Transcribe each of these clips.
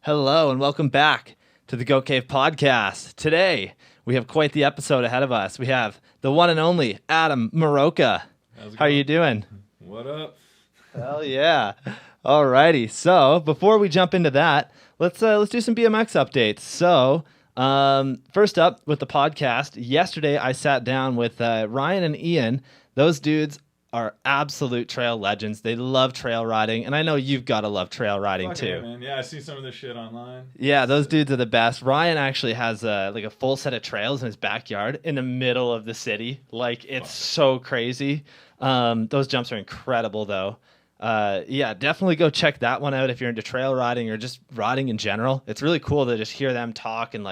Hello and welcome back to the Goat Cave podcast. Today, we have quite the episode ahead of us. We have the one and only Adam Mrowka. How are you doing? What up? Hell yeah. Alrighty. So, before we jump into that, let's do some BMX updates. So, first up with the podcast, yesterday I sat down with Ryan and Ian. Those dudes are absolute trail legends. They love trail riding, and I know you've got to love trail riding too. Yeah, man. Yeah, I see some of this shit online. Yeah, those dudes are the best. Ryan actually has a full set of trails in his backyard in the middle of the city. Like, it's so crazy. Those jumps are incredible, though. Yeah, definitely go check that one out if you're into trail riding or just riding in general. It's really cool to just hear them talk and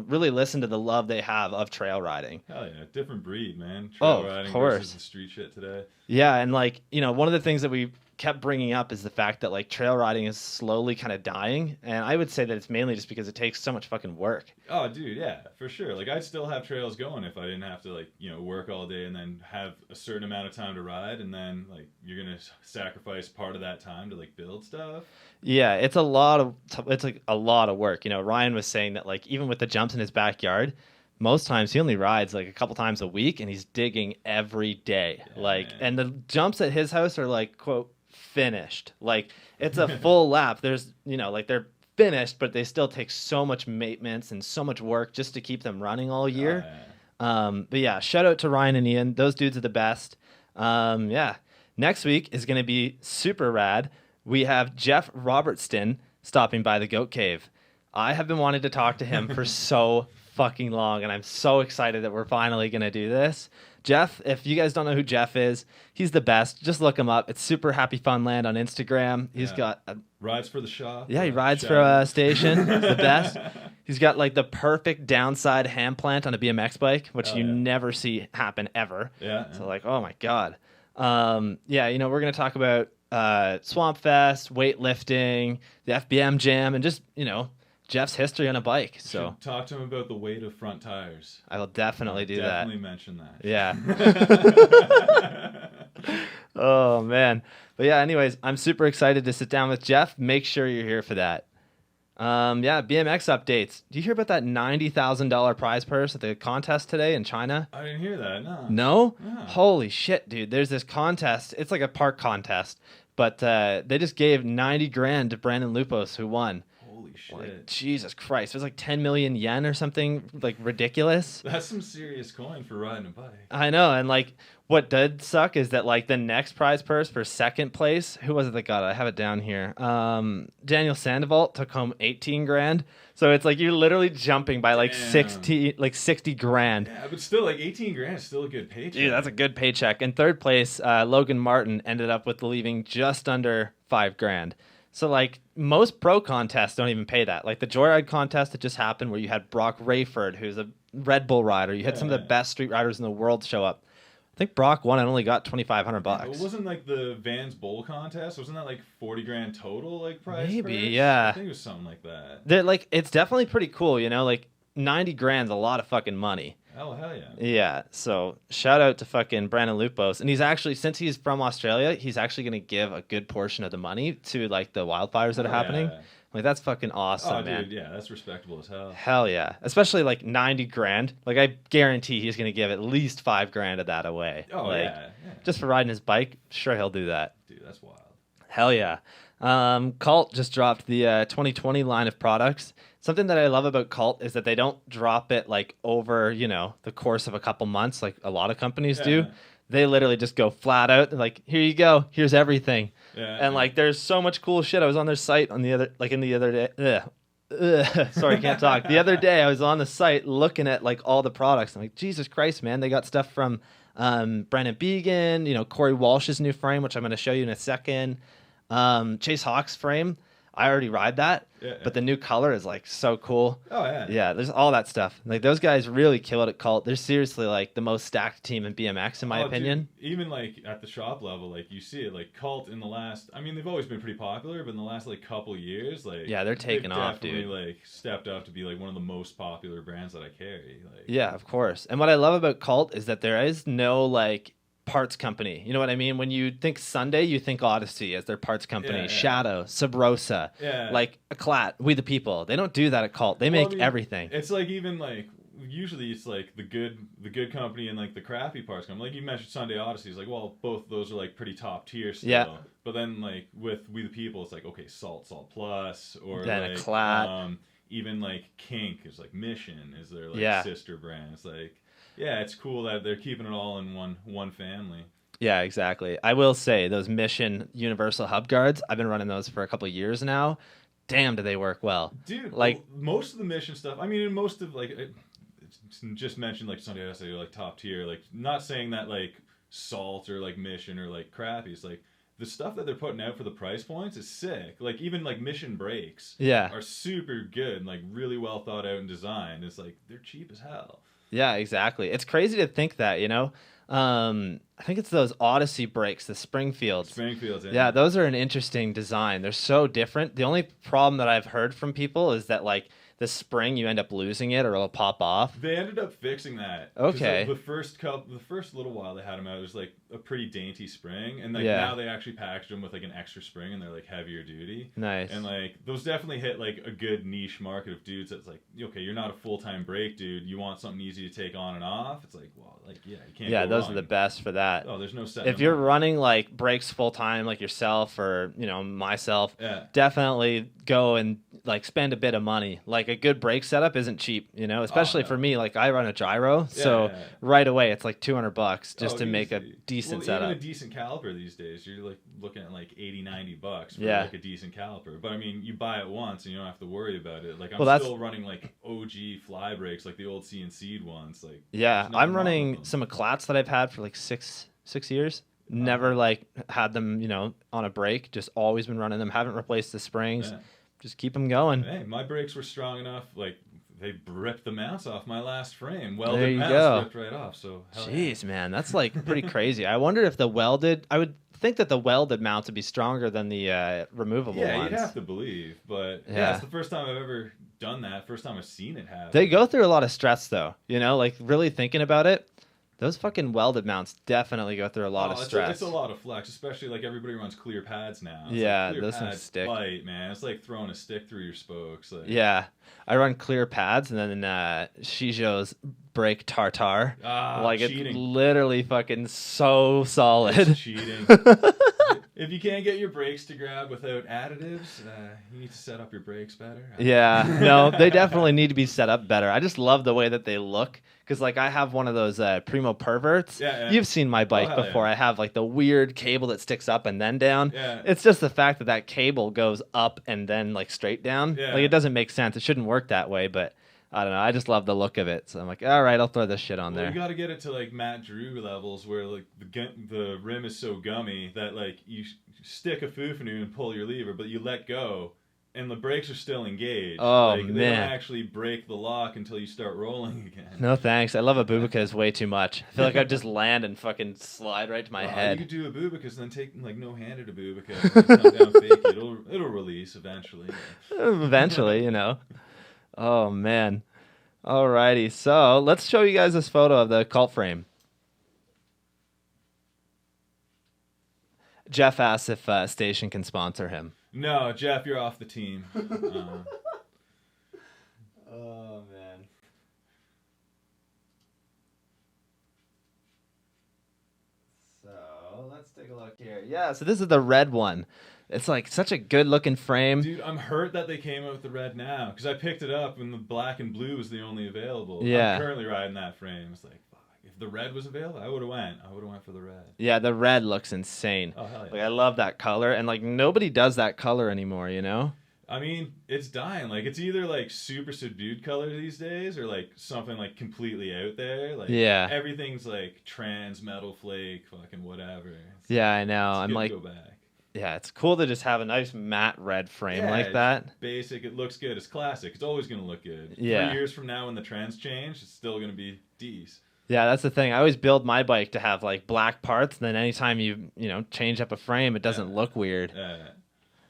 really listen to the love they have of trail riding. Hell yeah, different breed, man. Trail riding of course. Versus the street shit today. Yeah, and one of the things that we kept bringing up is the fact that trail riding is slowly kind of dying, and I would say that it's mainly just because it takes so much fucking work. Oh, dude, yeah, for sure. I'd still have trails going if I didn't have to work all day and then have a certain amount of time to ride, and then you're gonna sacrifice part of that time to build stuff. Yeah, it's a lot of work. Ryan was saying that even with the jumps in his backyard, most times he only rides a couple times a week, and he's digging every day. Yeah, and the jumps at his house are quote finished. It's a full lap. There's they're finished, but they still take so much maintenance and so much work just to keep them running all year. But yeah, shout out to Ryan and Ian. Those dudes are the best. Yeah, next week is going to be super rad. We have Jeff Robertson stopping by the Goat Cave. I have been wanting to talk to him for so fucking long, and I'm so excited that we're finally going to do this. Jeff, if you guys don't know who Jeff is, he's the best. Just look him up. It's Super Happy Fun Land on Instagram. He's got rides for the shop. Yeah, he rides for a station. He's the best. He's got the perfect downside hand plant on a BMX bike, which never see happen ever. Yeah. So oh my god. Yeah, we're gonna talk about Swamp Fest, weightlifting, the FBM Jam, and just Jeff's history on a bike. So talk to him about the weight of front tires. I will definitely do that. Definitely mention that. Yeah. Oh man. But yeah, anyways, I'm super excited to sit down with Jeff. Make sure you're here for that. Yeah, BMX updates. Do you hear about that $90,000 prize purse at the contest today in China? I didn't hear that, no. No? No. Holy shit, dude. There's this contest. It's like a park contest, but they just gave 90 grand to Brandon Lupos, who won. Holy shit. Jesus Christ. It was 10 million yen or something ridiculous. That's some serious coin for riding a bike. I know. And what did suck is that the next prize purse for second place, who was it that got it? I have it down here. Daniel Sandoval took home 18 grand. So it's you're literally jumping by 60 grand. Yeah, but still 18 grand is still a good paycheck. Dude, that's a good paycheck. In third place, Logan Martin ended up with leaving just under 5 grand. So most pro contests don't even pay that. The Joyride contest that just happened where you had Brock Rayford, who's a Red Bull rider. You had some of the best street riders in the world show up. I think Brock won and only got $2,500. It wasn't the Vans Bowl contest. Wasn't that 40 grand total prize? Maybe, purse? yeah. I think it was something like that. It's definitely pretty cool, 90 grand's a lot of fucking money. Oh, hell yeah. Yeah, so shout out to fucking Brandon Lupos. And he's actually, since he's from Australia, he's actually going to give a good portion of the money to the wildfires that are happening. Yeah. That's fucking awesome, man. Dude, yeah, that's respectable as hell. Hell yeah. Especially 90 grand. I guarantee he's going to give at least 5 grand of that away. Oh, yeah. Just for riding his bike, sure he'll do that. Dude, that's wild. Hell yeah. Cult just dropped the 2020 line of products. Something that I love about Cult is that they don't drop it over, the course of a couple months like a lot of companies do. They literally just go flat out. They're here you go. Here's everything. Yeah, and there's so much cool shit. I was on their site on the other day. Sorry, can't talk. The other day I was on the site looking at all the products. I'm Jesus Christ, man. They got stuff from Brandon Began, Corey Walsh's new frame, which I'm going to show you in a second. Chase Hawk's frame. I already ride that, but the new color is so cool. Oh yeah. Yeah, there's all that stuff. Those guys really kill it at Cult. They're seriously the most stacked team in BMX in my opinion. Dude, even at the shop level, you see it Cult in the last. I mean, they've always been pretty popular, but in the last couple years, yeah, they're taking off, dude. Definitely stepped up to be one of the most popular brands that I carry. Yeah, of course. And what I love about Cult is that there is no parts company. You know what I mean? When you think Sunday, you think Odyssey as their parts company. Yeah. Shadow, Sub Rosa, Yeah. like Eclat, We the People. They don't do that at Cult. They make everything. It's like even like usually it's like the good company and like the crappy parts company. Like you mentioned Sunday Odyssey, it's like, well, both of those are like pretty top tier still. Yeah. But then like with We the People, it's like, okay, Salt Plus, or then like Eclat. even like Kink is like Mission is their like sister brand. It's like, yeah, it's cool that they're keeping it all in one family. Yeah, exactly. I will say those Mission Universal Hub Guards, I've been running those for a couple of years now. Damn, do they work well. Dude, like most of the Mission stuff, I mean, in most of like, it's just mentioned like Sunday Odyssey, like top tier, like not saying that like Salt or like Mission or like crappy. It's like the stuff that they're putting out for the price points is sick. Like even like Mission brakes are super good and like really well thought out and designed. It's like they're cheap as hell. Yeah, exactly. It's crazy to think that, you know. I think it's those Odyssey brakes, the Springfields. Yeah, those are an interesting design. They're so different. The only problem that I've heard from people is that like the spring you end up losing it or it'll pop off. They ended up fixing that. Okay. The first little while they had them out, it was like a pretty dainty spring, and like now they actually packaged them with like an extra spring, and they're like heavier duty. Nice. And like those definitely hit like a good niche market of dudes that's like, okay, you're not a full-time brake dude. You want something easy to take on and off. It's like, well, like you can't. Yeah, go those wrong. are the best for that. Oh, there's no set. If you're running like brakes full time, like yourself or myself, definitely go and like spend a bit of money. Like a good brake setup isn't cheap, especially for me. Like I run a gyro, so right away it's like $200 just to make a decent setup. Even a decent caliper these days, you're like looking at like $80-$90 for like a decent caliper. But I mean, you buy it once and you don't have to worry about it. Like I'm still running like OG fly brakes, like the old CNC'd ones. Like I'm running some Eclats that I've had for like six years. Never like had them, on a brake. Just always been running them. Haven't replaced the springs. Just keep them going. Hey, my brakes were strong enough. Like they ripped the mounts off my last frame. There Welded you mounts go. ripped right off. So jeez, man, that's like pretty crazy. I wonder if the welded. I would think that the welded mounts would be stronger than the removable ones. Yeah, you'd have to believe. But it's the first time I've ever done that. First time I've seen it happen. They go through a lot of stress though. Like really thinking about it. Those fucking welded mounts definitely go through a lot of stress. It's a lot of flex, especially like everybody runs clear pads now. It's those things stick. Bite, man. It's like throwing a stick through your spokes. Like. Yeah, I run clear pads and then Shijo's brake tartar. Like cheating. It's literally fucking so solid. It's cheating. If you can't get your brakes to grab without additives, you need to set up your brakes better. Yeah, no, they definitely need to be set up better. I just love the way that they look. Because, like, I have one of those Primo Perverts. Yeah. You've seen my bike before. Yeah. I have, like, the weird cable that sticks up and then down. Yeah. It's just the fact that that cable goes up and then, like, straight down. Yeah. Like, it doesn't make sense. It shouldn't work that way, but I don't know. I just love the look of it. So I'm like, all right, I'll throw this shit on there. You got to get it to, like, Matt Drew levels where, like, the rim is so gummy that, like, you stick a fufana and pull your lever, but you let go. And the brakes are still engaged. Oh, like, man. They don't actually break the lock until you start rolling again. No, thanks. I love a Bubicas way too much. I feel like I'd just land and fucking slide right to my head. You could do a Bubicas and then take, like, no-handed a Bubicas and come down fake. It'll release eventually. Eventually, Oh, man. Alrighty. So, let's show you guys this photo of the cult frame. Jeff asks if Station can sponsor him. No, Jeff, you're off the team. Oh, man. So, let's take a look here. Yeah, so this is the red one. It's like such a good looking frame. Dude, I'm hurt that they came out with the red now because I picked it up and the black and blue was the only available. Yeah. I'm currently riding that frame. It's like, fuck. If the red was available, I would have went for the red. Yeah, the red looks insane. Oh, hell yeah. Like, I love that color, and like nobody does that color anymore, I mean, it's dying. Like, it's either like super subdued color these days or like something like completely out there. Like, everything's like trans metal flake, fucking whatever. I know. I'm like, go back. Yeah, it's cool to just have a nice matte red frame like that. Basic, it looks good. It's classic. It's always gonna look good. Yeah. 3 years from now, when the trends change, it's still gonna be decent. Yeah, that's the thing. I always build my bike to have like black parts, and then anytime you change up a frame, it doesn't look weird.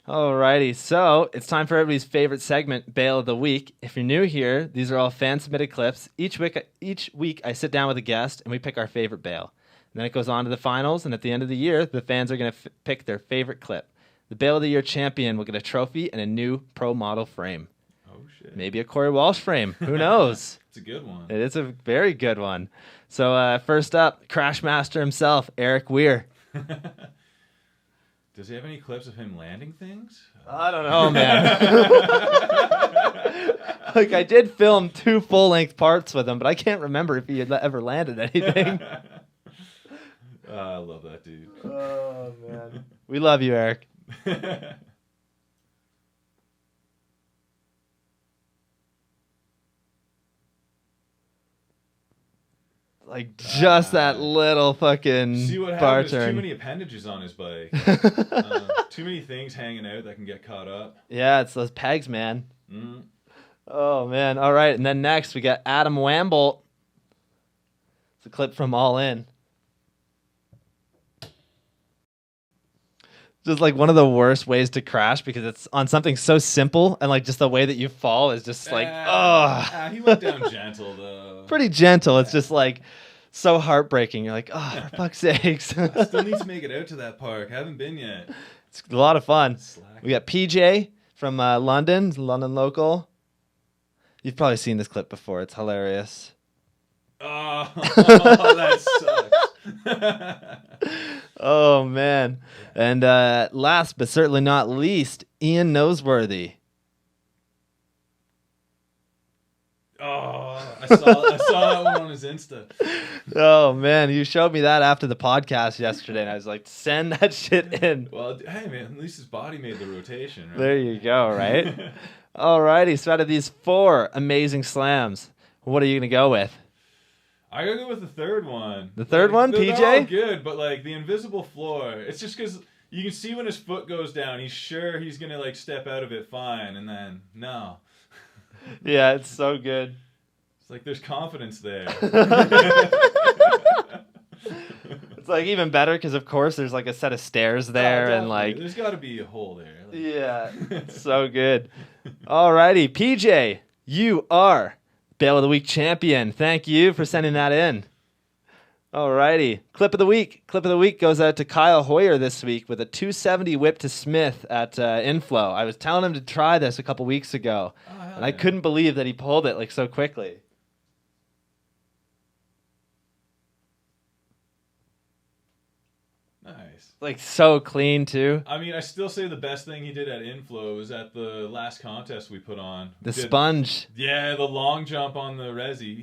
Alrighty, so it's time for everybody's favorite segment, Bail of the Week. If you're new here, these are all fan-submitted clips. Each week I sit down with a guest, and we pick our favorite bail. And then it goes on to the finals, and at the end of the year, the fans are going to pick their favorite clip. The Bale of the Year champion will get a trophy and a new pro model frame. Oh, shit. Maybe a Corey Walsh frame. Who knows? It's a good one. It is a very good one. So first up, Crash Master himself, Eric Weir. Does he have any clips of him landing things? I don't know, man. Like, I did film 2 full-length parts with him, but I can't remember if he had ever landed anything. I love that dude. Oh, man. We love you, Eric. Like, just that little fucking See what bar happens? turn. Too many appendages on his bike. Too many things hanging out that can get caught up. Yeah, it's those pegs, man. Mm. Oh, man. All right, and then next we got Adam Wambolt. It's a clip from All In. Just like one of the worst ways to crash because it's on something so simple and like just the way that you fall is just like, He went down gentle, though. pretty gentle. It's just like so heartbreaking. You're like, for fuck's sakes. I still need to make it out to that park. Haven't been yet. It's a lot of fun. Slack. We got PJ from London local. You've probably seen this clip before. It's hilarious. Oh, that sucks. Oh, man. And last but certainly not least, Ian Noseworthy. Oh, I saw that one on his Insta. Oh, man. You showed me that after the podcast yesterday, and I was like, send that shit in. Well, hey, man, at least his body made the rotation, right? There you go, right? All righty. So out of these 4 amazing slams, what are you going to go with? I gotta go with the third one. The third one, PJ? They're all good, but like the invisible floor, it's just because you can see when his foot goes down, he's sure he's gonna like step out of it fine, and then no. Yeah, it's so good. It's like there's confidence there. It's like even better because of course there's like a set of stairs there and like there's got to be a hole there. Like... Yeah, it's so good. Alrighty, PJ, you are Bale of the Week champion. Thank you for sending that in. Alrighty, clip of the week. Clip of the week goes out to Kyle Hoyer this week with a 270 whip to Smith at Inflow. I was telling him to try this a couple weeks ago, and I couldn't believe that he pulled it like so quickly. Nice. Like so clean too. I mean, I still say the best thing he did at Inflow was at the last contest we put on. The sponge. Yeah, the long jump on the resi.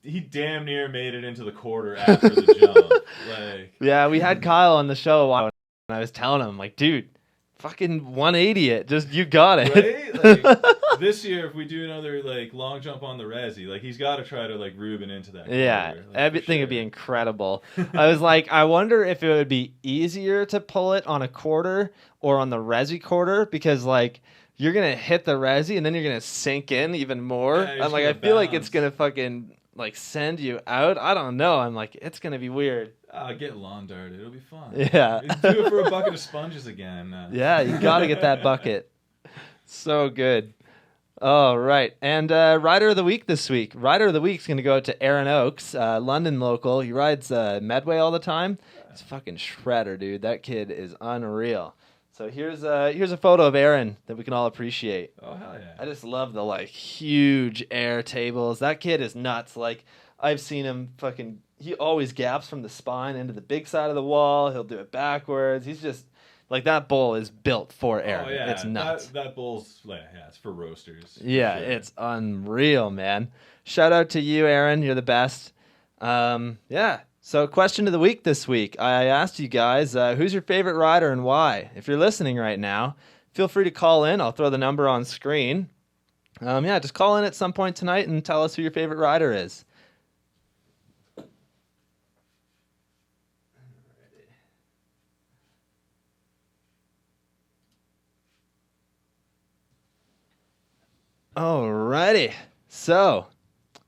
He damn near made it into the quarter after the jump. Like, yeah, we had Kyle on the show a while, and I was telling him like, dude, fucking 180 it. Just you got it. Right? Like, this year, if we do another like long jump on the resi, like he's got to try to like Ruben into that. Yeah, like, everything would be incredible. I was like, I wonder if it would be easier to pull it on a quarter or on the resi quarter because like you're gonna hit the resi and then you're gonna sink in even more. Yeah, I'm like, I feel like it's gonna fucking like send you out. I don't know. I'm like, it's gonna be weird. Get lawn darted. It'll be fun. Yeah. Do it for a bucket of sponges again. Yeah, you gotta get that bucket. So good. All right. And Rider of the Week this week. Rider of the Week's going to go to Aaron Oakes, London local. He rides Medway all the time. He's a fucking shredder, dude. That kid is unreal. So here's a photo of Aaron that we can all appreciate. Oh, hell yeah. I just love the like huge air tables. That kid is nuts. Like I've seen him fucking, he always gaps from the spine into the big side of the wall. He'll do it backwards. He's just, like that bull is built for Aaron. Oh, yeah. It's nuts. That bull's, yeah, it's for roasters. Yeah, sure. It's unreal, man. Shout out to you, Aaron. You're the best. Yeah. So question of the week this week. I asked you guys, who's your favorite rider and why? If you're listening right now, feel free to call in. I'll throw the number on screen. Yeah, just call in at some point tonight and tell us who your favorite rider is. Alrighty. So,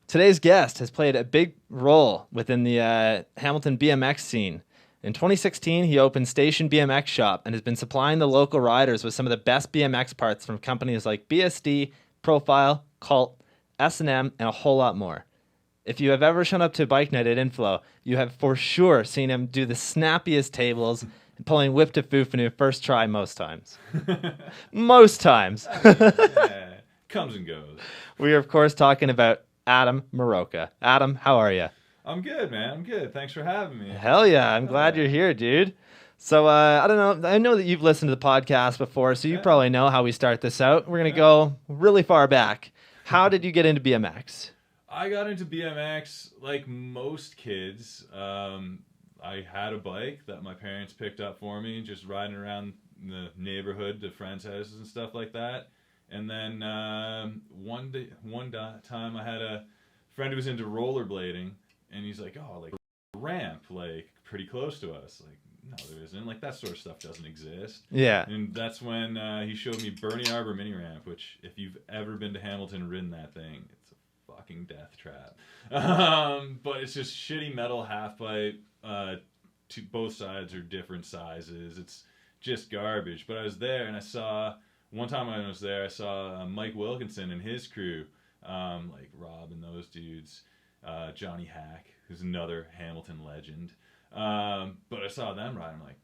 today's guest has played a big role within the Hamilton BMX scene. In 2016, he opened Station BMX shop and has been supplying the local riders with some of the best BMX parts from companies like BSD, Profile, Cult, S&M, and a whole lot more. if you have ever shown up to bike night at Inflow, you have for sure seen him do the snappiest tables, pulling whip to fufana first try most times. Most times. Yeah, comes and goes. We are, of course, talking about Adam Mrowka. Adam, how are you? I'm good, man. I'm good. Thanks for having me. Hell yeah. I'm glad you're here, dude. So, I don't know. I know that you've listened to the podcast before, so you probably know how we start this out. We're going to go really far back. How did you get into BMX? I got into BMX like most kids. I had a bike that my parents picked up for me, just riding around the neighborhood to friends' houses and stuff like that. And then one time I had a friend who was into rollerblading, and he's like, "Oh, like a ramp, like pretty close to us." Like, no, there isn't. Like that sort of stuff doesn't exist. Yeah. And that's when he showed me Bernie Arbor mini ramp, which if you've ever been to Hamilton and ridden that thing, it's a fucking death trap. But it's just shitty metal half pipe. Both sides are different sizes. It's just garbage. But I was there, and I saw one time I was there, I saw Mike Wilkinson and his crew, like Rob and those dudes, Johnny Hack, who's another Hamilton legend. But I saw them ride. I'm like,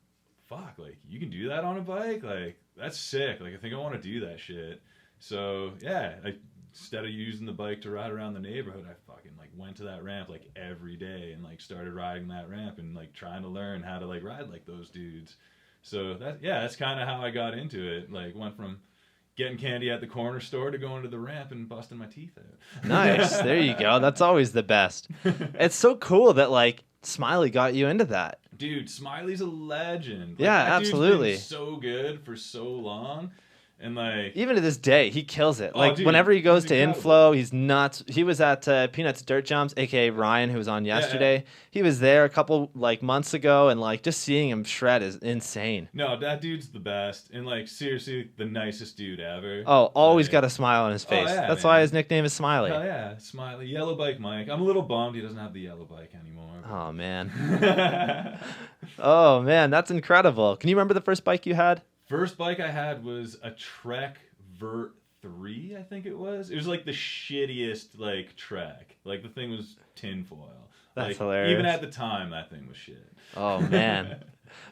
fuck, like you can do that on a bike? Like that's sick. Like I think I want to do that shit. So yeah, instead of using the bike to ride around the neighborhood, I fucking like went to that ramp like every day and like started riding that ramp and like trying to learn how to like ride like those dudes. So that's kind of how I got into it. Like went from getting candy at the corner store to going to the ramp and busting my teeth out. Nice. There you go. That's always the best. It's so cool that like Smiley got you into that. Dude, Smiley's a legend. Like, yeah, that absolutely. Dude's been so good for so long. And like even to this day, he kills it. Like dude, whenever he goes to incredible. Inflow, he's nuts. He was at Peanuts Dirt Jumps, aka Ryan, who was on yesterday. Yeah. He was there a couple like months ago, and like just seeing him shred is insane. No, that dude's the best, and like seriously, the nicest dude ever. Oh, always like, got a smile on his face. yeah, That's man. why his nickname is Smiley. Hell yeah, Smiley, Yellow Bike Mike. I'm a little bummed he doesn't have the yellow bike anymore. Oh man. Oh man, that's incredible. Can you remember the first bike you had? First bike I had was a Trek Vert 3, I think it was. It was like the shittiest like Trek. Like the thing was tinfoil. That's like, hilarious. Even at the time, that thing was shit. Oh man.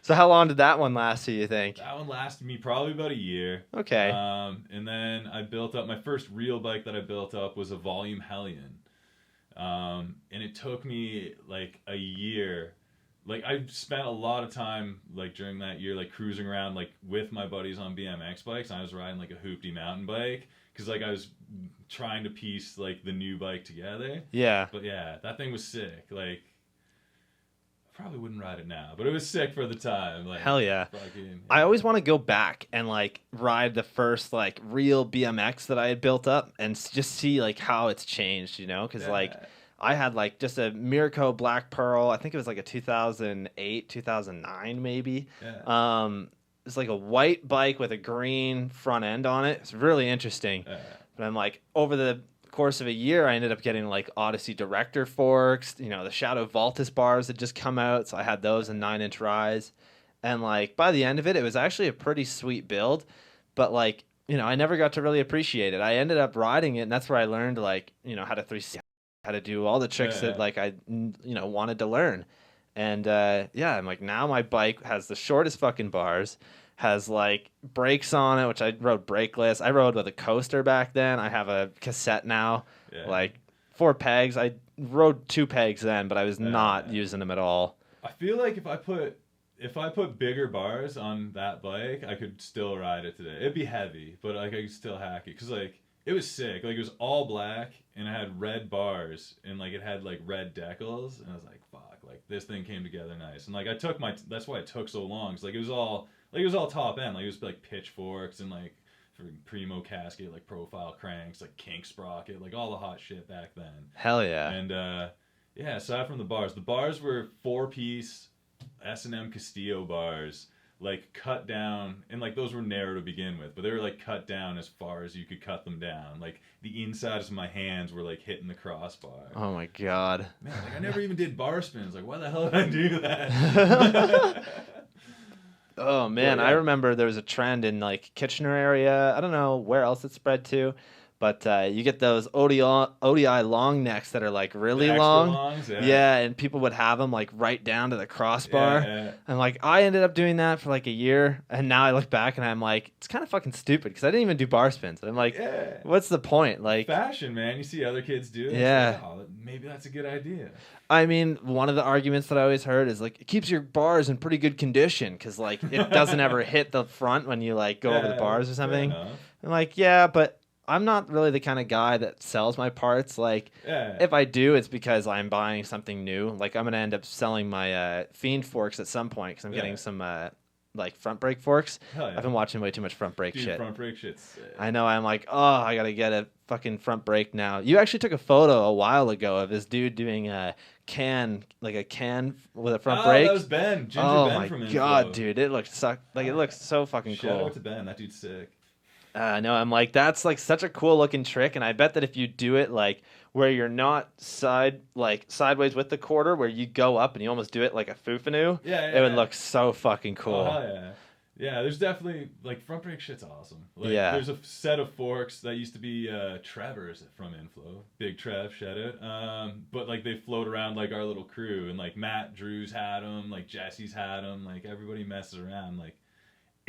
So how long did that one last, do you think? That one lasted me probably about a year. Okay. And then I built up my first real bike that I built up was a Volume Hellion. And it took me like a year. Like I spent a lot of time like during that year like cruising around like with my buddies on BMX bikes. And I was riding like a hoopty mountain bike because like I was trying to piece like the new bike together. Yeah. But yeah, that thing was sick. Like I probably wouldn't ride it now, but it was sick for the time. Like hell yeah. Fucking, yeah. I always want to go back and like ride the first like real BMX that I had built up and just see like how it's changed, you know? Because like I had like just a Mirko Black Pearl. I think it was like a 2008, 2009 maybe. Yeah. It's like a white bike with a green front end on it. It's really interesting. But I'm like over the course of a year, I ended up getting like Odyssey Director forks. You know, the Shadow Voltus bars had just come out, so I had those in 9-inch rise. And like by the end of it, it was actually a pretty sweet build. But like you know, I never got to really appreciate it. I ended up riding it, and that's where I learned like you know how to 360. How to do all the tricks that like I wanted to learn. And I'm like now my bike has the shortest fucking bars, has like brakes on it, which I rode brakeless. I rode with a coaster back then. I have a cassette now, like 4 pegs. I rode 2 pegs then, but I was not using them at all. I feel like if I put bigger bars on that bike, I could still ride it today. It'd be heavy, but like I could still hack it because like it was sick. Like it was all black and it had red bars and like it had like red decals and I was like, fuck, like this thing came together nice. And like that's why it took so long. Cause like it was all top end. Like it was like pitchforks and like for primo casket, like profile cranks, like kink sprocket, like all the hot shit back then. Hell yeah. And aside from the bars were 4-piece S&M Castillo bars. Like cut down, and like those were narrow to begin with, but they were like cut down as far as you could cut them down. Like the insides of my hands were like hitting the crossbar. Oh my god. Man, like I never even did bar spins. Like why the hell did I do that? Oh man, I remember there was a trend in like Kitchener area. I don't know where else it spread to, But you get those ODI long necks that are like really The extra long. longs, yeah. Yeah, and people would have them like right down to the crossbar. Yeah. And like I ended up doing that for like a year, and now I look back and I'm like, it's kind of fucking stupid because I didn't even do bar spins. And I'm like, Yeah. what's the point? Like Fashion, man. You see other kids do it. Yeah. It's like, oh, maybe that's a good idea. I mean, one of the arguments that I always heard is like it keeps your bars in pretty good condition because like it doesn't ever hit the front when you like go over the bars or something. I'm like, yeah, but I'm not really the kind of guy that sells my parts. Like, if I do, it's because I'm buying something new. Like, I'm gonna end up selling my Fiend forks at some point because I'm getting some like front brake forks. Hell yeah. I've been watching way too much front brake shit. Front brake shit's sick. I know. I'm like, oh, I gotta get a fucking front brake now. You actually took a photo a while ago of this dude doing a can with a front brake. That was Ben. Ginger oh Ben my from god, Inflow. dude, it looks it looks so fucking cool. Shout out to Ben. That dude's sick. No, I'm like, that's like such a cool looking trick, and I bet that if you do it like where you're not sideways with the quarter, where you go up and you almost do it like a fufanu, it would look so fucking cool. Oh yeah, yeah. There's definitely like front brake shit's awesome. Like, yeah. There's a set of forks that used to be Trevor's from Inflow, Big Trev, shout out. But like they float around like our little crew, and like Matt Drew's had them, like Jesse's had them, like everybody messes around, like.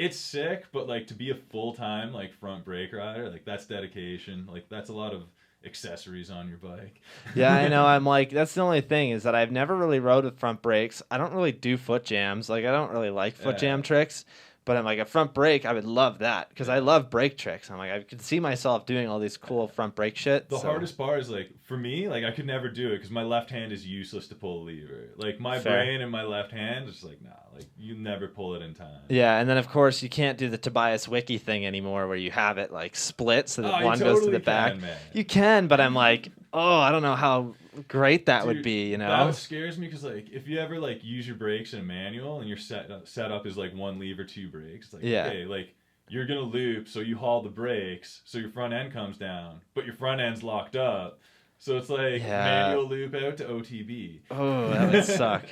It's sick, but like to be a full-time like front brake rider, like that's dedication. Like that's a lot of accessories on your bike. Yeah, I know. I'm like, that's the only thing is that I've never really rode with front brakes. I don't really do foot jams. Like I don't really like foot jam tricks. But I'm like, a front brake, I would love that because I love brake tricks. I'm like, I could see myself doing all these cool front brake shit. The hardest part is like, for me, like I could never do it because my left hand is useless to pull a lever. Like my brain and my left hand is like, nah, like you never pull it in time. Yeah, and then of course you can't do the Tobias Wiki thing anymore where you have it like split so that one goes to the back. Man. You can, but I'm like, oh, I don't know how great that would be, you know? That scares me because like if you ever like use your brakes in a manual and your setup is like one lever, two brakes, it's like okay, like you're gonna loop, so you haul the brakes, so your front end comes down, but your front end's locked up, so it's like manual loop out to OTB. Oh, that would suck.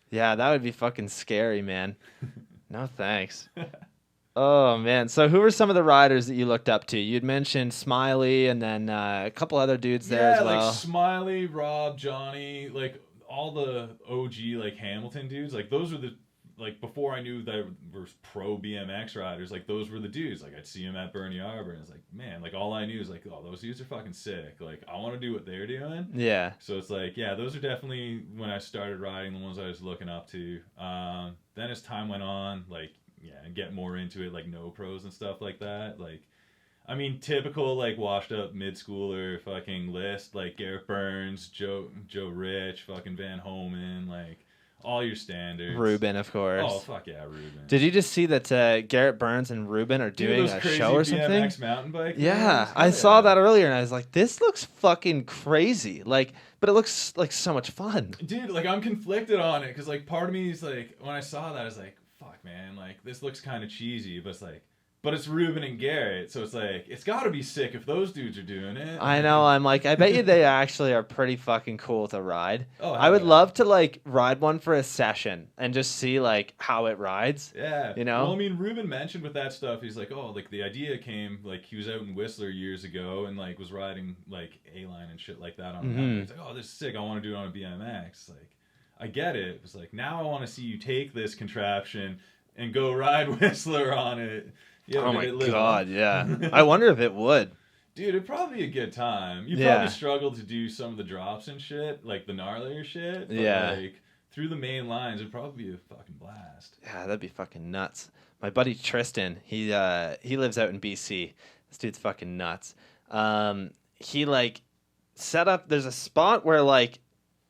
Yeah, that would be fucking scary, man. No thanks. Oh, man. So who were some of the riders that you looked up to? You'd mentioned Smiley and then a couple other dudes there as well. Yeah, like Smiley, Rob, Johnny, like all the OG like Hamilton dudes. Like those were the, like before I knew there were pro BMX riders, like those were the dudes. Like I'd see them at Bernie Arbor and it's like, man, like all I knew is like, oh, those dudes are fucking sick. Like I want to do what they're doing. Yeah. So it's like, yeah, those are definitely when I started riding the ones I was looking up to. Then as time went on, like, yeah, and get more into it, like no pros and stuff like that. Like, I mean, typical like washed up mid schooler fucking list, like Garrett Burns, Joe Rich, fucking Van Homan, like all your standards. Ruben, of course. Oh fuck yeah, Ruben. Did you just see that Garrett Burns and Ruben are doing a show or something? BMX mountain bike. Yeah, I saw that earlier and I was like, this looks fucking crazy. Like, but it looks like so much fun. Dude, like I'm conflicted on it because like part of me is like, when I saw that, I was like, fuck man, like this looks kind of cheesy, but it's like, but it's Ruben and Garrett, so it's like, it's got to be sick if those dudes are doing it. I know, I'm like, I bet you they actually are pretty fucking cool to ride. Oh, I would love to like ride one for a session and just see like how it rides. Yeah. You know? Well, I mean, Ruben mentioned with that stuff, he's like, oh, like the idea came, like he was out in Whistler years ago and like was riding like A-line and shit like that on a mountain. He's like, oh, this is sick, I want to do it on a BMX. Like, I get it. It's like, now I want to see you take this contraption and go ride Whistler on it. Oh my god, yeah. I wonder if it would. Dude, it'd probably be a good time. You'd probably struggle to do some of the drops and shit, like the gnarlier shit. But like through the main lines, it'd probably be a fucking blast. Yeah, that'd be fucking nuts. My buddy Tristan, he lives out in BC. This dude's fucking nuts. He like set up. There's a spot where like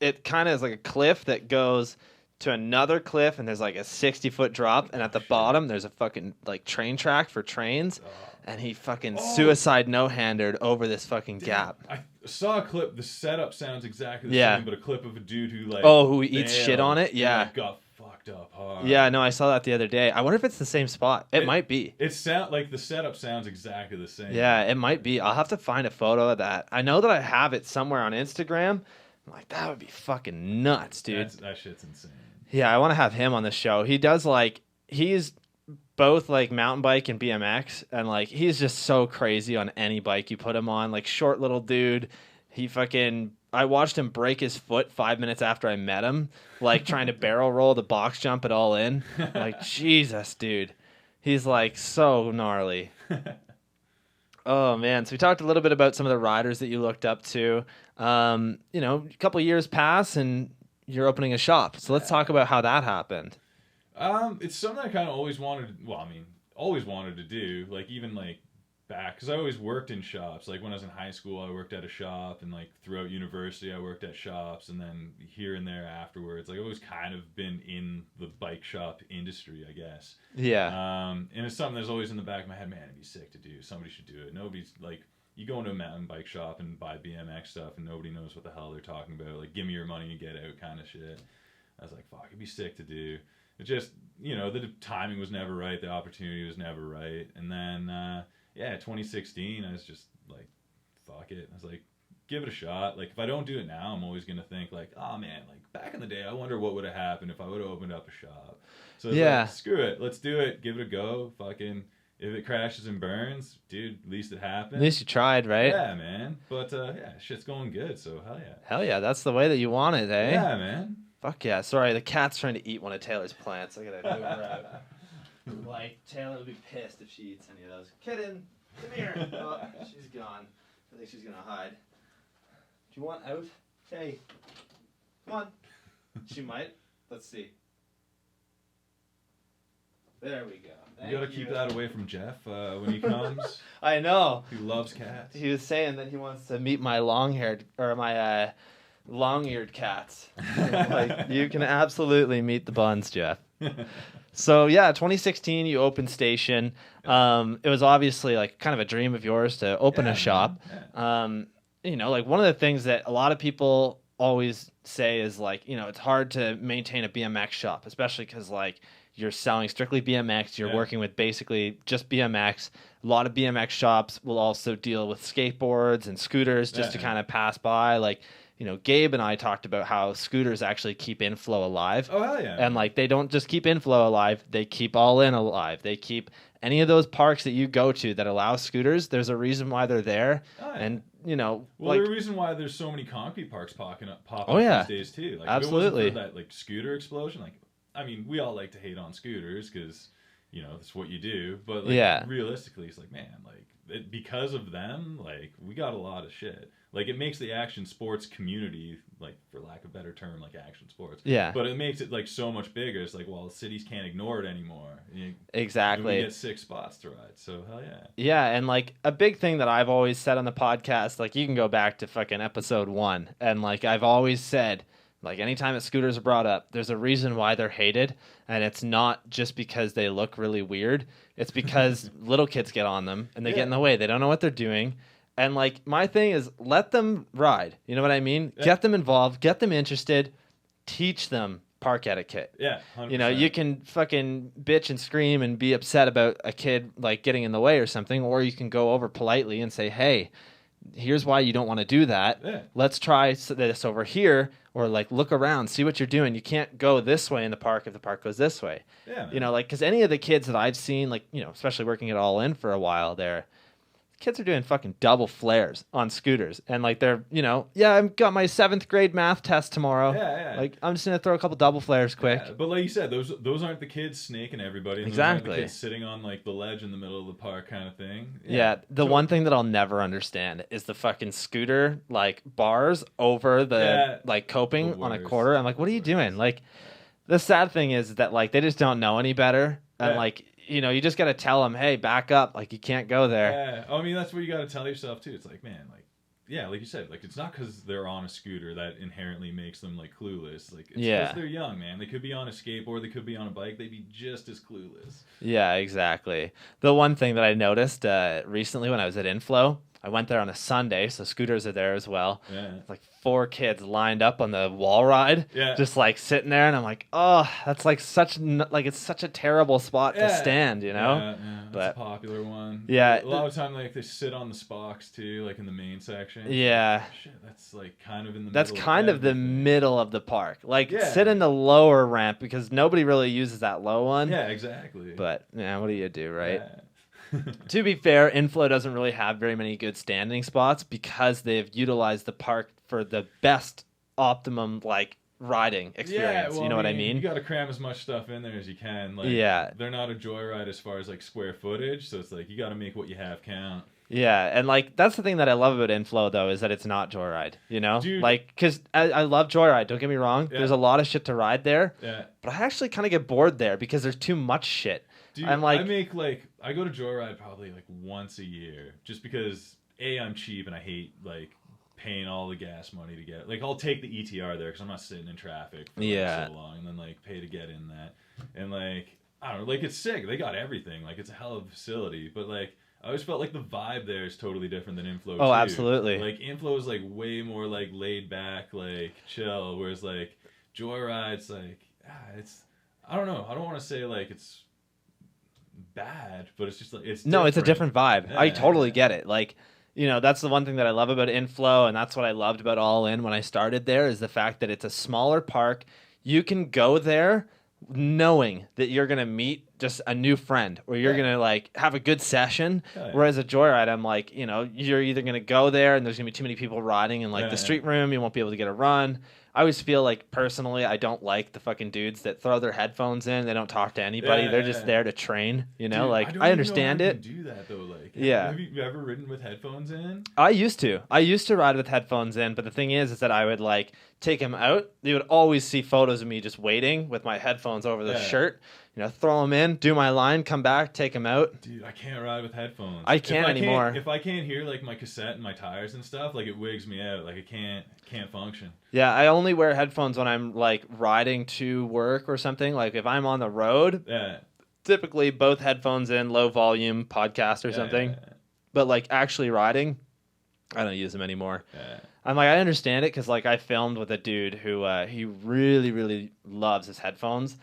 it kind of is like a cliff that goes to another cliff, and there's like a 60-foot drop, and at the bottom there's a fucking like train track for trains, and he fucking suicide no-handered over this fucking gap. I saw a clip. The setup sounds exactly the same, but a clip of a dude who like who eats shit on it. Yeah, and, like, got fucked up hard. Yeah, no, I saw that the other day. I wonder if it's the same spot. It might be. It sound like the setup sounds exactly the same. Yeah, it might be. I'll have to find a photo of that. I know that I have it somewhere on Instagram. I'm like, that would be fucking nuts, dude. That shit's insane. Yeah, I want to have him on the show. He does like, he's both like mountain bike and BMX, and like he's just so crazy on any bike you put him on. Like short little dude. I watched him break his foot 5 minutes after I met him, like trying to barrel roll the box jump it all in. Like, Jesus, dude. He's like so gnarly. Oh man. So we talked a little bit about some of the riders that you looked up to. A couple of years pass and you're opening a shop. So let's talk about how that happened. It's something I kind of always wanted. Always wanted to do. Like even like back, because I always worked in shops. Like when I was in high school, I worked at a shop, and like throughout university, I worked at shops, and then here and there afterwards. Like I've always kind of been in the bike shop industry, I guess. Yeah. And it's something that's always in the back of my head. Man, it'd be sick to do. Somebody should do it. Nobody's like. You go into a mountain bike shop and buy BMX stuff, and nobody knows what the hell they're talking about. Like, give me your money and get out kind of shit. I was like, fuck, it'd be sick to do. It just, the timing was never right. The opportunity was never right. And then, 2016, I was just like, fuck it. I was like, give it a shot. Like, if I don't do it now, I'm always going to think like, oh man, like back in the day, I wonder what would have happened if I would have opened up a shop. So it's like, screw it. Let's do it. Give it a go. Fucking... If it crashes and burns, dude, at least it happened. At least you tried, right? Yeah, man. But, shit's going good, so hell yeah. Hell yeah, that's the way that you want it, eh? Yeah, man. Fuck yeah. Sorry, the cat's trying to eat one of Taylor's plants. I gotta move her out. Like, Taylor would be pissed if she eats any of those. Kitten, come here. Oh, she's gone. I think she's gonna hide. Do you want out? Hey, come on. She might. Let's see. There we go. You gotta keep that away from Jeff when he comes. I know. He loves cats. He was saying that he wants to meet my long-eared cats. Like, you can absolutely meet the buns, Jeff. So yeah, 2016, you opened Station. It was obviously like kind of a dream of yours to open a shop. Yeah. Like one of the things that a lot of people always say is like, it's hard to maintain a BMX shop, especially because like you're selling strictly BMX. You're working with basically just BMX. A lot of BMX shops will also deal with skateboards and scooters just to kind of pass by. Like, Gabe and I talked about how scooters actually keep inflow alive. Oh, hell yeah. And like, they don't just keep inflow alive. They keep all in alive. They keep any of those parks that you go to that allow scooters. There's a reason why they're there. Oh, yeah. And, well, like, there's a reason why there's so many concrete parks popping up these days too. Like, absolutely. If it wasn't for that like scooter explosion, like, I mean, we all like to hate on scooters because, that's what you do. But like, realistically, it's like, man, like because of them, like we got a lot of shit. Like it makes the action sports community, like for lack of a better term, like action sports. Yeah. But it makes it like so much bigger. It's like, well, cities can't ignore it anymore. Exactly. We get 6 spots to ride. So hell yeah. Yeah, and like a big thing that I've always said on the podcast, like you can go back to fucking episode 1, and like I've always said, like anytime that scooters are brought up, there's a reason why they're hated, and it's not just because they look really weird. It's because little kids get on them and they get in the way. They don't know what they're doing. And like my thing is let them ride. You know what I mean? Yeah. Get them involved, get them interested, teach them park etiquette. Yeah, 100%. You can fucking bitch and scream and be upset about a kid like getting in the way or something, or you can go over politely and say, "Hey, here's why you don't want to do that. Yeah. Let's try this over here," or like look around, see what you're doing. You can't go this way in the park if the park goes this way. Yeah, man. Like because any of the kids that I've seen, like especially working at All In for a while there, kids are doing fucking double flares on scooters, and like they're I've got my 7th grade math test tomorrow. Yeah. Like I'm just gonna throw a couple double flares quick. Yeah, but like you said, those aren't the kids snaking everybody. And exactly. Those aren't the kids sitting on like the ledge in the middle of the park kind of thing. Yeah. The one thing that I'll never understand is the fucking scooter like bars over the like coping on a quarter. I'm like, what are you doing? Like, the sad thing is that like they just don't know any better, and like. You just got to tell them, hey, back up. Like, you can't go there. Yeah. I mean, that's what you got to tell yourself, too. It's like, man, like, yeah, like you said, like, it's not because they're on a scooter that inherently makes them, like, clueless. Like, it's because they're young, man. They could be on a skateboard. They could be on a bike. They'd be just as clueless. Yeah, exactly. The one thing that I noticed recently when I was at Inflow, I went there on a Sunday, so scooters are there as well. Yeah. Like 4 kids lined up on the wall ride, Yeah. just like sitting there, and I'm like, oh, that's like it's such a terrible spot to stand, you know? Yeah, that's a popular one. Yeah, a lot of time like they sit on the spokes too, like in the main section. Yeah. Like, shit, that's like kind of in the That's middle kind of the everything. middle of the park. Like, Yeah. sit in the lower ramp because nobody really uses that low one. Yeah, exactly. But, yeah, what do you do, right? Yeah. To be fair, Inflow doesn't really have very many good standing spots because they've utilized the park for the best optimum, like, riding experience. Well, you know what I mean? You got to cram as much stuff in there as you can. Like, Yeah. they're not a joyride as far as like square footage, so it's like you got to make what you have count. Yeah, and like that's the thing that I love about Inflow though is that it's not Joyride, you know? Dude. Like, because I love Joyride, don't get me wrong. Yeah. There's a lot of shit to ride there, Yeah. but I actually kind of get bored there because there's too much shit. Dude, I'm like, I go to Joyride probably like once a year just because I'm cheap and I hate like paying all the gas money to get. Like I'll take the ETR there because I'm not sitting in traffic for like, so long and then like pay to get in that. And like I don't know, like it's sick. They got everything. Like it's a hell of a facility, but like I always felt like the vibe there is totally different than Inflow. Oh, too. absolutely. Like Inflow is like way more like laid back, like chill, whereas like Joyride's like it's I don't know. I don't want to say like it's bad, but it's just like it's no, it's a different vibe. Yeah. I totally get it. Like, you know, that's the one thing that I love about Inflow, and that's what I loved about All In when I started there is the fact that it's a smaller park. You can go there knowing that you're gonna meet just a new friend or you're gonna like have a good session. Whereas a Joyride, I'm like, you know, you're either gonna go there and there's gonna be too many people riding in like the street room, you won't be able to get a run. I always feel like personally I don't like the fucking dudes that throw their headphones in, they don't talk to anybody. They're just there to train, you know? Dude, like I understand it. Do that though, like have you ever ridden with headphones in? I used to ride with headphones in, but the thing is that I would like take them out. You would always see photos of me just waiting with my headphones over the shirt. You know, throw them in, do my line, come back, take them out. Dude, I can't ride with headphones. I can't anymore. If I can't hear like my cassette and my tires and stuff, like it wigs me out. Like I can't function. Yeah, I only wear headphones when I'm like riding to work or something. Like if I'm on the road, typically both headphones in, low volume, podcast or something. But like actually riding, I don't use them anymore. I'm like, I understand it because like I filmed with a dude who he really, really loves his headphones.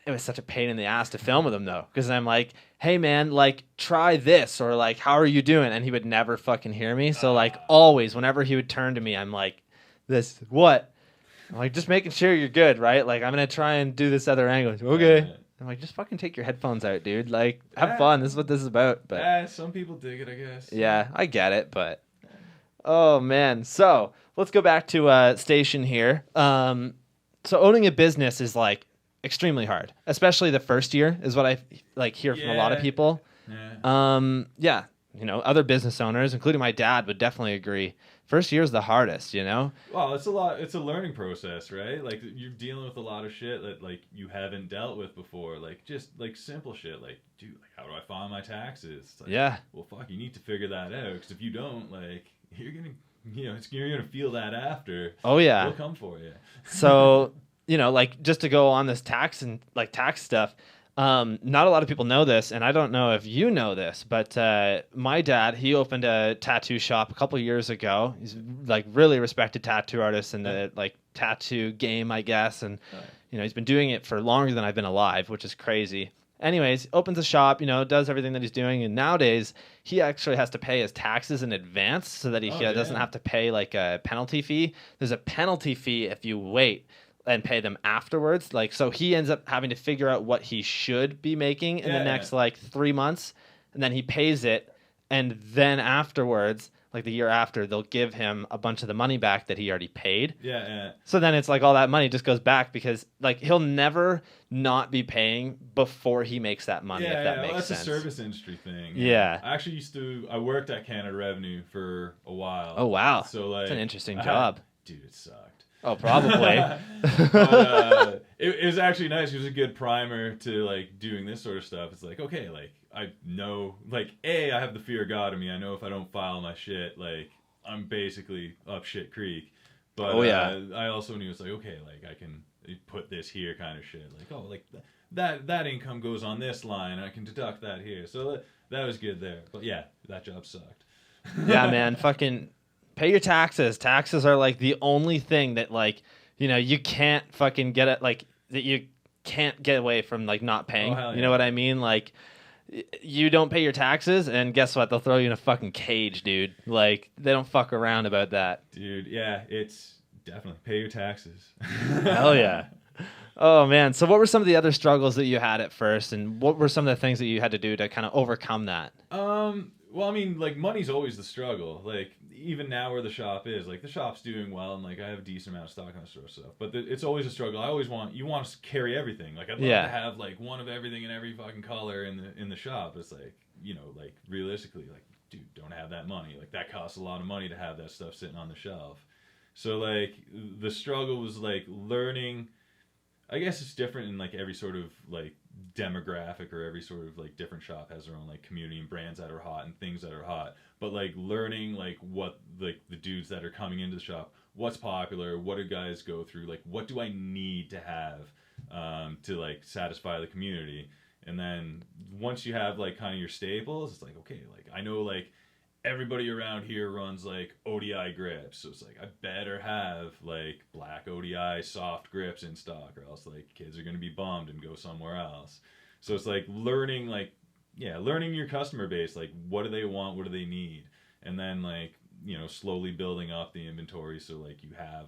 It was such a pain in the ass to film with him though, because I'm like, hey man, like try this or like how are you doing? And he would never fucking hear me. So like always, whenever he would turn to me, I'm like, this what? I'm like, just making sure you're good, right? Like I'm gonna try and do this other angle. Okay. I'm like, just fucking take your headphones out, dude. Like have fun. This is what this is about. But some people dig it, I guess. Yeah, I get it, but oh man. So let's go back to Station here. So owning a business is like extremely hard, especially the first year is what I like hear from a lot of people. Yeah, you know, other business owners, including my dad, would definitely agree. First year is the hardest, you know? Well, it's a learning process, right? Like you're dealing with a lot of shit that like you haven't dealt with before, like just like simple shit, like dude, like how do I file my taxes? It's like, well, fuck, you need to figure that out because if you don't, like you're gonna, you know, you're gonna feel that after. Oh yeah, they'll come for you. So. You know, like just to go on this tax stuff, not a lot of people know this, and I don't know if you know this, but my dad, he opened a tattoo shop a couple years ago. He's like really respected tattoo artist in the like tattoo game, I guess, and you know he's been doing it for longer than I've been alive, which is crazy. Anyways, opens a shop, you know, does everything that he's doing, and nowadays he actually has to pay his taxes in advance so that he doesn't have to pay like a penalty fee. There's a penalty fee if you wait and pay them afterwards. Like, so he ends up having to figure out what he should be making in the next like 3 months, and then he pays it, and then afterwards, like the year after, they'll give him a bunch of the money back that he already paid. So then it's like all that money just goes back because like he'll never not be paying before he makes that money, if that makes sense. That's a service industry thing. Yeah. I actually I worked at Canada Revenue for a while. Oh wow. So like, it's an interesting job. Dude, it sucked. Oh, probably. But it was actually nice. It was a good primer to like doing this sort of stuff. It's like, okay, like I know, like I have the fear of God in me. I know if I don't file my shit, like I'm basically up shit creek. But I also knew it's like, okay, like I can put this here, kind of shit. Like like that income goes on this line, and I can deduct that here. So that was good there. But yeah, that job sucked. Yeah, man, fucking pay your taxes. Taxes are like the only thing that like, you can't fucking get it like that you can't get away from like not paying. Oh, hell You know yeah. what I mean? Like you don't pay your taxes and guess what? They'll throw you in a fucking cage, dude. Like they don't fuck around about that. Dude, yeah, it's definitely pay your taxes. Hell yeah. Oh man. So what were some of the other struggles that you had at first and what were some of the things that you had to do to kind of overcome that? Well, I mean, like money's always the struggle. Like even now where the shop is, like the shop's doing well, and like I have a decent amount of stock on the store stuff. But it's always a struggle. I always want to carry everything. Like I'd love to have like one of everything in every fucking color in the shop. It's like like realistically, like dude, don't have that money. Like that costs a lot of money to have that stuff sitting on the shelf. So like the struggle was like learning. I guess it's different in like every sort of like demographic or every sort of like different shop has their own like community and brands that are hot and things that are hot. But like learning like what like the dudes that are coming into the shop, what's popular, what do guys go through, like what do I need to have to like satisfy the community. And then once you have like kind of your staples, it's like okay, like I know like everybody around here runs like ODI grips, so it's like I better have like black ODI soft grips in stock, or else like kids are gonna be bummed and go somewhere else. So it's like learning learning your customer base, like what do they want, what do they need, and then like slowly building up the inventory so like you have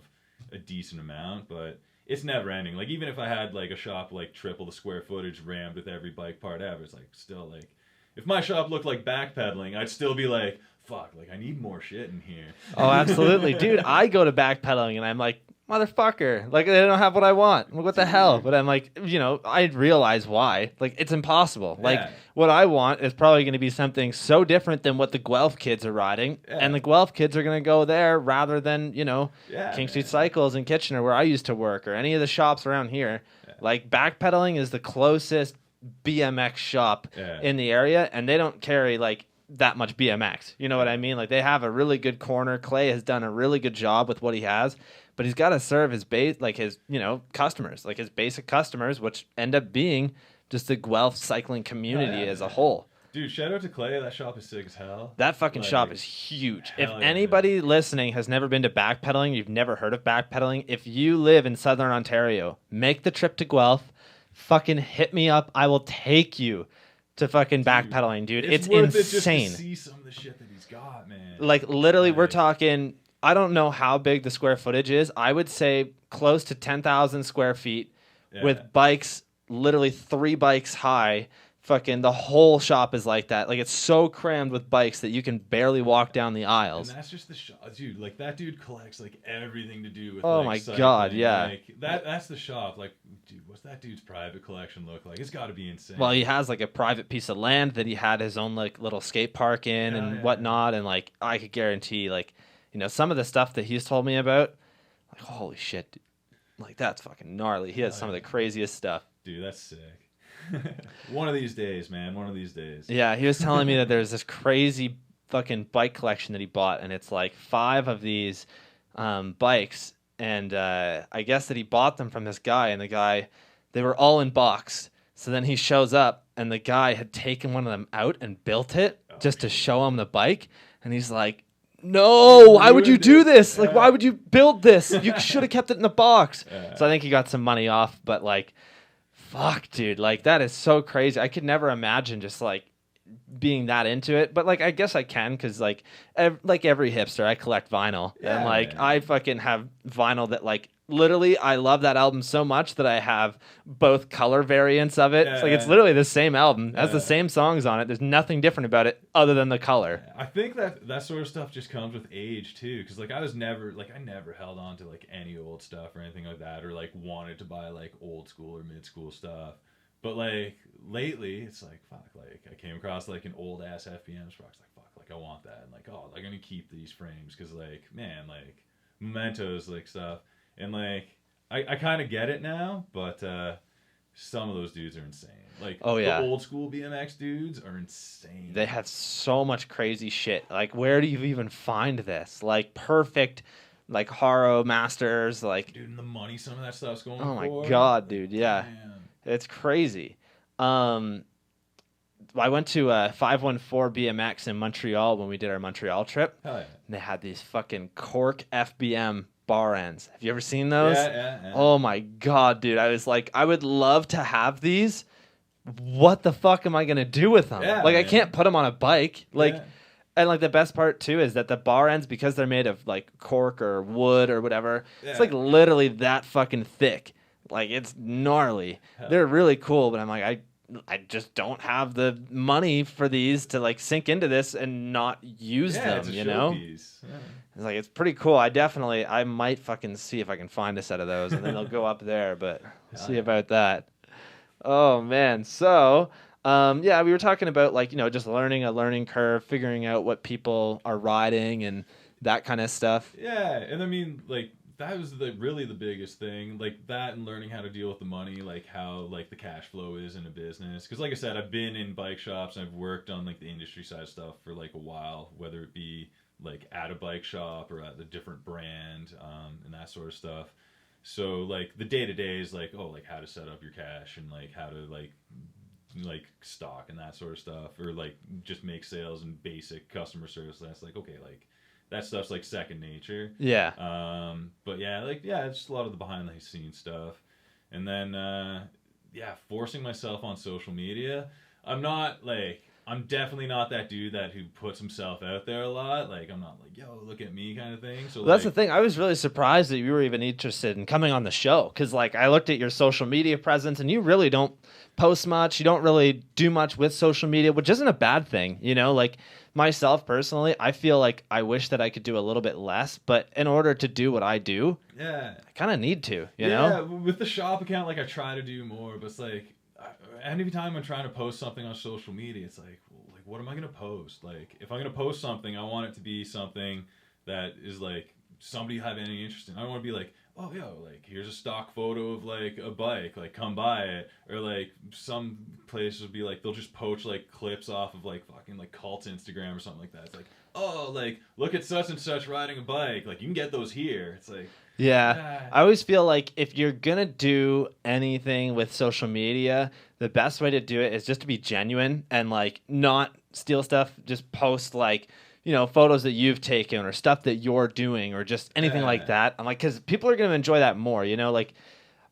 a decent amount, but it's never ending. Like even if I had like a shop like triple the square footage rammed with every bike part ever, it's like still like if my shop looked like backpedaling, I'd still be like, fuck, like I need more shit in here. Oh, absolutely. Dude, I go to backpedaling and I'm like, motherfucker, like they don't have what I want. What the hell? But I'm like, I realize why. Like it's impossible. Like Yeah. what I want is probably going to be something so different than what the Guelph kids are riding. Yeah. And the Guelph kids are going to go there rather than, Yeah, King Street man. Cycles in Kitchener where I used to work or any of the shops around here. Yeah. Like backpedaling is the closest BMX shop Yeah. in the area and they don't carry like that much BMX. You know what I mean? Like they have a really good corner. Clay has done a really good job with what he has, but he's got to serve his base, like his, customers, like his basic customers, which end up being just the Guelph cycling community as a whole. Dude, shout out to Clay. That shop is sick as hell. That fucking Like, shop is huge. If hell yeah. anybody listening has never been to backpedaling, you've never heard of backpedaling, if you live in Southern Ontario, make the trip to Guelph. Fucking hit me up. I will take you to fucking backpedaling, dude. It's worth insane. It just to see some of the shit that he's got, man. Like literally, we're talking. I don't know how big the square footage is. I would say close to 10,000 square feet with bikes, literally 3 bikes high. Fucking the whole shop is like that. Like it's so crammed with bikes that you can barely walk down the aisles. And that's just the shop, dude. Like that dude collects like everything to do with. Oh like, my cycling. God, yeah. Like that's the shop. Like, dude, what's that dude's private collection look like? It's got to be insane. Well, he has like a private piece of land that he had his own like little skate park in and whatnot. And like I could guarantee, like some of the stuff that he's told me about, like holy shit, dude. Like that's fucking gnarly. He has some of the craziest stuff. Dude, that's sick. One of these days, man. One of these days. Yeah, he was telling me that there's this crazy fucking bike collection that he bought, and it's like 5 of these bikes, and I guess that he bought them from this guy, and the guy, they were all in box. So then he shows up, and the guy had taken one of them out and built it just to show him the bike, and he's like, no, why would you do this? Like, why would you build this? You should have kept it in the box. So I think he got some money off, but like, fuck, dude, like that is so crazy. I could never imagine just like being that into it, but like I guess I can because like every hipster, I collect vinyl, and like I fucking have vinyl that like literally I love that album so much that I have both color variants of it. It's like it's literally the same album, has the same songs on it. There's nothing different about it other than the color. I think that sort of stuff just comes with age too, because like I never held on to like any old stuff or anything like that, or like wanted to buy like old school or mid school stuff. But like lately, it's like fuck. Like I came across like an old ass FBM Sprox. Like fuck. Like I want that. And like like I'm gonna keep these frames because like man, like mementos, like stuff. And like I kind of get it now, but some of those dudes are insane. Like the old school BMX dudes are insane. They have so much crazy shit. Like where do you even find this? Like perfect, like Haro Masters, like dude, and the money some of that stuff's going. Oh my for. God, dude, yeah. Damn. It's crazy. I went to 514 BMX in Montreal when we did our Montreal trip. Hell yeah. And they had these fucking cork FBM bar ends. Have you ever seen those? Yeah. Oh my God, dude. I was like, I would love to have these. What the fuck am I going to do with them? Yeah, like, man. I can't put them on a bike. Like, Yeah. and like the best part too is that the bar ends, because they're made of like cork or wood or whatever, it's like literally that fucking thick. Like, it's gnarly. Hell. They're really cool, but I'm like, I just don't have the money for these to like sink into this and not use them, it's a you know? showpiece. Yeah. It's like, it's pretty cool. I might fucking see if I can find a set of those, and then they'll go up there, but we'll see about that. Oh man. So, yeah, we were talking about like, just learning a learning curve, figuring out what people are riding and that kind of stuff. Yeah, and I mean, like, that was really the biggest thing, like that, and learning how to deal with the money, like how like the cash flow is in a business. Because like I said, I've been in bike shops and I've worked on like the industry side stuff for like a while, whether it be like at a bike shop or at a different brand, and that sort of stuff. So like the day to day is like, oh, like how to set up your cash and like how to like stock and that sort of stuff, or like just make sales and basic customer service. That's like, okay, like that stuff's like second nature. Yeah. But yeah, it's just a lot of the behind the scenes stuff. And then forcing myself on social media. I'm definitely not that dude who puts himself out there a lot. Like, I'm not like, yo, look at me kind of thing. So that's the thing. I was really surprised that you were even interested in coming on the show, because like I looked at your social media presence and you really don't post much. You don't really do much with social media, which isn't a bad thing. Like myself personally, I feel like I wish that I could do a little bit less, but in order to do what I do, I kind of need to, you know? Yeah, with the shop account, like I try to do more, but it's like, any time I'm trying to post something on social media, it's like, well, like, what am I going to post? Like, if I'm going to post something, I want it to be something that is like somebody have any interest in. I don't want to be like, oh, yo, like, here's a stock photo of like a bike, like, come buy it. Or like some places would be like, they'll just poach like clips off of like fucking like Cult's Instagram or something like that. It's like, oh, like, look at such and such riding a bike. Like, you can get those here. It's like, yeah. I always feel like if you're going to do anything with social media, the best way to do it is just to be genuine and like not steal stuff. Just post like, photos that you've taken or stuff that you're doing or just anything like that. I'm like, because people are going to enjoy that more, like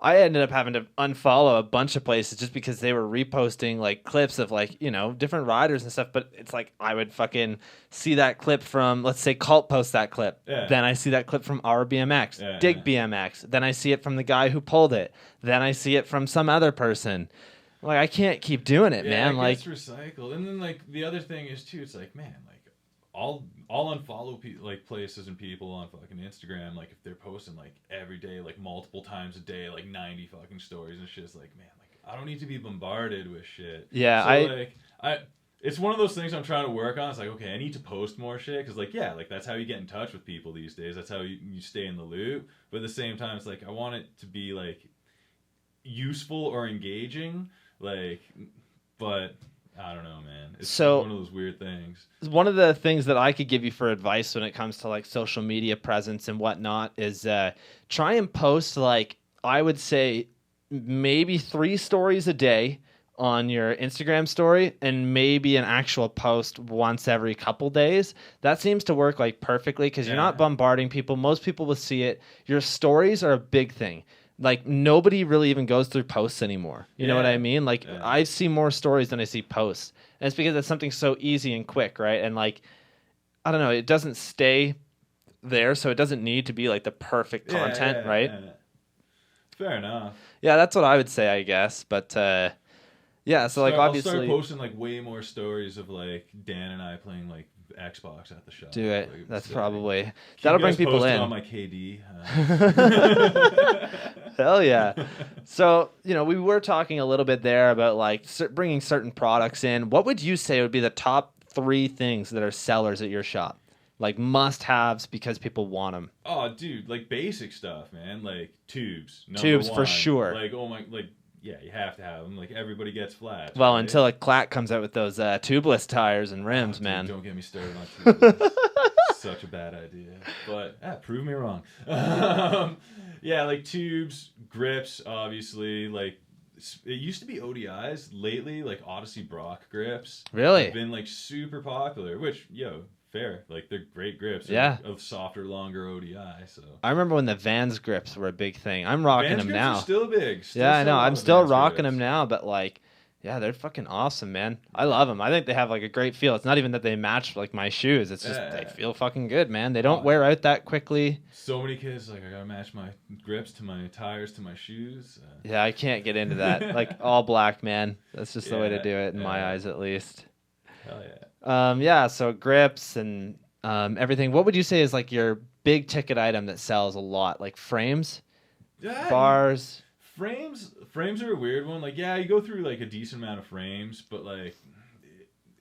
I ended up having to unfollow a bunch of places just because they were reposting like clips of like, different riders and stuff. But it's like, I would fucking see that clip from, let's say Cult posts that clip. Yeah. Then I see that clip from our BMX, Dig BMX. Then I see it from the guy who pulled it. Then I see it from some other person. Like, I can't keep doing it, man. It gets recycled. And then like the other thing is too, it's like, man, like I'll unfollow like places and people on fucking Instagram, like if they're posting like every day, like multiple times a day, like 90 fucking stories and shit. It's like, man, like I don't need to be bombarded with shit. Yeah, so it's one of those things I'm trying to work on. It's like, okay, I need to post more shit, because like, yeah, like that's how you get in touch with people these days. That's how you stay in the loop. But at the same time, it's like I want it to be like useful or engaging, like, but I don't know, man. It's one of those weird things. One of the things that I could give you for advice when it comes to like social media presence and whatnot is try and post like, I would say maybe 3 stories a day on your Instagram story and maybe an actual post once every couple days. That seems to work like perfectly because you're not bombarding people. Most people will see it. Your stories are a big thing. Like, nobody really even goes through posts anymore. You know what I mean? Like, I see more stories than I see posts. And it's because it's something so easy and quick, right? And, like, I don't know, it doesn't stay there, so it doesn't need to be, like, the perfect content, right? Fair enough. Yeah, that's what I would say, I guess. But, yeah, so, like, obviously... I'll start posting, like, way more stories of, like, Dan and I playing, like, Xbox at the shop. Do it. Like, that's probably... That'll bring people in. On my KD. Hell yeah. So, we were talking a little bit there about like bringing certain products in. What would you say would be the top 3 things that are sellers at your shop? Like must-haves because people want them. Oh, dude, like basic stuff, man. Like tubes. Tubes for sure. Like, oh my, like, yeah, you have to have them. Like, everybody gets flats. Well, right? Until a Clack comes out with those tubeless tires and rims, man. Don't get me started on tubeless. Such a bad idea. But, prove me wrong. Yeah, like tubes, grips, obviously, like it used to be ODIs. Lately, like Odyssey Brock grips Really? have been like super popular, which, fair. Like they're great grips. They're Yeah. of softer, longer ODI. So I remember when the Vans grips were a big thing. I'm rocking Vans them grips now. are still big. Yeah, I know. I'm still rocking them grips. now, but like, yeah, they're fucking awesome, man. I love them. I think they have like a great feel. It's not even that they match like my shoes. It's just they feel fucking good, man. They don't wear out that quickly. So many kids like I gotta match my grips to my tires to my shoes. Yeah, I can't get into that. Like all black, man. That's just the way to do it in my eyes, at least. Hell yeah. Yeah. So grips and everything. What would you say is like your big ticket item that sells a lot? Like frames, bars. Frames are a weird one. Like, yeah, you go through like a decent amount of frames, but like,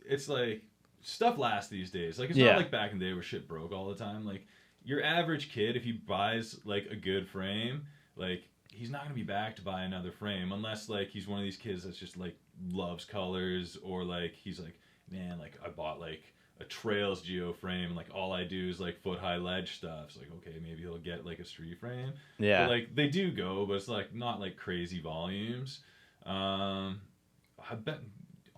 it's like stuff lasts these days. Like, it's not like back in the day where shit broke all the time. Like, your average kid, if he buys like a good frame, like he's not gonna be back to buy another frame unless like he's one of these kids that's just like loves colors, or like he's like, man, like I bought like a Trails Geo frame and like all I do is like foot high ledge stuff. It's like, okay, maybe he'll get like a street frame. Yeah. But like they do go, but it's like not like crazy volumes. I bet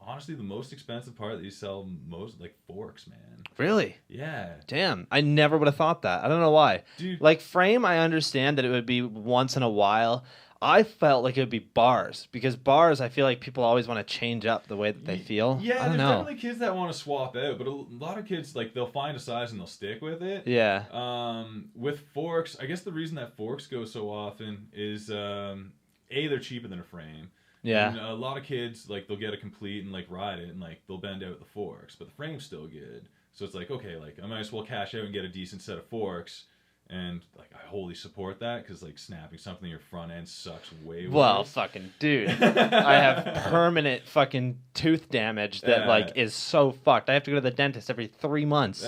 honestly the most expensive part that you sell most like forks, man. Really? Yeah. Damn. I never would have thought that. I don't know why. Dude. Like frame, I understand that it would be once in a while. I felt like it would be bars, because bars, I feel like people always want to change up the way that they feel. Yeah, I don't there's know. definitely kids that want to swap out, but a lot of kids, like, they'll find a size and they'll stick with it. Yeah. With forks, I guess the reason that forks go so often is, they're cheaper than a frame. Yeah. And a lot of kids, like, they'll get a complete and, like, ride it, and, like, they'll bend out the forks, but the frame's still good. So it's like, okay, like, I might as well cash out and get a decent set of forks. And like I wholly support that, because like snapping something in your front end sucks way worse. Well, fucking dude, I have permanent fucking tooth damage that like is so fucked. I have to go to the dentist every 3 months.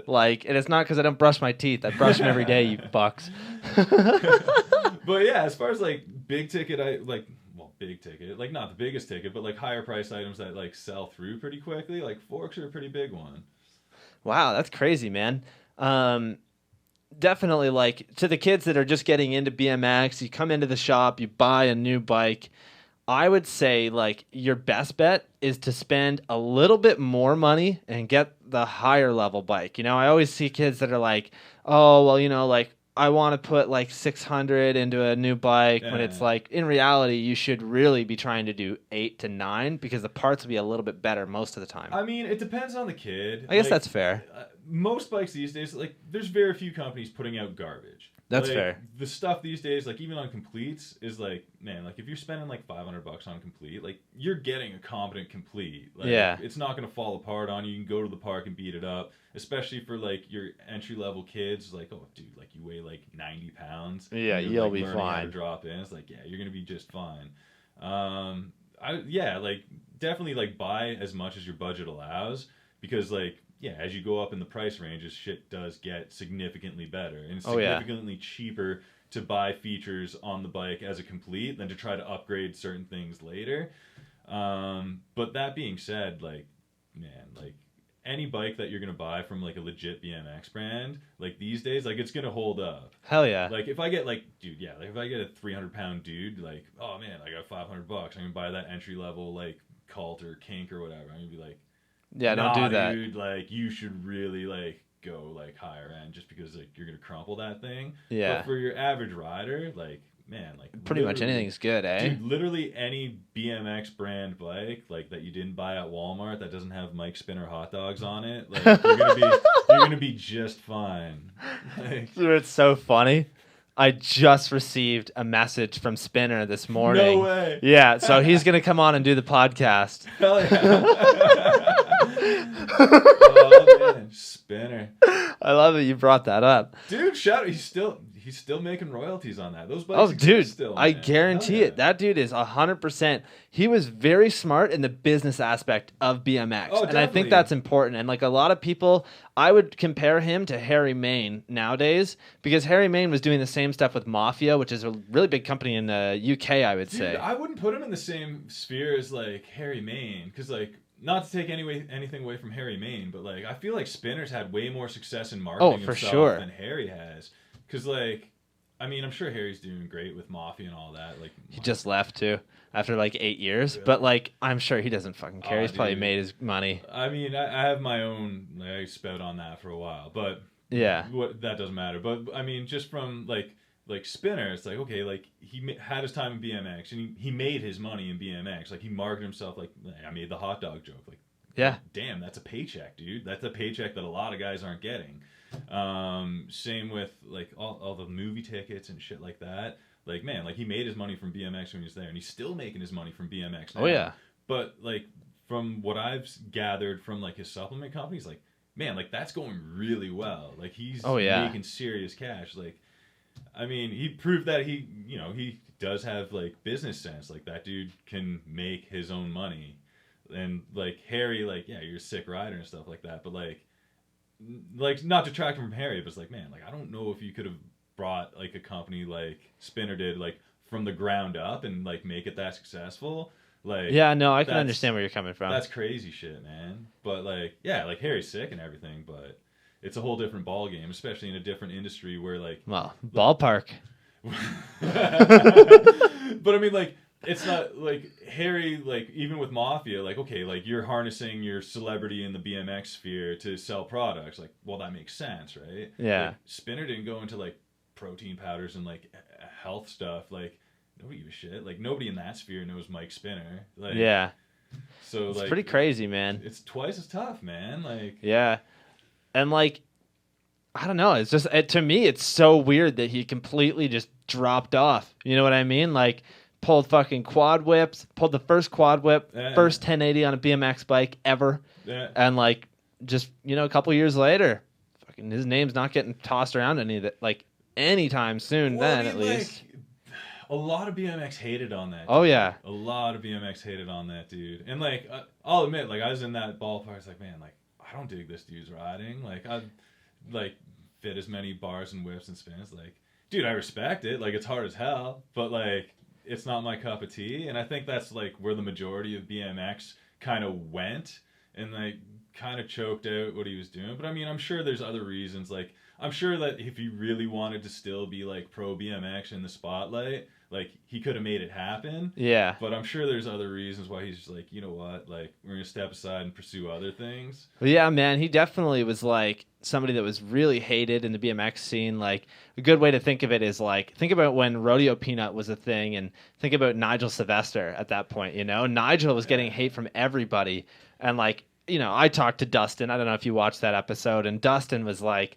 Like, and it's not because I don't brush my teeth. I brush them every day, you fucks. But yeah, as far as like big ticket, big ticket, like not the biggest ticket, but like higher price items that like sell through pretty quickly, like forks are a pretty big one. Wow, that's crazy, man. Definitely, like, to the kids that are just getting into BMX, you come into the shop, you buy a new bike. I would say, like, your best bet is to spend a little bit more money and get the higher level bike. You know, I always see kids that are like, oh, well, you know, like, I want to put like 600 into a new bike, when it's like, in reality, you should really be trying to do 8 to 9, because the parts will be a little bit better most of the time. I mean, it depends on the kid. I guess that's fair. Most bikes these days, like, there's very few companies putting out garbage. That's like, fair. The stuff these days, like even on completes, is like, man, like if you're spending like $500 on complete, like you're getting a competent complete. Like, it's not gonna fall apart on you. You can go to the park and beat it up. Especially for like your entry level kids, like, oh dude, like you weigh like 90 pounds. Yeah, you're, you'll like, be learning how to fine. drop in. It's like, yeah, you're gonna be just fine. Like definitely like buy as much as your budget allows, because like, yeah, as you go up in the price ranges, shit does get significantly better, and it's significantly cheaper to buy features on the bike as a complete than to try to upgrade certain things later. But that being said, like, man, like any bike that you're gonna buy from like a legit BMX brand, like these days, like it's gonna hold up. Hell yeah. Like if I get like, dude, yeah, like if I get a 300-pound dude, like, oh man, I got $500, I'm gonna buy that entry level like Cult or Kink or whatever. I'm gonna be like, yeah, don't do that, dude. Like you should really like go like higher end, just because like you're gonna crumple that thing. Yeah. But for your average rider, like, man, like pretty much anything's good, eh? Dude, literally any BMX brand bike like that you didn't buy at Walmart that doesn't have Mike Spinner hot dogs on it, like you're gonna be just fine. Like, Dude, it's so funny. I just received a message from Spinner this morning. No way. Yeah, so he's gonna come on and do the podcast. Hell yeah. Oh man, Spinner. I love that you brought that up. Dude, shout out, he's still making royalties on that. Those bikes Oh, dude, still, I man. guarantee it. That dude is 100%. He was very smart in the business aspect of BMX. Oh, and I think that's important. And like a lot of people, I would compare him to Harry Mayne nowadays, because Harry Mayne was doing the same stuff with Mafia, which is a really big company in the UK, I would say. I wouldn't put him in the same sphere as like Harry Mayne, because like, not to take anything away from Harry Mayne, but like I feel like Spinner's had way more success in marketing himself than Harry has. Because like, I mean, I'm sure Harry's doing great with Mafia and all that. Like, He just left too after like 8 years, Really? but like I'm sure he doesn't fucking care. Oh, He's probably dude. made his money. I mean, I have my own. Like, I spout on that for a while, but Yeah. that doesn't matter. But I mean, just from like Spinner, it's like, okay, like had his time in BMX and he made his money in BMX. Like he marketed himself. Like I made the hot dog joke. Like, Yeah. damn, that's a paycheck, dude. That's a paycheck that a lot of guys aren't getting. Same with like all the movie tickets and shit like that. Like, man, like he made his money from BMX when he was there, and he's still making his money from BMX now. Oh yeah. But like from what I've gathered from like his supplement companies, like, man, like that's going really well. Like he's making serious cash. Like, I mean, he proved that he does have like business sense. Like that dude can make his own money. And like Harry, like, yeah, you're a sick rider and stuff like that, but like not detracting from Harry, but it's like, man, like I don't know if you could have brought like a company like Spinner did, like from the ground up and like make it that successful. Like, yeah, no, I can understand where you're coming from. That's crazy shit, man. But like, yeah, like Harry's sick and everything, but it's a whole different ball game, especially in a different industry where like, well, ballpark. But I mean, like, it's not like Harry, like even with Mafia, like, okay, like you're harnessing your celebrity in the BMX sphere to sell products. Like, well, that makes sense, right? Yeah. Like, Spinner didn't go into like protein powders and like health stuff. Like, nobody gives a shit. Like, nobody in that sphere knows Mike Spinner. Like, yeah. So it's like, pretty crazy, man. It's twice as tough, man. Like, yeah, and like, I don't know. It's just to me, it's so weird that he completely just dropped off. You know what I mean? Like, pulled fucking quad whips, pulled the first quad whip, first 1080 on a BMX bike ever, and like, just a couple years later, fucking his name's not getting tossed around anytime soon. Well, then, I mean, at least. A lot of BMX hated on that. Dude. Oh yeah, a lot of BMX hated on that dude. And like, I'll admit, like I was in that ballpark. It's like, man, like I don't dig this dude's riding. Like I, like fit as many bars and whips and spins. Like, dude, I respect it. Like it's hard as hell, but like it's not my cup of tea. And I think that's like where the majority of BMX kind of went and like kind of choked out what he was doing. But I mean, I'm sure there's other reasons. Like I'm sure that if he really wanted to still be like pro BMX in the spotlight, like he could have made it happen. Yeah. But I'm sure there's other reasons why he's just like, you know what, like we're gonna step aside and pursue other things. Well, yeah, man, he definitely was like somebody that was really hated in the BMX scene. Like a good way to think of it is like think about when Rodeo Peanut was a thing, and think about Nigel Sylvester at that point. Nigel was getting hate from everybody, and like I talked to Dustin. I don't know if you watched that episode, and Dustin was like,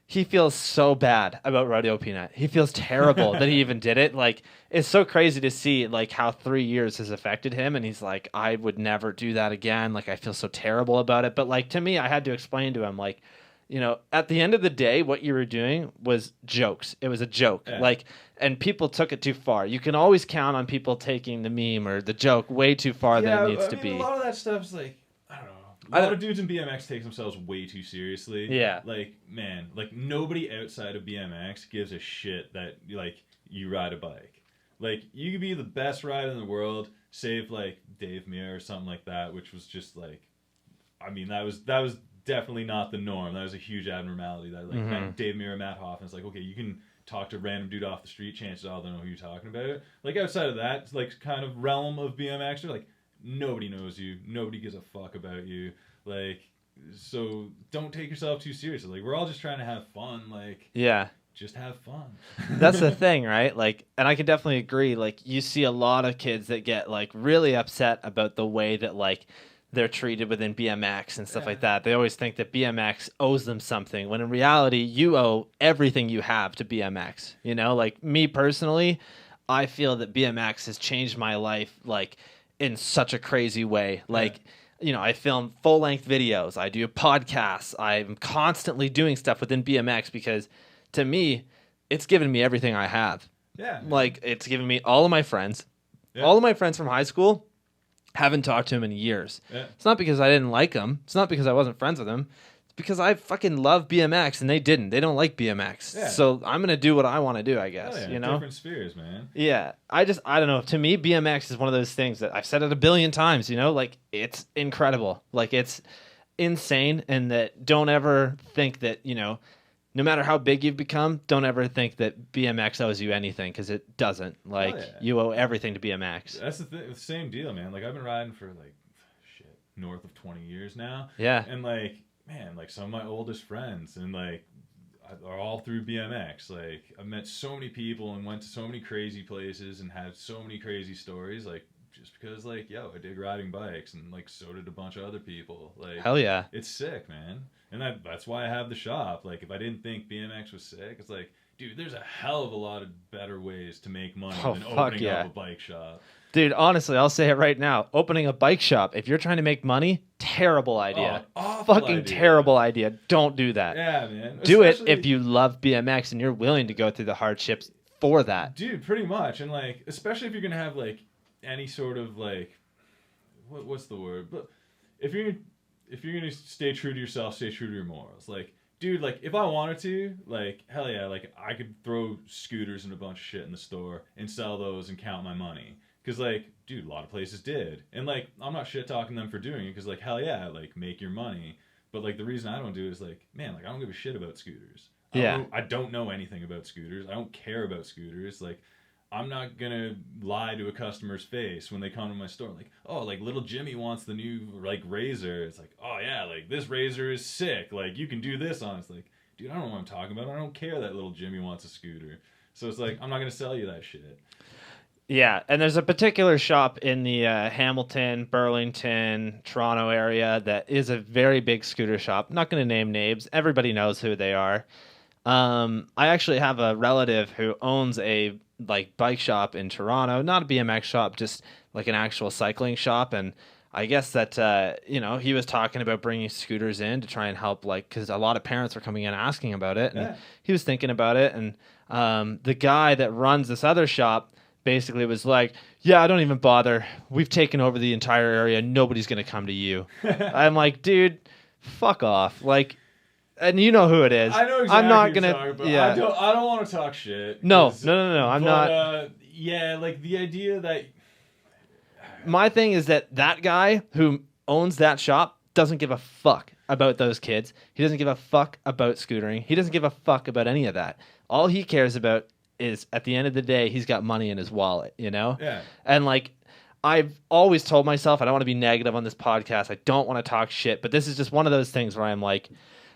he feels so bad about Rodeo Peanut. He feels terrible that he even did it. Like, it's so crazy to see like how 3 years has affected him. And he's like, I would never do that again. Like, I feel so terrible about it. But like, to me, I had to explain to him, like, at the end of the day, what you were doing was jokes. It was a joke. Yeah. Like, and people took it too far. You can always count on people taking the meme or the joke way too far than it needs to be. A lot of that stuff's like, I don't know. A lot of dudes in BMX take themselves way too seriously. Yeah. Like, man, like nobody outside of BMX gives a shit that like you ride a bike. Like you could be the best rider in the world, save like Dave Muir or something like that, which was just like, I mean, that was definitely not the norm. That was a huge abnormality. That like Dave Muir and Matt Hoffman's like, okay, you can talk to a random dude off the street, chances are they'll know who you're talking about. Like outside of that, like kind of realm of BMX, they're like, nobody knows you. Nobody gives a fuck about you. Like, so don't take yourself too seriously. Like, we're all just trying to have fun. Like, yeah, just have fun. That's the thing, right? Like, and I can definitely agree. Like, you see a lot of kids that get like really upset about the way that like they're treated within BMX and stuff like that. They always think that BMX owes them something, when in reality, you owe everything you have to BMX. Like me personally, I feel that BMX has changed my life, like, in such a crazy way. Like, I film full-length videos. I do podcasts. I'm constantly doing stuff within BMX because, to me, it's given me everything I have. Yeah. Like, it's given me all of my friends. Yeah. All of my friends from high school, haven't talked to him in years. Yeah. It's not because I didn't like them. It's not because I wasn't friends with them. It's because I fucking love BMX and they didn't. They don't like BMX. Yeah. So I'm going to do what I want to do, I guess. Yeah. Different spheres, man. Yeah. I don't know. To me, BMX is one of those things that I've said it a billion times, like it's incredible. Like it's insane. And that don't ever think that, no matter how big you've become, don't ever think that BMX owes you anything, because it doesn't. Like, you owe everything to BMX. That's the same deal, man. Like, I've been riding for like north of 20 years now. Yeah. And like, man, like some of my oldest friends and like are all through BMX. Like, I've met so many people and went to so many crazy places and had so many crazy stories. Like, just because, like, yo, I dig riding bikes, and like so did a bunch of other people. Like, hell yeah, it's sick, man. And that's why I have the shop. Like, if I didn't think BMX was sick, it's like, dude, there's a hell of a lot of better ways to make money than opening up a bike shop. Dude, honestly, I'll say it right now. Opening a bike shop, if you're trying to make money, terrible idea. Fucking idea. Terrible idea. Don't do that. Yeah, man. Do it if you love BMX and you're willing to go through the hardships for that. Dude, pretty much. And like, especially if you're gonna have like any sort of like, what's the word? But if you're gonna stay true to yourself, stay true to your morals. Like, dude, like, if I wanted to, like, hell yeah, like, I could throw scooters and a bunch of shit in the store and sell those and count my money. Because, like, dude, a lot of places did. And, like, I'm not shit-talking them for doing it because, like, hell yeah, like, make your money. But, like, the reason I don't do it is, like, man, like, I don't give a shit about scooters. I don't know anything about scooters. I don't care about scooters. Like, I'm not going to lie to a customer's face when they come to my store. Like, oh, like, little Jimmy wants the new, like, razor. It's like, oh, yeah, like, this razor is sick. Like, you can do this on it. It's like, dude, I don't know what I'm talking about. I don't care that little Jimmy wants a scooter. So it's like, I'm not going to sell you that shit. Yeah, and there's a particular shop in the Hamilton, Burlington, Toronto area that is a very big scooter shop. I'm not going to name names. Everybody knows who they are. I actually have a relative who owns a like bike shop in Toronto, not a BMX shop, just like an actual cycling shop. And I guess that, he was talking about bringing scooters in to try and help, like, because a lot of parents were coming in asking about it. And he was thinking about it. And the guy that runs this other shop basically was like, yeah, don't even bother. We've taken over the entire area. Nobody's going to come to you. I'm like, dude, fuck off. Like, and you know who it is. I know exactly I'm not going to. Yeah. I don't want to talk shit. No. I'm not. Yeah, like the idea that. My thing is that guy who owns that shop doesn't give a fuck about those kids. He doesn't give a fuck about scootering. He doesn't give a fuck about any of that. All he cares about is at the end of the day, he's got money in his wallet, you know? Yeah. And like, I've always told myself, I don't want to be negative on this podcast. I don't want to talk shit, but this is just one of those things where I'm like,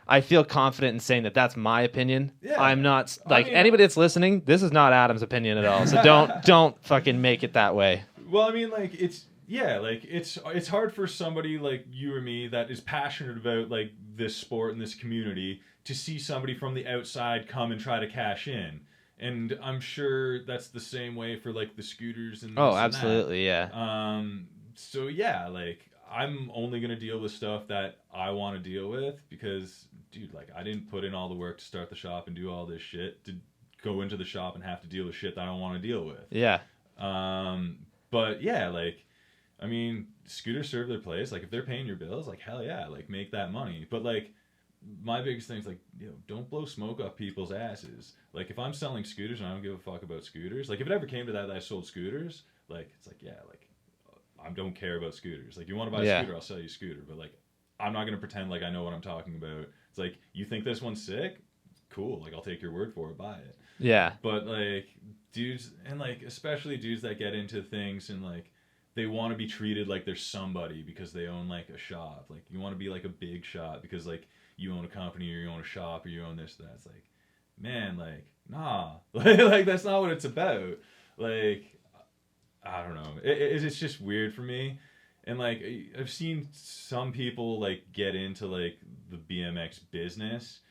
I feel confident in saying that that's my opinion. Yeah. I'm not like anybody that's listening. This is not Adam's opinion at all. So don't fucking make it that way. Well, I mean, like it's hard for somebody like you or me that is passionate about like this sport and this community to see somebody from the outside come and try to cash in. And I'm sure that's the same way for like the scooters and oh, absolutely, yeah. So yeah, like I'm only gonna deal with stuff that I want to deal with because, dude, like I didn't put in all the work to start the shop and do all this shit to go into the shop and have to deal with shit that I don't want to deal with. Yeah. But yeah, like I mean, scooters serve their place. Like if they're paying your bills, like hell yeah, like make that money. But like my biggest thing is like, don't blow smoke up people's asses. Like if I'm selling scooters and I don't give a fuck about scooters, like if it ever came to that I sold scooters, like it's like, yeah, like I don't care about scooters. Like you want to buy a scooter, I'll sell you a scooter. But like I'm not gonna pretend like I know what I'm talking about. It's like, you think this one's sick? Cool. Like I'll take your word for it. Buy it. Yeah. But like dudes, and like especially dudes that get into things and like they want to be treated like they're somebody because they own like a shop. Like you want to be like a big shop because like you own a company or you own a shop or you own this, that. It's like, man, like, nah. Like that's not what it's about. Like, I don't know. It's just weird for me. And like, I've seen some people like get into like the BMX business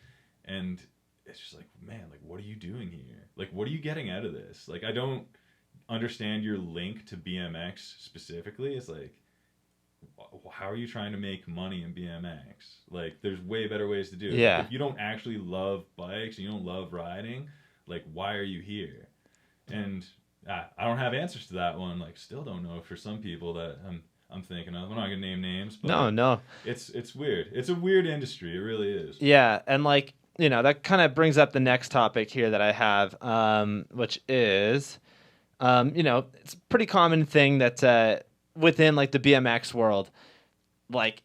and it's just like, man, like, what are you doing here? Like, what are you getting out of this? Like, I don't understand your link to BMX specifically. It's like, how are you trying to make money in BMX? Like, there's way better ways to do it. Yeah. If you don't actually love bikes and you don't love riding, like, why are you here? And I don't have answers to that one. Like, still don't know for some people that I'm thinking of. I'm not gonna name names. But no. It's weird. It's a weird industry. It really is. Yeah, and like, that kind of brings up the next topic here that I have, which is, it's a pretty common thing that within like the BMX world, like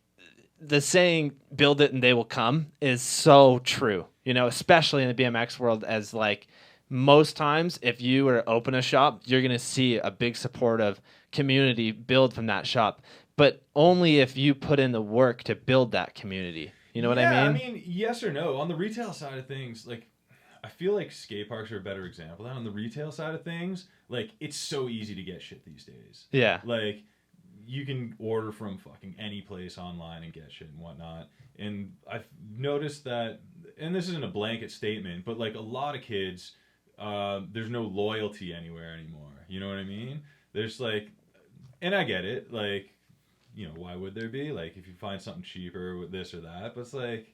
the saying "build it and they will come" is so true. you know, especially in the BMX world, as like most times if you were to open a shop, you're going to see a big supportive community build from that shop, but only if you put in the work to build that community. You know what I Yeah, I mean? mean, yes or no. On the retail side of things, like, I feel like skate parks are a better example. On the retail side of things, like, it's so easy to get shit these days. Yeah. Like, you can order from fucking any place online and get shit and whatnot. And I've noticed that, and this isn't a blanket statement, but like a lot of kids, there's no loyalty anywhere anymore. You know what I mean? There's like, and I get it, like, you know, why would there be? Like, if you find something cheaper with this or that, but it's like,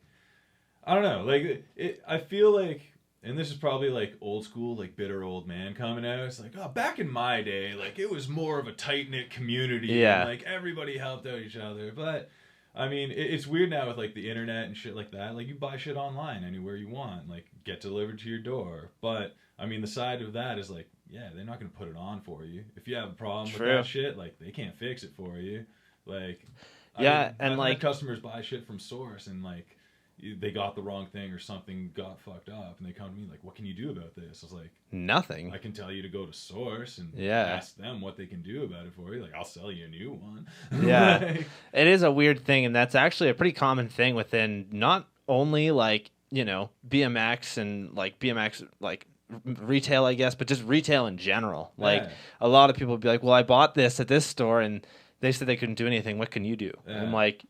I don't know. Like, I feel like, and this is probably like old school, like bitter old man coming out. It's like, oh, back in my day, like it was more of a tight knit community. Yeah. And, like everybody helped out each other. But I mean, it's weird now with like the internet and shit like that. Like you buy shit online anywhere you want, like get delivered to your door. But I mean, the side of that is like, yeah, they're not gonna put it on for you. If you have a problem with that shit, like they can't fix it for you. Like, yeah, I've had customers buy shit from source and like they got the wrong thing or something got fucked up and they come to me like, what can you do about this? I was like, nothing. I can tell you to go to source and yeah. ask them what they can do about it for you. Like, I'll sell you a new one. Yeah. Like, it is a weird thing, and that's actually a pretty common thing within not only like, you know, BMX and like BMX like retail, I guess, but just retail in general. Like a lot of people would be like, well, I bought this at this store and they said they couldn't do anything. What can you do? And I'm like,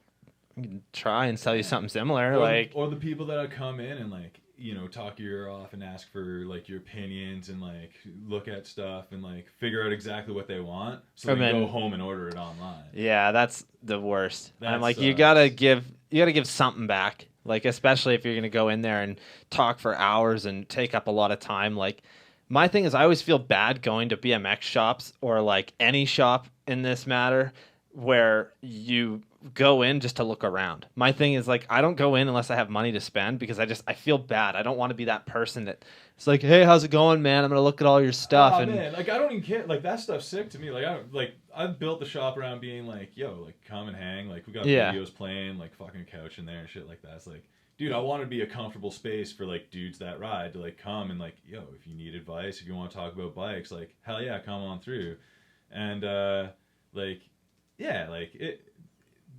try and sell you something similar, or the people that come in and like, you know, talk your ear off and ask for like your opinions and like look at stuff and like figure out exactly what they want so they can go home and order it online. Yeah, that's the worst. I'm like, you gotta give something back, like especially if you're gonna go in there and talk for hours and take up a lot of time. Like my thing is, I always feel bad going to BMX shops or like any shop in this matter where you go in just to look around. My thing is like, I don't go in unless I have money to spend because I feel bad. I don't want to be that person that it's like, hey, how's it going, man? I'm gonna look at all your stuff. Oh, man, like I don't even care. Like that stuff's sick to me. Like I've built the shop around being like, yo, like come and hang. Like we got videos playing, like fucking couch in there and shit like that. It's like, dude, I want to be a comfortable space for like dudes that ride to like come and like, yo, if you need advice, if you want to talk about bikes, like hell yeah, come on through. And like yeah, like it.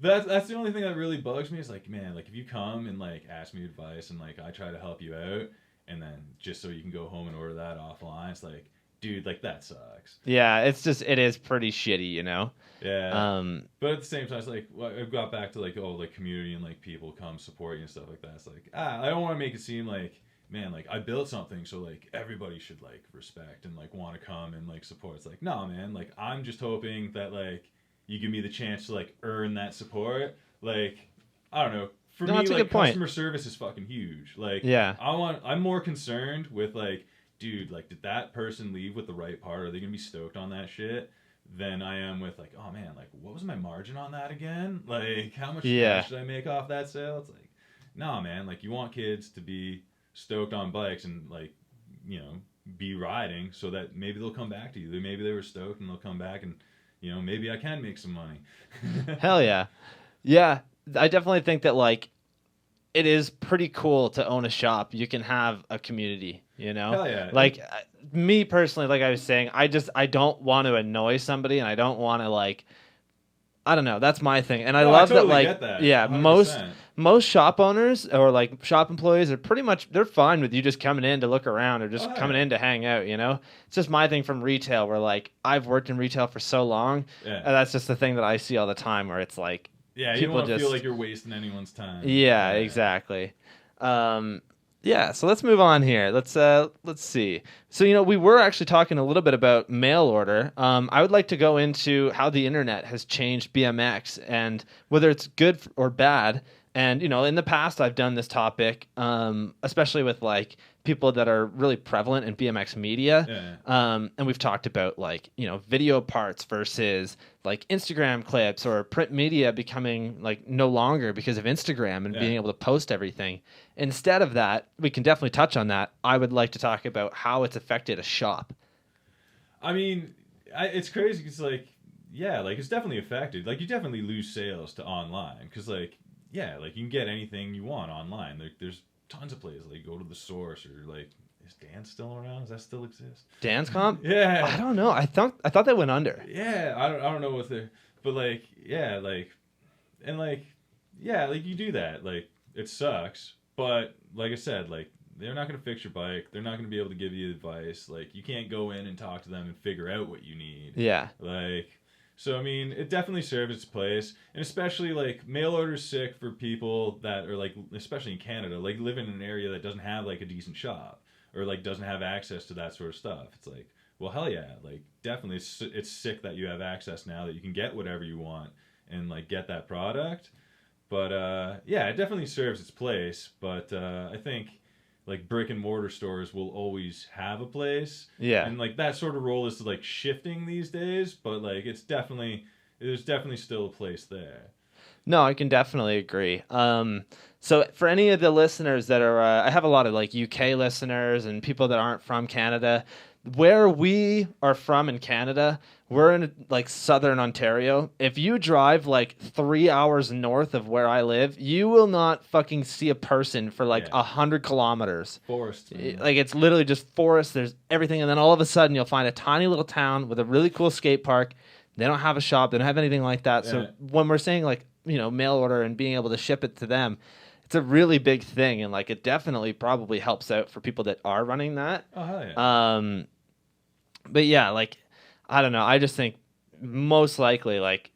That's the only thing that really bugs me is like, man, like if you come and like ask me advice and like I try to help you out and then just so you can go home and order that offline, it's like, dude, like that sucks. Yeah, it is pretty shitty, you know? Yeah. But at the same time, it's like, well, I've got back to like, oh, like community and like people come support you and stuff like that. It's like, I don't want to make it seem like, man, like I built something so like everybody should like respect and like want to come and like support. It's like, nah, man, like I'm just hoping that like you give me the chance to like earn that support. Like, I don't know. For me, like customer service is fucking huge. Like, yeah, I'm more concerned with like, dude, like did that person leave with the right part? Are they gonna be stoked on that shit? Than I am with like, oh man, like what was my margin on that again? Like how much cash did I make off that sale? It's like, nah, man. Like you want kids to be stoked on bikes and like, you know, be riding so that maybe they'll come back to you. Maybe they were stoked and they'll come back and, you know, maybe I can make some money. Hell yeah. Yeah, I definitely think that like it is pretty cool to own a shop. You can have a community, you know? Hell yeah. Like me personally, like I was saying, I don't want to annoy somebody and I don't want to like, I don't know. That's my thing. And I love totally that like, get that, yeah, 100%. most shop owners or like shop employees are pretty much, they're fine with you just coming in to look around or just coming in to hang out, you know? It's just my thing from retail where like I've worked in retail for so long. And that's just the thing that I see all the time where it's like, yeah, you don't want to feel like you're wasting anyone's time. Yeah, exactly. Yeah, so let's move on here. Let's see. So, you know, we were actually talking a little bit about mail order. I would like to go into how the internet has changed BMX and whether it's good or bad. And, you know, in the past, I've done this topic, especially with like people that are really prevalent in BMX media. Yeah. And we've talked about like, you know, video parts versus like Instagram clips or print media becoming like no longer because of Instagram and being able to post everything. Instead of that, we can definitely touch on that. I would like to talk about how it's affected a shop. I mean, it's crazy because like, yeah, like it's definitely affected. Like you definitely lose sales to online because like, yeah, like you can get anything you want online. There's tons of places. Like, go to the Source, or like, is Dan still around? Does that still exist? Dance Comp? Yeah. I don't know. I thought they went under. Yeah, I don't know what they're, but like, yeah, like, and like, yeah, like, you do that. Like, it sucks, but like I said, like, they're not gonna fix your bike. They're not gonna be able to give you advice. Like, you can't go in and talk to them and figure out what you need. Yeah. Like, so I mean, it definitely serves its place, and especially like, mail order's sick for people that are like, especially in Canada, like, live in an area that doesn't have like a decent shop, or like doesn't have access to that sort of stuff. It's like, well, hell yeah, like, definitely it's sick that you have access now, that you can get whatever you want and like get that product. But yeah, it definitely serves its place. But I think like, brick and mortar stores will always have a place. Yeah. And like, that sort of role is like shifting these days, but like, there's definitely still a place there. No, I can definitely agree. So for any of the listeners that are, I have a lot of like UK listeners and people that aren't from Canada. Where we are from in Canada, we're in like southern Ontario. If you drive like 3 hours north of where I live, you will not fucking see a person for like 100 kilometers. Forest. Like, it's literally just forest. There's everything, and then all of a sudden you'll find a tiny little town with a really cool skate park. They don't have a shop. They don't have anything like that. So when we're saying like, mail order and being able to ship it to them, it's a really big thing, and like, it definitely probably helps out for people that are running that. Oh, hell yeah. But yeah, like, I don't know. I just think most likely, like,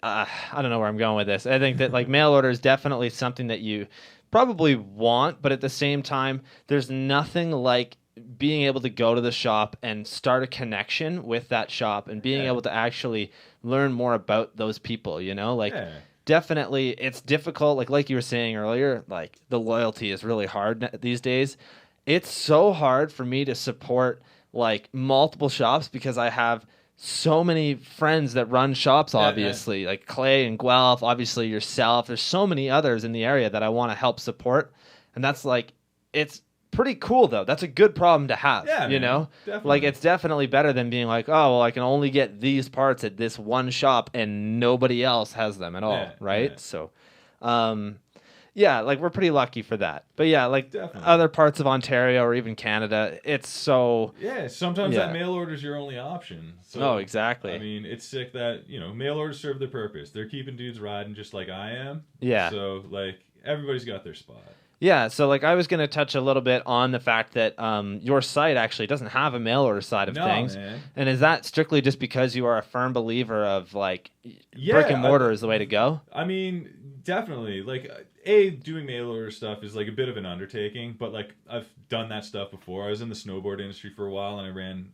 I don't know where I'm going with this. I think that like, mail order is definitely something that you probably want, but at the same time, there's nothing like being able to go to the shop and start a connection with that shop, and being able to actually learn more about those people, like, definitely it's difficult. Like you were saying earlier, like, the loyalty is really hard these days. It's so hard for me to support like multiple shops, because I have so many friends that run shops, obviously, like Clay and Guelph, obviously yourself. There's so many others in the area that I want to help support. And that's like, it's pretty cool though. That's a good problem to have, Definitely. Like, it's definitely better than being like, oh, well, I can only get these parts at this one shop and nobody else has them at all. Right. Yeah. So, yeah, like, we're pretty lucky for that. But yeah, like, Definitely. other parts of Ontario or even Canada, it's so... Yeah, sometimes that mail order is your only option. So, oh, exactly. I mean, it's sick that, mail orders serve their purpose. They're keeping dudes riding just like I am. Yeah. So, like, everybody's got their spot. Yeah, so like, I was going to touch a little bit on the fact that your site actually doesn't have a mail order side of things. Man. And is that strictly just because you are a firm believer of like, brick and mortar is the way to go? I mean, definitely. Like, doing mail order stuff is like a bit of an undertaking, but like, I've done that stuff before. I was in the snowboard industry for a while, and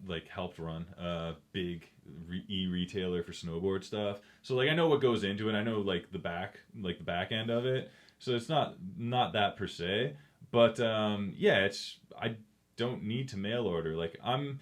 I helped run a big e-retailer for snowboard stuff. So like, I know what goes into it. I know like the back end of it. So it's not that per se, but yeah, I don't need to mail order. Like, I'm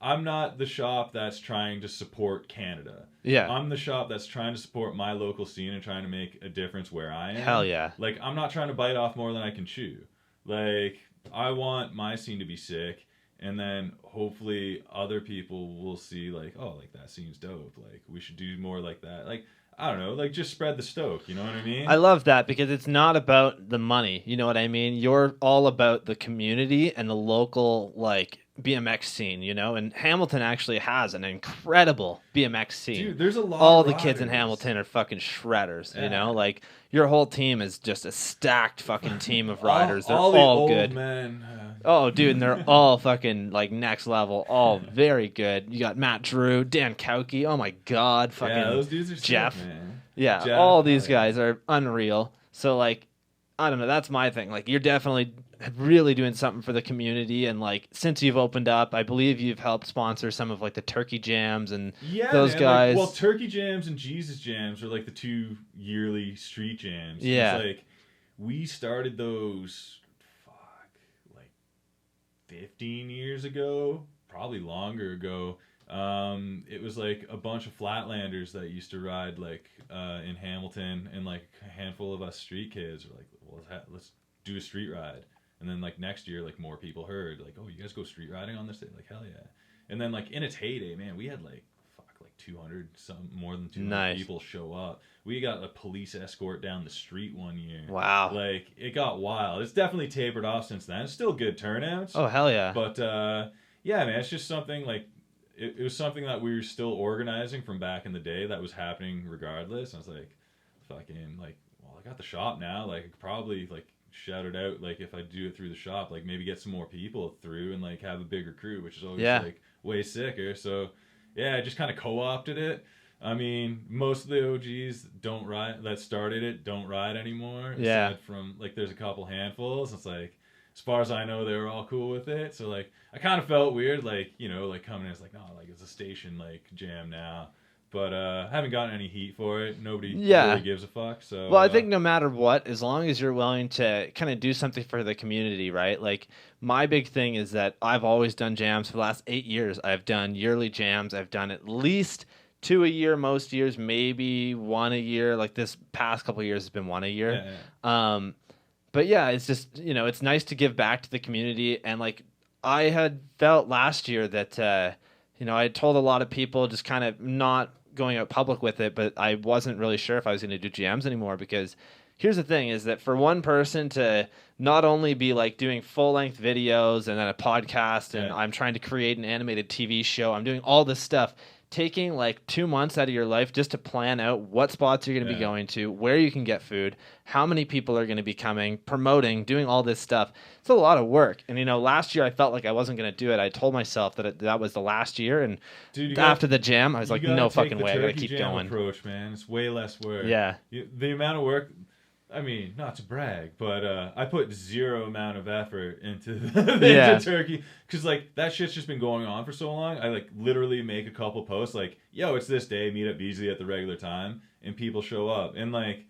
not the shop that's trying to support Canada. Yeah. I'm the shop that's trying to support my local scene and trying to make a difference where I am. Hell yeah. Like, I'm not trying to bite off more than I can chew. Like, I want my scene to be sick, and then hopefully other people will see like, oh, like, that scene's dope. Like, we should do more like that. Like, I don't know, like, just spread the stoke, you know what I mean? I love that, because it's not about the money, you know what I mean? You're all about the community and the local, like, BMX scene, and Hamilton actually has an incredible BMX scene. Dude, there's a lot all of the riders. Kids in Hamilton are fucking shredders, like, your whole team is just a stacked fucking team of riders. They're all good. Men. Oh, dude, and they're all fucking, like, next level, all very good. You got Matt Drew, Dan Kauke, oh my god, fucking those dudes are Jeff. Sick, man. Yeah, Jeff, all these guys are unreal. So, like, I don't know, that's my thing. Like, you're definitely really doing something for the community, and, like, since you've opened up, I believe you've helped sponsor some of, like, the Turkey Jams and those guys. Like, well, Turkey Jams and Jesus Jams are, like, the 2 yearly street jams. Yeah. It's like, we started those 15 years ago, probably longer ago. It was like a bunch of flatlanders that used to ride like in Hamilton, and like a handful of us street kids were like, well, let's do a street ride. And then like next year, like, more people heard like, oh, you guys go street riding on this day? Like, hell yeah. And then like in its heyday, man, we had like 200, more than 200 Nice. people show up. We got a police escort down the street one year. Wow. Like, it got wild. It's definitely tapered off since then. It's still good turnouts. Oh, hell yeah. But, yeah, man, it's just something, like, it was something that we were still organizing from back in the day that was happening regardless. I was like, fucking, like, well, I got the shop now. Like, I could probably, like, shout it out, like, if I do it through the shop, like, maybe get some more people through and, like, have a bigger crew, which is always, like, way sicker. So, yeah, I just kind of co-opted it. I mean, most of the OGs that started it don't ride anymore. Yeah. Aside from, like, there's a couple handfuls. It's like, as far as I know, they were all cool with it. So, like, I kind of felt weird, like, you know, like, coming in, it's like, oh, like, it's a station, like, jam now. But I haven't gotten any heat for it. Nobody really gives a fuck. So, well, I think no matter what, as long as you're willing to kind of do something for the community, right? Like, my big thing is that I've always done jams for the last 8 years. I've done yearly jams. I've done at least 2 a year, most years, maybe 1 a year. Like, this past couple of years has been 1 a year. Yeah. But yeah, it's just, you know, it's nice to give back to the community. And like, I had felt last year that, you know, I told a lot of people, just kind of not going out public with it, but I wasn't really sure if I was going to do GMs anymore, because here's the thing is that for one person to not only be like doing full length videos and then a podcast, and I'm trying to create an animated TV show, I'm doing all this stuff, taking like 2 months out of your life just to plan out what spots you're going to be going to, where you can get food, how many people are going to be coming, promoting, doing all this stuff. It's a lot of work. And, you know, last year I felt like I wasn't going to do it. I told myself that that was the last year. And after the jam, I was like, no fucking way. I got to keep going. Approach, man. It's way less work. Yeah. The amount of work, I mean, not to brag, but I put zero amount of effort into into turkey, because like that shit's just been going on for so long. I like literally make a couple posts like, yo, it's this day, meet up Beasley at the regular time, and people show up, and like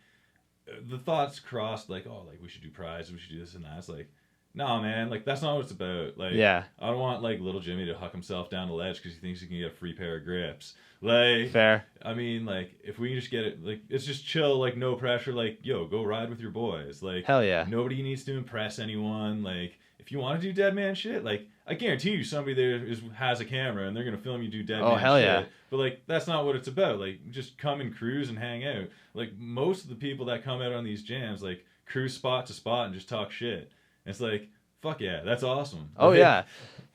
the thoughts crossed like, oh, like we should do prizes, we should do this and that. It's like, nah, man, like that's not what it's about. Like, I don't want like little Jimmy to huck himself down the ledge because he thinks he can get a free pair of grips. Like, fair. I mean, like, if we can just get it, like, it's just chill, like, no pressure, like, yo, go ride with your boys. Like, hell yeah. Nobody needs to impress anyone. Like, if you want to do dead man shit, like, I guarantee you somebody there has a camera and they're going to film you do dead man shit. Oh, hell yeah. But, like, that's not what it's about. Like, just come and cruise and hang out. Like, most of the people that come out on these jams, like, cruise spot to spot and just talk shit. And it's like, fuck yeah, that's awesome. Oh, yeah,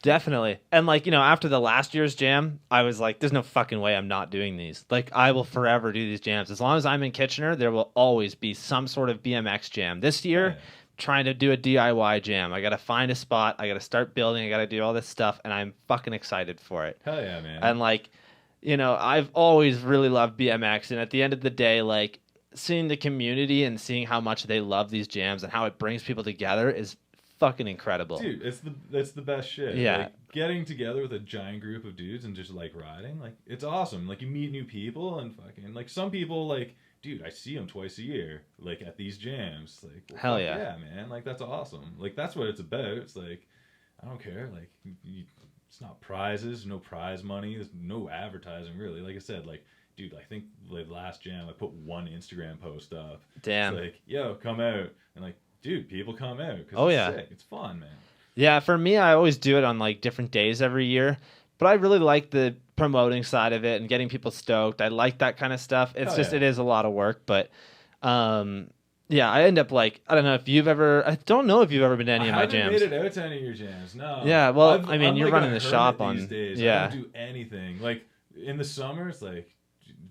definitely. And, like, you know, after the last year's jam, I was like, there's no fucking way I'm not doing these. Like, I will forever do these jams. As long as I'm in Kitchener, there will always be some sort of BMX jam. This year, trying to do a DIY jam. I got to find a spot. I got to start building. I got to do all this stuff, and I'm fucking excited for it. Hell yeah, man. And, like, you know, I've always really loved BMX, and at the end of the day, like, seeing the community and seeing how much they love these jams and how it brings people together is fucking incredible. Dude, it's the best shit. Yeah. Like, getting together with a giant group of dudes and just like riding, like, it's awesome. Like, you meet new people and fucking, like, some people, like, dude, I see them twice a year, like, at these jams. Like, well, hell yeah. Yeah, man. Like, that's awesome. Like, that's what it's about. It's like, I don't care. Like, it's not prizes, no prize money. There's no advertising, really. Like I said, like, dude, I think the last jam, I put one Instagram post up. Damn. It's like, yo, come out. And, like, dude, people come out because it's sick. It's fun, man. Yeah, for me, I always do it on like different days every year, but I really like the promoting side of it and getting people stoked. I like that kind of stuff. It's it is a lot of work, but yeah, I end up like, I don't know if you've ever, I don't know if you've ever been to any of my jams. I haven't made it out to any of your jams, no. Yeah, well, I mean, you're like running the shop on these days. I don't do anything. Like, in the summers, like,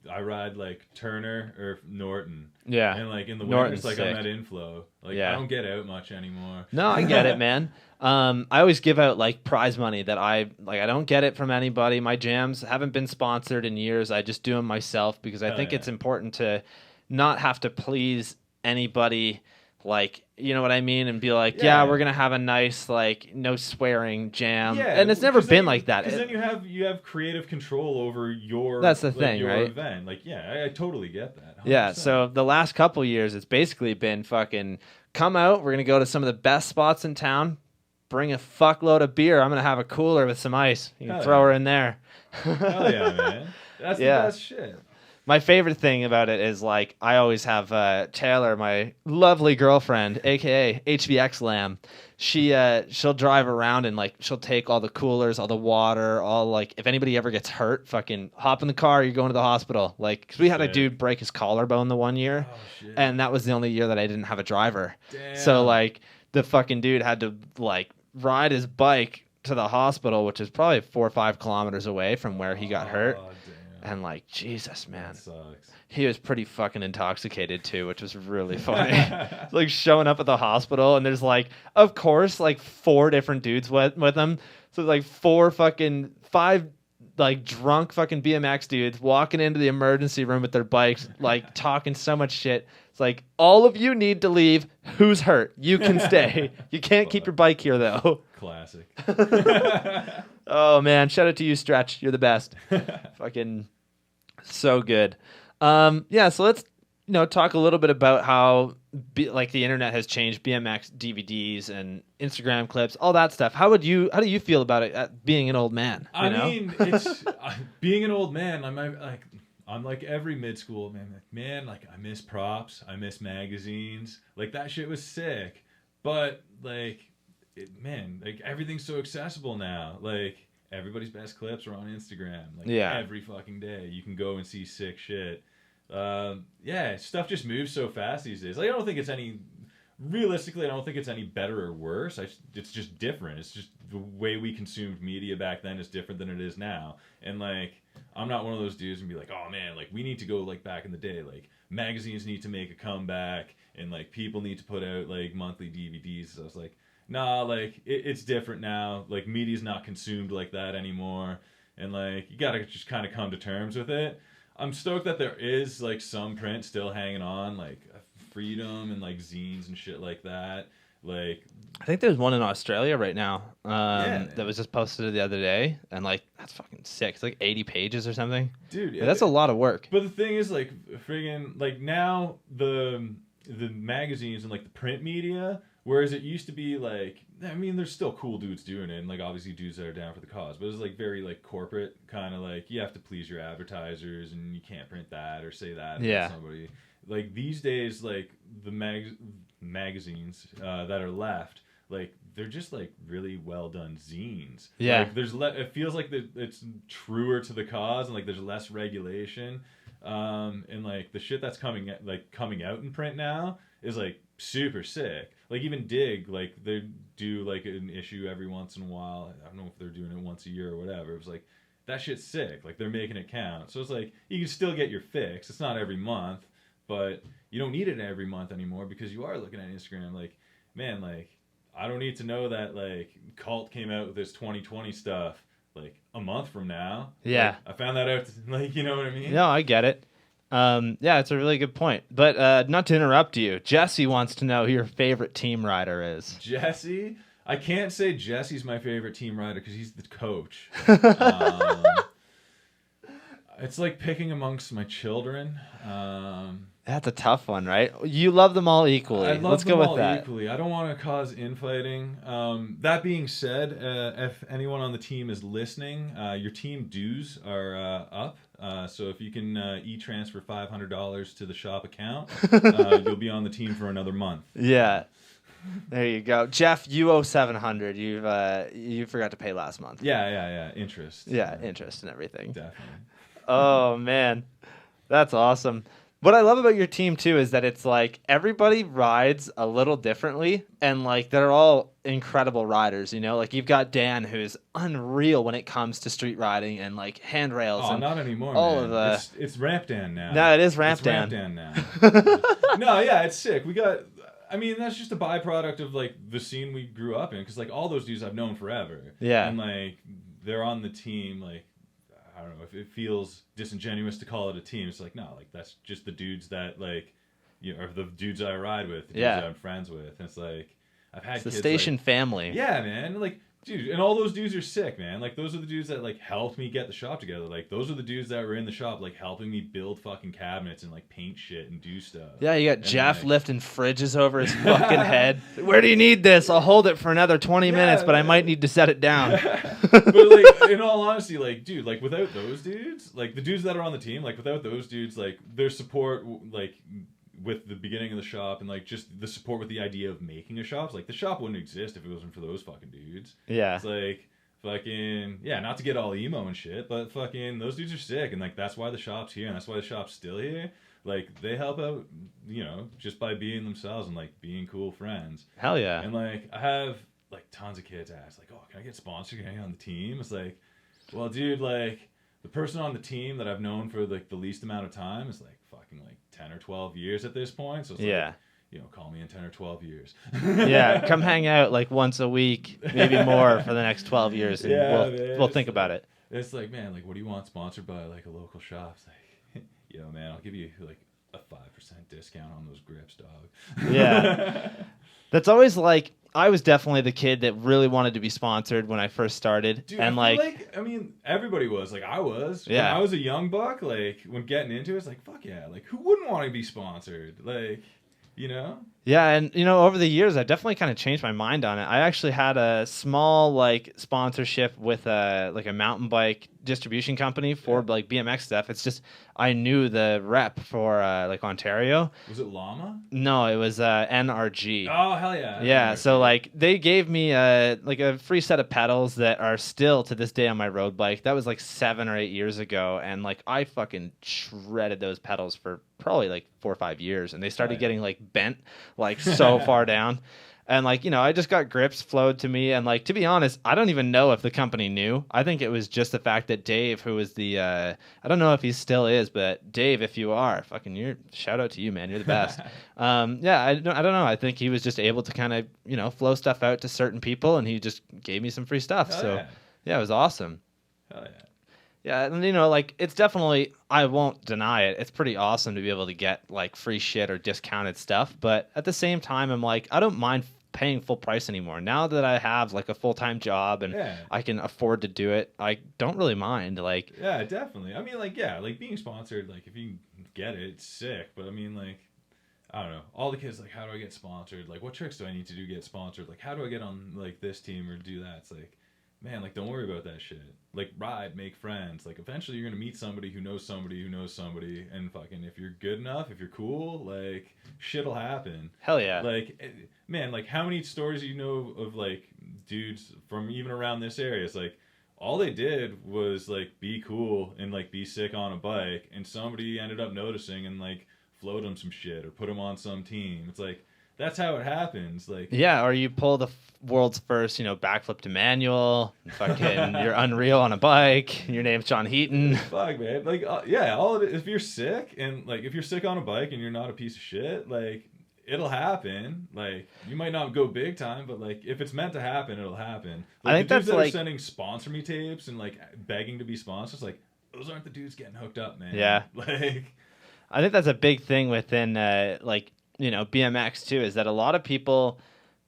I ride like Turner or Norton. Yeah. And like in the winter, it's like I'm at inflow. Like, I don't get out much anymore. No, I get it, man. I always give out like prize money that I don't get it from anybody. My jams haven't been sponsored in years. I just do them myself because I think it's important to not have to please anybody. Like, you know what I mean? And be like, we're going to have a nice, like, no swearing jam. Yeah, and it's never been like that. Because then you have creative control over your That's the thing, your right? event. Like, I totally get that. 100%. Yeah, so the last couple years, it's basically been fucking come out. We're going to go to some of the best spots in town. Bring a fuckload of beer. I'm going to have a cooler with some ice. You can throw her in there. Hell yeah, man. That's the best shit. My favorite thing about it is, like, I always have Taylor, my lovely girlfriend, a.k.a. HVX Lamb. she'll drive around and like she'll take all the coolers, all the water, all like if anybody ever gets hurt, fucking hop in the car, you're going to the hospital. Like, 'cause we had a dude break his collarbone the one year, and that was the only year that I didn't have a driver. Damn. So like the fucking dude had to like ride his bike to the hospital, which is probably 4 or 5 kilometers away from where he got hurt. Damn. And like, Jesus, man. That sucks. He was pretty fucking intoxicated too, which was really funny. Like showing up at the hospital and there's like, of course, like 4 different dudes with him. So like 5 like drunk fucking BMX dudes walking into the emergency room with their bikes, like talking so much shit. It's like, all of you need to leave. Who's hurt? You can stay. You can't keep your bike here though. Classic. Oh man, shout out to you, Stretch. You're the best. Fucking so good. Yeah, so let's talk a little bit about how like the internet has changed BMX DVDs and Instagram clips, all that stuff. How do you feel about it being an old man? I mean, it's being an old man. I'm like every mid school man. Like I miss props. I miss magazines. Like that shit was sick. But like, like everything's so accessible now. Like everybody's best clips are on Instagram. Like every fucking day you can go and see sick shit. Stuff just moves so fast these days. Like I don't think it's any better or worse. It's just different. It's just the way we consumed media back then is different than it is now. And like, I'm not one of those dudes and be like, oh man, like we need to go like back in the day. Like magazines need to make a comeback and like people need to put out like monthly DVDs. So I was like, nah, like it's different now. Like media's not consumed like that anymore. And like, you gotta just kind of come to terms with it. I'm stoked that there is like some print still hanging on, like Freedom and like zines and shit like that. Like, I think there's one in Australia right now that was just posted the other day, and like that's fucking sick. It's like 80 pages or something, dude. Yeah, that's a lot of work. But the thing is, like, friggin' like now the magazines and like the print media, whereas it used to be like, I mean, there's still cool dudes doing it, and like obviously dudes that are down for the cause, but it's like very like corporate kind of like you have to please your advertisers, and you can't print that or say that about somebody. Like these days, like the magazines that are left, like they're just like really well done zines. Yeah, like there's it feels like it's truer to the cause, and like there's less regulation. And like the shit that's coming out in print now is like super sick. Like even Dig, like they do like an issue every once in a while. I don't know if they're doing it once a year or whatever. It was like that shit's sick. Like they're making it count. So it's like you can still get your fix. It's not every month. But you don't need it every month anymore because you are looking at Instagram like, man, like, I don't need to know that, like, Cult came out with this 2020 stuff, like, a month from now. Yeah. Like, I found that out, like, you know what I mean? No, I get it. Yeah, it's a really good point. But not to interrupt you, Jesse wants to know who your favorite team rider is. Jesse? I can't say Jesse's my favorite team rider because he's the coach. It's like picking amongst my children. That's a tough one, right? You love them all equally. I love Let's them go all with that. Equally. I don't want to cause infighting. That being said, if anyone on the team is listening, your team dues are up. So if you can e-transfer $500 to the shop account, you'll be on the team for another month. Yeah. There you go. Jeff, you owe $700. You forgot to pay last month. Yeah. Interest. Yeah, interest and everything. Definitely. Oh, man. That's awesome. What I love about your team, too, is that it's like everybody rides a little differently, and like they're all incredible riders, you know? Like you've got Dan, who's unreal when it comes to street riding and like handrails. Oh, and not anymore, all man. Of the... It's Ramp Dan now. No, it is Ramp Dan. Ramp Dan now. No, yeah, it's sick. I mean, that's just a byproduct of like the scene we grew up in, because like all those dudes I've known forever. Yeah. And like they're on the team, like, I don't know if it feels disingenuous to call it a team. It's like, no, like that's just the dudes that like, you know, are the dudes I ride with, the dudes that I'm friends with. And it's like, I've had it's kids, the Station like, family. Yeah, man. Like, dude, and all those dudes are sick, man. Like, those are the dudes that like helped me get the shop together. Like, those are the dudes that were in the shop, like helping me build fucking cabinets and like paint shit and do stuff. Yeah, you got Jeff lifting fridges over his fucking head. Where do you need this? I'll hold it for another 20 minutes, but I might need to set it down. But like, in all honesty, like, dude, like without those dudes, like the dudes that are on the team, like without those dudes, like their support, like with the beginning of the shop and like just the support with the idea of making a shop. It's like the shop wouldn't exist if it wasn't for those fucking dudes. Yeah. It's like fucking not to get all emo and shit, but fucking those dudes are sick, and like that's why the shop's here, and that's why the shop's still here. Like they help out, just by being themselves and like being cool friends. Hell yeah. And like I have like tons of kids ask like, oh, can I get sponsored? Can I get on the team? It's like, well, dude, like the person on the team that I've known for like the least amount of time is like fucking like 10 or 12 years at this point. So it's like, call me in 10 or 12 years. Yeah, come hang out like once a week, maybe more for the next 12 years, and we'll think about it. It's like, man, like, what do you want sponsored by, like, a local shop? It's like, man, I'll give you, like, a 5% discount on those grips, dog. Yeah. That's always, like, I was definitely the kid that really wanted to be sponsored when I first started. Dude, and I mean, everybody was. Like, I was. Yeah. When I was a young buck, like, when getting into it, it's like, fuck yeah. Like, who wouldn't want to be sponsored? Like... Yeah, and over the years I definitely kind of changed my mind on it. I actually had a small like sponsorship with a mountain bike distribution company for like BMX stuff. It's just I knew the rep for like Ontario. Was it Llama? No, it was NRG. Oh hell yeah. Yeah, so like they gave me a free set of pedals that are still to this day on my road bike. That was like 7 or 8 years ago, and like I fucking shredded those pedals for probably like 4 or 5 years, and they started getting like bent like so far down. And like, I just got grips flowed to me, and like, to be honest, I don't even know if the company knew. I think it was just the fact that Dave, who was the I don't know if he still is, but Dave, if you are, fucking shout out to you, man. You're the best. I don't know. I think he was just able to kind of, flow stuff out to certain people, and he just gave me some free stuff. Yeah, it was awesome. Hell yeah. Yeah, and like it's definitely, I won't deny it. It's pretty awesome to be able to get like free shit or discounted stuff, but at the same time, I'm like, I don't mind paying full price anymore. Now that I have like a full-time job and I can afford to do it, I don't really mind. Like, yeah, definitely. I mean, like, like being sponsored, like if you get it, it's sick. But I mean, like, I don't know. All the kids like, how do I get sponsored? Like, what tricks do I need to do to get sponsored? Like, how do I get on like this team or do that? It's like, man, like, don't worry about that shit. Like, ride, make friends. Like, eventually you're going to meet somebody who knows somebody who knows somebody. And fucking, if you're good enough, if you're cool, like, shit'll happen. Hell yeah. Like, man, like, how many stories do you know of, like, dudes from even around this area? It's like, all they did was, like, be cool and, like, be sick on a bike. And somebody ended up noticing and, like, float them some shit or put them on some team. It's like, that's how it happens. Like, yeah, or you pull the world's first, backflip to manual. Fucking, you're unreal on a bike. Your name's John Heaton. Fuck, man. Like, all of it, if you're sick and like if you're sick on a bike and you're not a piece of shit, like it'll happen. Like, you might not go big time, but like if it's meant to happen, it'll happen. Like, I think the dudes that's that like are sending sponsor me tapes and like begging to be sponsors. Like, those aren't the dudes getting hooked up, man. Yeah. Like, I think that's a big thing within BMX too, is that a lot of people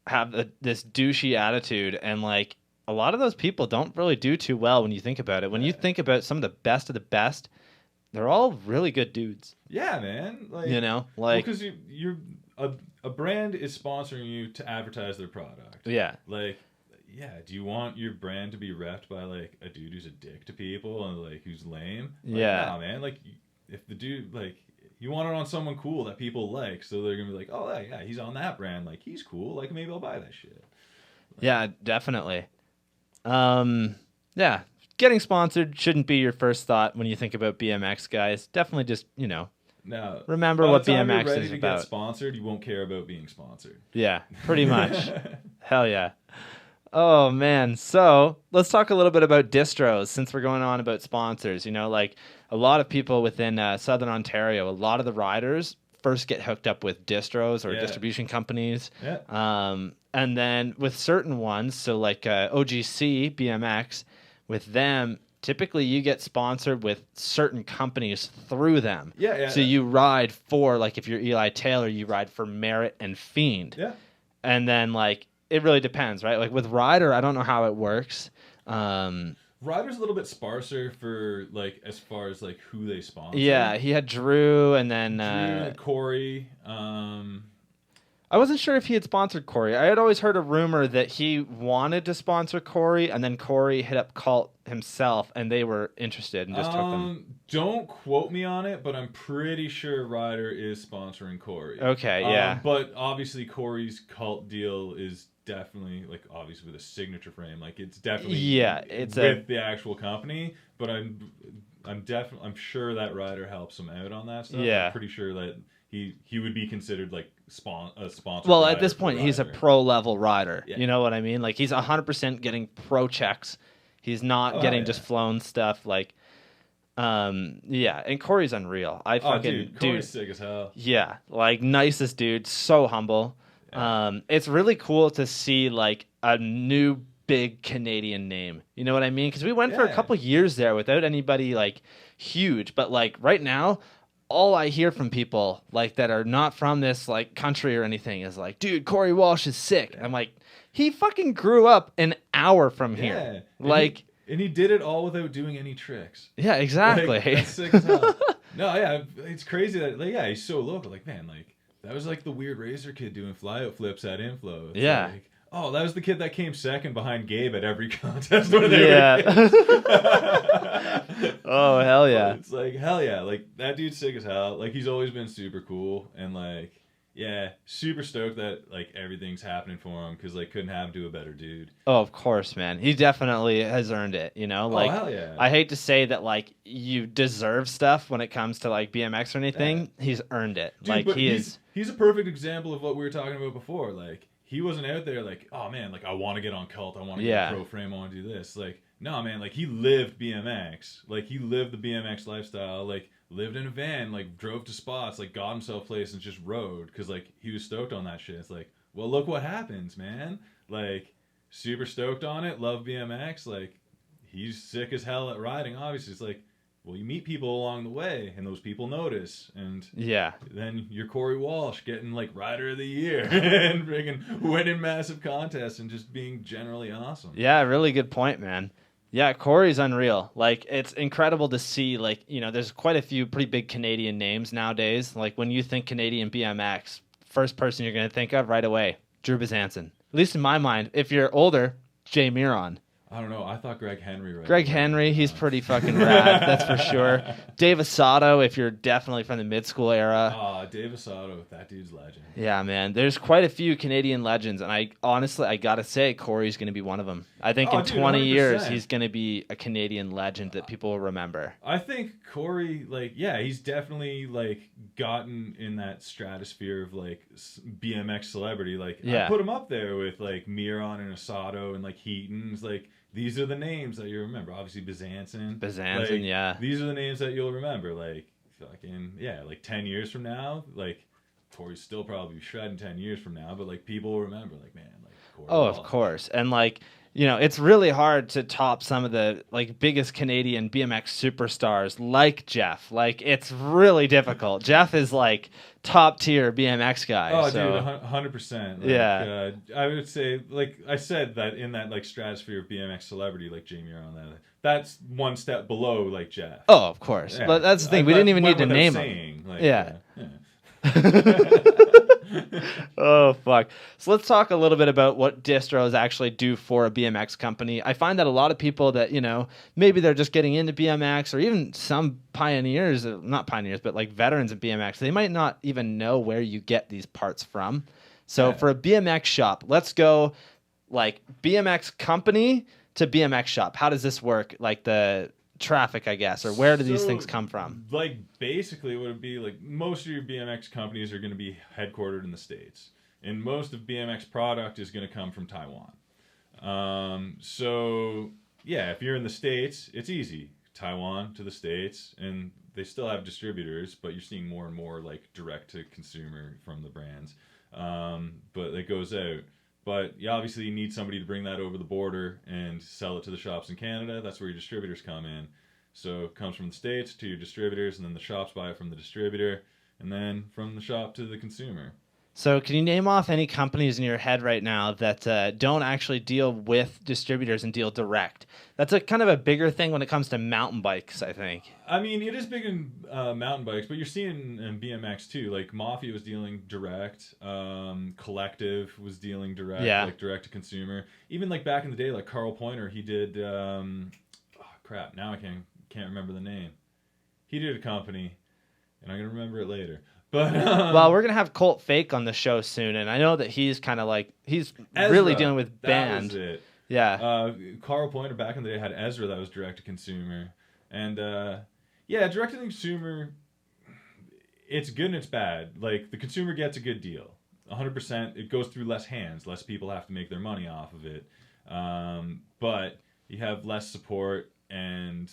have this douchey attitude, and like a lot of those people don't really do too well when you think about it. When you think about some of the best, they're all really good dudes. Yeah, man. Like, because you're a brand is sponsoring you to advertise their product. Yeah. Like, yeah, do you want your brand to be repped by like a dude who's a dick to people and like who's lame? Like, nah, man. Like, if the dude like, you want it on someone cool that people like, so they're gonna be like, oh yeah, he's on that brand, like he's cool, like maybe I'll buy that shit. Like, yeah, definitely. Yeah, getting sponsored shouldn't be your first thought when you think about BMX, guys. Definitely just no. Remember what BMX you're ready is to about. Get sponsored, you won't care about being sponsored. Yeah, pretty much. Hell yeah. Oh, man. So let's talk a little bit about distros since we're going on about sponsors. Like a lot of people within Southern Ontario, a lot of the riders first get hooked up with distros or distribution companies. Yeah. And then with certain ones, so like OGC, BMX, with them, typically you get sponsored with certain companies through them. Yeah. So you ride for, like if you're Eli Taylor, you ride for Merit and Fiend. Yeah. And then like, it really depends, right? Like with Ryder, I don't know how it works. Ryder's a little bit sparser for like as far as like who they sponsor. Yeah, he had Drew and then Corey. I I wasn't sure if he had sponsored Corey. I had always heard a rumor that he wanted to sponsor Corey, and then Corey hit up Cult himself, and they were interested and just took them. Don't quote me on it, but I'm pretty sure Ryder is sponsoring Corey. Okay, yeah. But obviously Corey's Cult deal is definitely like obviously with a signature frame. Like it's definitely it's with the actual company. But I'm sure that Ryder helps him out on that stuff. Yeah. I'm pretty sure that he would be considered like a sponsor. Well, at this point, he's a pro level rider. Yeah. You know what I mean? Like he's 100% getting pro checks. He's not getting just flown stuff. Like, yeah. And Corey's unreal. Corey's sick as hell. Yeah, like nicest dude, so humble. Yeah. It's really cool to see like a new big Canadian name. You know what I mean? Because we went for a couple years there without anybody like huge, but like right now, all I hear from people like that are not from this like country or anything is like, dude, Corey Walsh is sick. I'm like, he fucking grew up an hour from here. Like, and he did it all without doing any tricks. Yeah, exactly. Like, that's sick as hell. No, yeah, it's crazy that like he's so local. Like, man, like that was like the weird Razor kid doing flyout flips at Inflow. It's like, oh, that was the kid that came second behind Gabe at every contest. When they Oh, hell yeah. It's like, hell yeah. Like, that dude's sick as hell. Like, he's always been super cool. And, like, yeah, super stoked that, like, everything's happening for him because, like, couldn't happen to a better dude. Oh, of course, man. He definitely has earned it, you know? Like, hell yeah. I hate to say that, like, you deserve stuff when it comes to, like, BMX or anything. Yeah. He's earned it. Dude, like, he's a perfect example of what we were talking about before. Like, he wasn't out there like, oh man, like I want to get on Cult, I want to get a pro frame, I want to do this. Like, no man, like he lived BMX, like he lived the BMX lifestyle, like lived in a van, like drove to spots, like got himself places and just rode because like he was stoked on that shit. It's like, well, look what happens, man. Like super stoked on it, love BMX. Like he's sick as hell at riding. Obviously, it's like, well, you meet people along the way, and those people notice, and then you're Corey Walsh getting like Rider of the Year and freaking winning massive contests and just being generally awesome. Yeah, really good point, man. Yeah, Corey's unreal. Like, it's incredible to see, like, you know, there's quite a few pretty big Canadian names nowadays. Like, when you think Canadian BMX, first person you're going to think of right away, Drew Bezanson. At least in my mind. If you're older, Jay Miron. I don't know. I thought Greg Henry. Greg Henry, he's pretty fucking rad, that's for sure. Dave Asado, if you're definitely from the mid-school era. Dave Asado, that dude's legend. Yeah, man. There's quite a few Canadian legends, and I gotta say, Corey's going to be one of them. I think in 20 years, he's going to be a Canadian legend that people will remember. I think Corey, like, yeah, he's definitely, like, gotten in that stratosphere of, like, BMX celebrity. Like, I put him up there with, like, Miron and Asado and, like, Heaton's, like, these are the names that you remember. Obviously, Bezanson. Like, yeah. These are the names that you'll remember. Like, fucking, yeah, like 10 years from now, like, Corey's still probably shredding 10 years from now, but, like, people will remember, like, man, like, Corey. Oh, of course. And, like, you know, it's really hard to top some of the, like, biggest Canadian BMX superstars like Jeff. Like, it's really difficult. Jeff is, like, top-tier BMX guy. Oh, so. Dude, 100%. Like, yeah. I would say, like, I said that in that, like, stratosphere of BMX celebrity, like, Jamie on that's one step below, like, Jeff. Oh, of course. Yeah. But that's the thing. We didn't even need to name him. Like, yeah. Oh, fuck. So let's talk a little bit about what distros actually do for a BMX company. I find that a lot of people that, you know, maybe they're just getting into BMX or even some pioneers, not pioneers, but like veterans of BMX, they might not even know where you get these parts from. So for a BMX shop, let's go like BMX company to BMX shop. How does this work? Like the traffic, I guess, or where do these things come from? Like basically what it would be like most of your BMX companies are going to be headquartered in the States, and most of BMX product is going to come from Taiwan. So yeah, if you're in the States, it's easy. Taiwan to the States, and they still have distributors, but you're seeing more and more like direct to consumer from the brands. But it goes out. But you obviously need somebody to bring that over the border and sell it to the shops in Canada. That's where your distributors come in. So it comes from the States to your distributors, and then the shops buy it from the distributor, and then from the shop to the consumer. So can you name off any companies in your head right now that don't actually deal with distributors and deal direct? That's a kind of a bigger thing when it comes to mountain bikes, I think. I mean, it is big in mountain bikes, but you're seeing in BMX too. Like Mafia was dealing direct, Collective was dealing direct, Yeah. like direct to consumer. Even like back in the day, like Carl Pointer, he did. Crap, now I can't remember the name. He did a company, and I'm gonna remember it later. But Well, we're gonna have Colt Fake on the show soon, and I know that he's kind of like he's really Ezra, dealing with band. That was it. Yeah. Carl Pointer back in the day had Ezra that was direct to consumer, and yeah, direct to consumer. It's good and it's bad. Like the consumer gets a good deal, 100%. It goes through less hands, less people have to make their money off of it, but you have less support and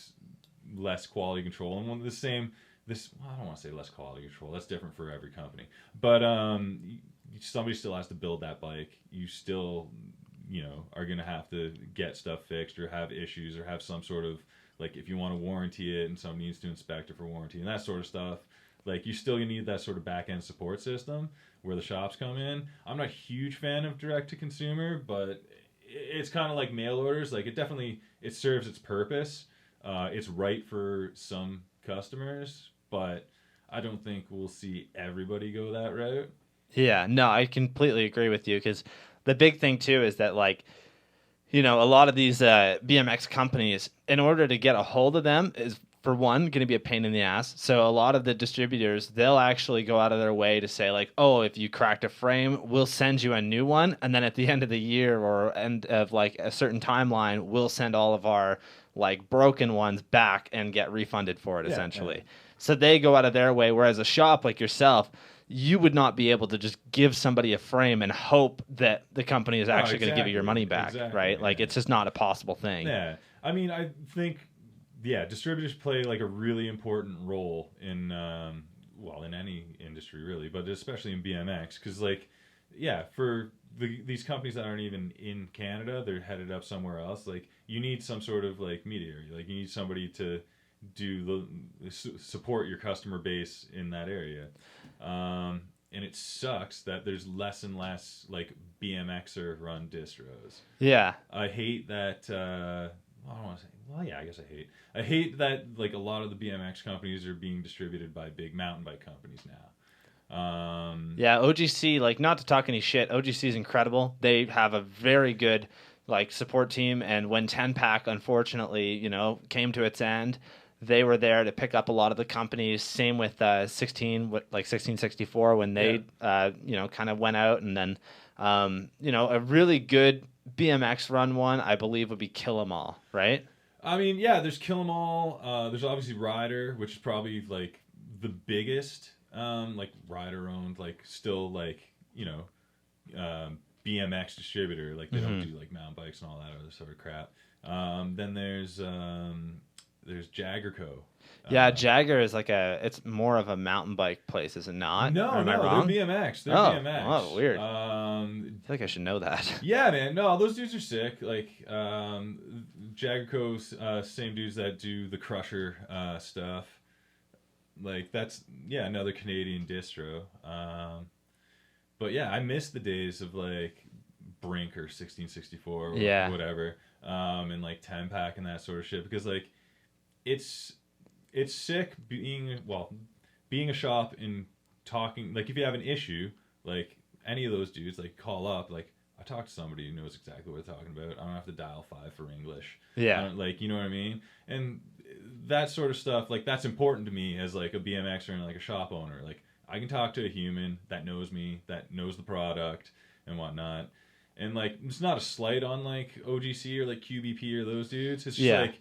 less quality control. And one of the same. I don't want to say less quality control. That's different for every company. But somebody still has to build that bike. You still, are going to have to get stuff fixed or have issues or have some sort of, like, if you want to warranty it and someone needs to inspect it for warranty and that sort of stuff. Like, you need that sort of back-end support system where the shops come in. I'm not a huge fan of direct-to-consumer, but it's kind of like mail orders. Like, it serves its purpose. It's right for some customers, but I don't think we'll see everybody go that route. Yeah, no, I completely agree with you because the big thing too is that like, a lot of these BMX companies, in order to get a hold of them, is for one going to be a pain in the ass. So a lot of the distributors, they'll actually go out of their way to say like, oh, if you cracked a frame, we'll send you a new one, and then at the end of the year or end of like a certain timeline, we'll send all of our like broken ones back and get refunded for it essentially. Yeah. So they go out of their way, whereas a shop like yourself, you would not be able to just give somebody a frame and hope that the company is actually going to give you your money back, right? Yeah. Like it's just not a possible thing. Yeah, I mean, I think distributors play like a really important role in in any industry really, but especially in BMX because for these companies that aren't even in Canada, they're headed up somewhere else. Like you need some sort of like mediator, like you need somebody to support your customer base in that area. And it sucks that there's less and less like BMXer run distros. Yeah. I hate that. I don't want to say. Well, yeah, I guess I hate that like a lot of the BMX companies are being distributed by big mountain bike companies now. Yeah, OGC, like not to talk any shit, OGC is incredible. They have a very good like support team, and when 10-pack unfortunately, came to its end, they were there to pick up a lot of the companies. Same with 1664 when they kind of went out, and then a really good BMX run one I believe would be Kill 'Em All, right? I mean, yeah, there's Kill 'Em All. There's obviously Ryder, which is probably like the biggest, like Ryder owned, like still like BMX distributor. Like they don't do like mountain bikes and all that other sort of crap. Then there's Jagger Co. Yeah, Jagger is it's more of a mountain bike place, is it not? No, am I wrong? They're BMX. BMX. Oh, weird. I feel like I should know that. Yeah, man. No, those dudes are sick. Like, Jagger Co.'s same dudes that do the Crusher stuff. Like, that's, another Canadian distro. But yeah, I miss the days of, like, Brink or 1664 or whatever. And, like, 10-pack and that sort of shit. Because, like, it's sick being a shop and talking, like if you have an issue, like any of those dudes, like call up, like I talk to somebody who knows exactly what they're talking about. I don't have to dial 5 for English. Yeah. Like, you know what I mean? And that sort of stuff, like that's important to me as like a BMXer and like a shop owner. Like I can talk to a human that knows me, that knows the product and whatnot. And like, it's not a slight on like OGC or like QBP or those dudes. It's just like,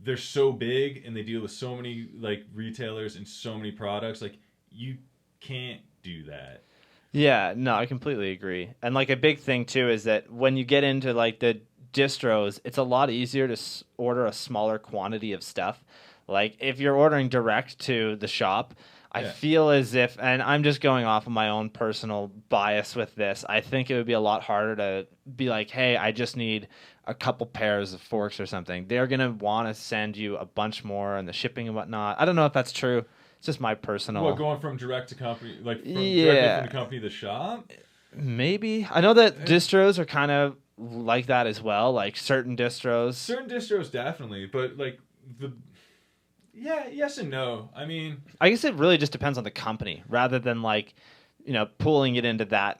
they're so big and they deal with so many like retailers and so many products. Like you can't do that. Yeah, no, I completely agree. And like a big thing too is that when you get into like the distros, it's a lot easier to order a smaller quantity of stuff. Like if you're ordering direct to the shop, I feel as if, and I'm just going off of my own personal bias with this, I think it would be a lot harder to be like, hey, I just need a couple pairs of forks or something. They're going to want to send you a bunch more and the shipping and whatnot. I don't know if that's true. It's just my personal. What, going from direct to company, like directly from the company to the shop? Maybe. I know that distros are kind of like that as well. Like certain distros. Certain distros definitely, but like yes and no. I mean, I guess it really just depends on the company rather than like, pulling it into that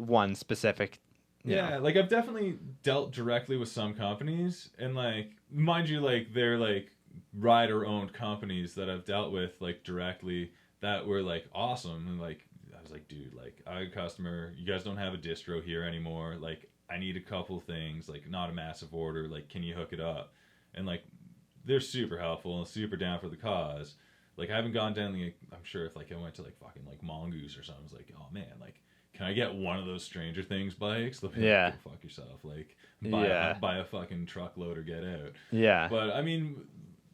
one specific. Yeah, like I've definitely dealt directly with some companies, and like, mind you, like they're like rider-owned companies that I've dealt with like directly that were like awesome, and like I was like, dude, like I had a customer, you guys don't have a distro here anymore, like I need a couple things, like not a massive order, like can you hook it up? And like they're super helpful and super down for the cause. Like I haven't gone down the, I'm sure if like I went to like fucking like Mongoose or something, I was like, oh man, like can I get one of those Stranger Things bikes? They'll be like, go fuck yourself. Like buy a fucking truckload or get out. Yeah. But I mean,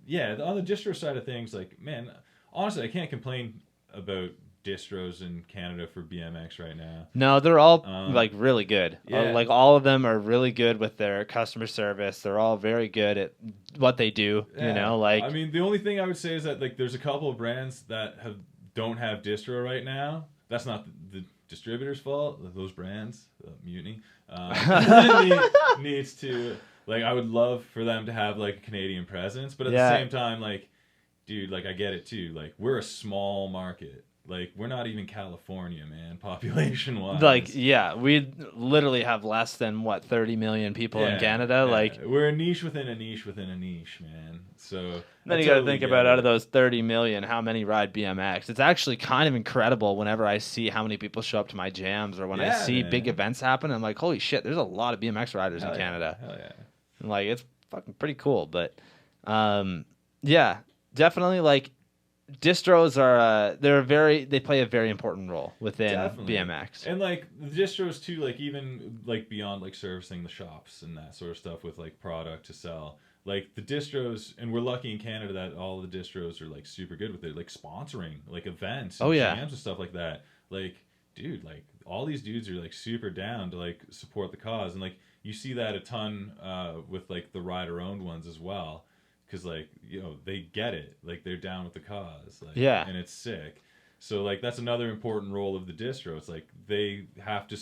yeah, on the distro side of things, like man, honestly, I can't complain about distros in Canada for BMX right now. No, they're all like really good. Yeah. Like all of them are really good with their customer service. They're all very good at what they do. Yeah. Like I mean, the only thing I would say is that like there's a couple of brands that don't have distro right now. That's not the distributor's fault. Those brands, Mutiny, needs to, like, I would love for them to have like a Canadian presence, but at the same time, like, dude, like I get it too. Like we're a small market. Like, we're not even California, man, population-wise. Like, yeah, we literally have less than, 30 million people in Canada? Yeah. Like, we're a niche within a niche within a niche, man. So then you got to think about out of those 30 million, how many ride BMX? It's actually kind of incredible whenever I see how many people show up to my jams or when I see big events happen. I'm like, holy shit, there's a lot of BMX riders in Canada. Hell yeah. And, like, it's fucking pretty cool. But, yeah, definitely, like, distros are they play a very important role within BMX. And like the distros too, like even like beyond like servicing the shops and that sort of stuff with like product to sell, like the distros, and we're lucky in Canada that all the distros are like super good with it, like sponsoring like events and jams and stuff like that. Like, dude, like all these dudes are like super down to like support the cause, and like you see that a ton with like the rider owned ones as well. Because, like, they get it. Like, they're down with the cause. Like, and it's sick. So, like, that's another important role of the distro. It's like they have to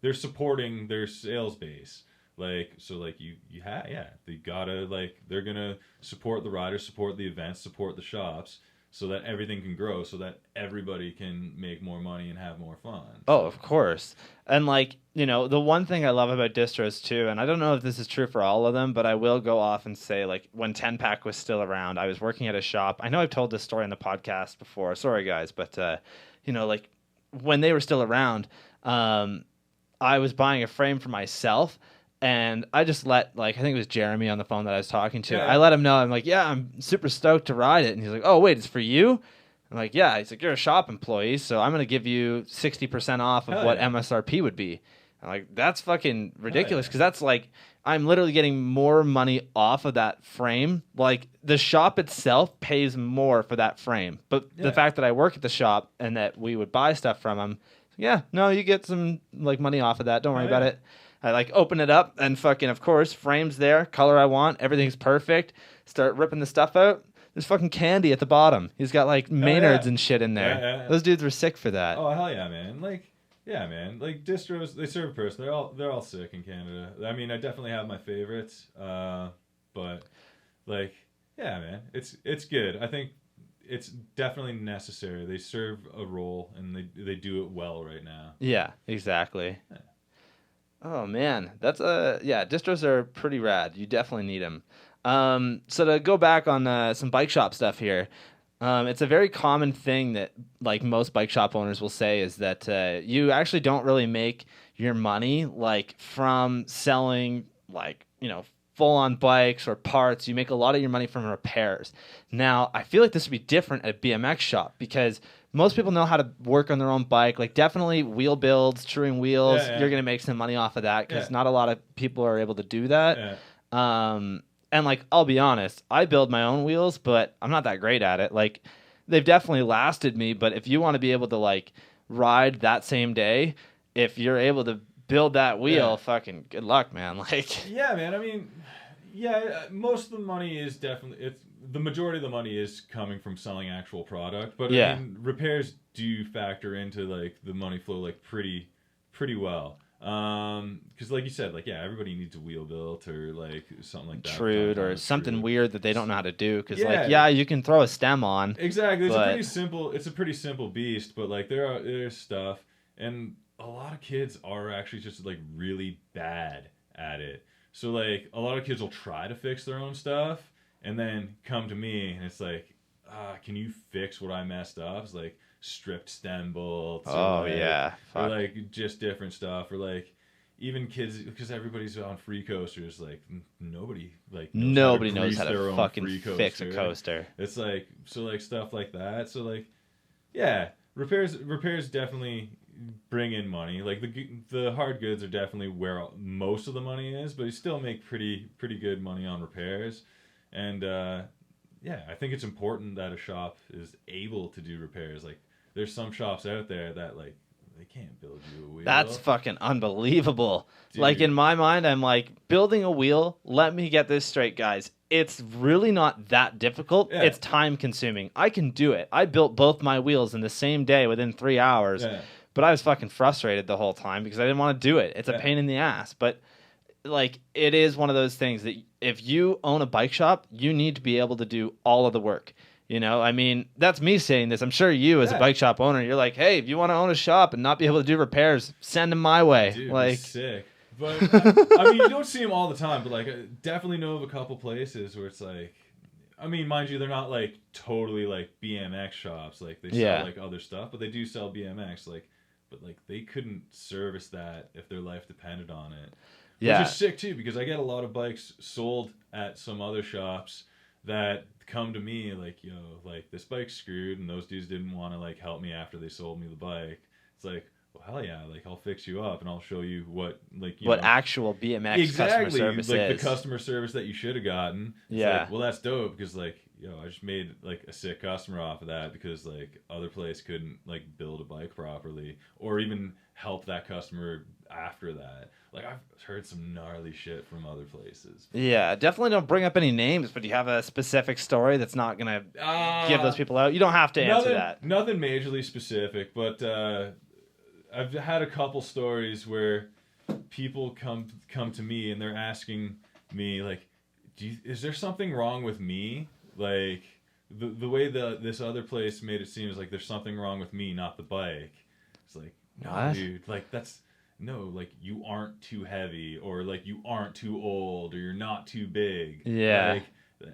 they're supporting their sales base. Like, so, like, they gotta, like, they're gonna support the riders, support the events, support the shops, so that everything can grow, so that everybody can make more money and have more fun. Oh, of course. And, like, the one thing I love about distros, too, and I don't know if this is true for all of them, but I will go off and say, like, when 10-pack was still around, I was working at a shop. I know I've told this story on the podcast before. Sorry, guys. But, like, when they were still around, I was buying a frame for myself. And I just let, like, I think it was Jeremy on the phone that I was talking to. Yeah. I let him know. I'm like, yeah, I'm super stoked to ride it. And he's like, oh, wait, it's for you? I'm like, yeah. He's like, you're a shop employee, so I'm going to give you 60% off of what MSRP would be. I'm like, that's fucking ridiculous, because that's like, I'm literally getting more money off of that frame. Like, the shop itself pays more for that frame. But the fact that I work at the shop and that we would buy stuff from him, you get some, like, money off of that. Don't worry about it. I like open it up and fucking, of course, frames there, color I want, everything's perfect. Start ripping the stuff out. There's fucking candy at the bottom. He's got like Maynards and shit in there. Yeah. Those dudes were sick for that. Oh hell yeah, man! Like, yeah, man. Like distros, they serve a person. They're all sick in Canada. I mean, I definitely have my favorites, but like, yeah, man, it's good. I think it's definitely necessary. They serve a role and they do it well right now. Yeah, exactly. Yeah. Oh man, distros are pretty rad. You definitely need them. So to go back on some bike shop stuff here, it's a very common thing that like most bike shop owners will say is that you actually don't really make your money like from selling like full-on bikes or parts. You make a lot of your money from repairs. Now, I feel like this would be different at a BMX shop because most people know how to work on their own bike. Like, definitely wheel builds, truing wheels. Yeah. You're going to make some money off of that because not a lot of people are able to do that. Yeah. And, like, I'll be honest, I build my own wheels, but I'm not that great at it. Like, they've definitely lasted me, but if you want to be able to, like, ride that same day, if you're able to build that wheel, fucking good luck, man. Like, yeah, man. I mean, most of the money is definitely the majority of the money is coming from selling actual product, but Yeah. I mean, repairs do factor into like the money flow like pretty well. Because like you said, like yeah, everybody needs a wheel built or like something like that. Trued or something weird that they don't know how to do. Because like you can throw a stem on. Exactly, but... it's a pretty simple beast, but like there's stuff, and a lot of kids are actually just like really bad at it. So like a lot of kids will try to fix their own stuff and then come to me and it's like, can you fix what I messed up? It's like stripped stem bolts. Oh, or like, yeah. Fuck. Or like just different stuff. Or like even kids, because everybody's on free coasters, like nobody knows how to fucking fix a coaster. It's like, so like stuff like that. So like, yeah, repairs definitely bring in money. Like the hard goods are definitely where most of the money is, but you still make pretty good money on repairs. And yeah, I think it's important that a shop is able to do repairs. Like there's some shops out there that like they can't build you a wheel. That's fucking unbelievable. Dude. Like in my mind, I'm like, building a wheel, let me get this straight, guys. It's really not that difficult. Yeah. It's time consuming. I can do it. I built both my wheels in the same day within 3 hours. Yeah. But I was fucking frustrated the whole time because I didn't want to do it. It's a Yeah. pain in the ass. But like it is one of those things that if you own a bike shop, you need to be able to do all of the work. You know, I mean, that's me saying this. I'm sure you, as a bike shop owner, you're like, hey, if you want to own a shop and not be able to do repairs, send them my way. Dude, like, sick. But I mean, you don't see them all the time. But like, I definitely know of a couple places where it's like, I mean, mind you, they're not like totally like BMX shops. Like they sell like other stuff, but they do sell BMX. Like, but like they couldn't service that if their life depended on it. Yeah. Which is sick too, because I get a lot of bikes sold at some other shops that come to me like, yo, like this bike's screwed and those dudes didn't want to like help me after they sold me the bike. It's like, well, hell yeah, like I'll fix you up and I'll show you what like you what know, actual BMX customer service like is. the customer service that you should have gotten. It's like, well, that's dope because like, yo, I just made like a sick customer off of that because like other place couldn't like build a bike properly or even help that customer after that. Like I've heard some gnarly shit from other places. Yeah, definitely don't bring up any names, but do you have a specific story that's not gonna give those people out? You don't have to answer that. Nothing majorly specific, but I've had a couple stories where people come to me and they're asking me like, is there something wrong with me? Like the way this other place made it seem is like there's something wrong with me, not the bike. It's like, no, what? Dude, like that's no, like you aren't too heavy, or like you aren't too old, or you're not too big. Yeah. Like,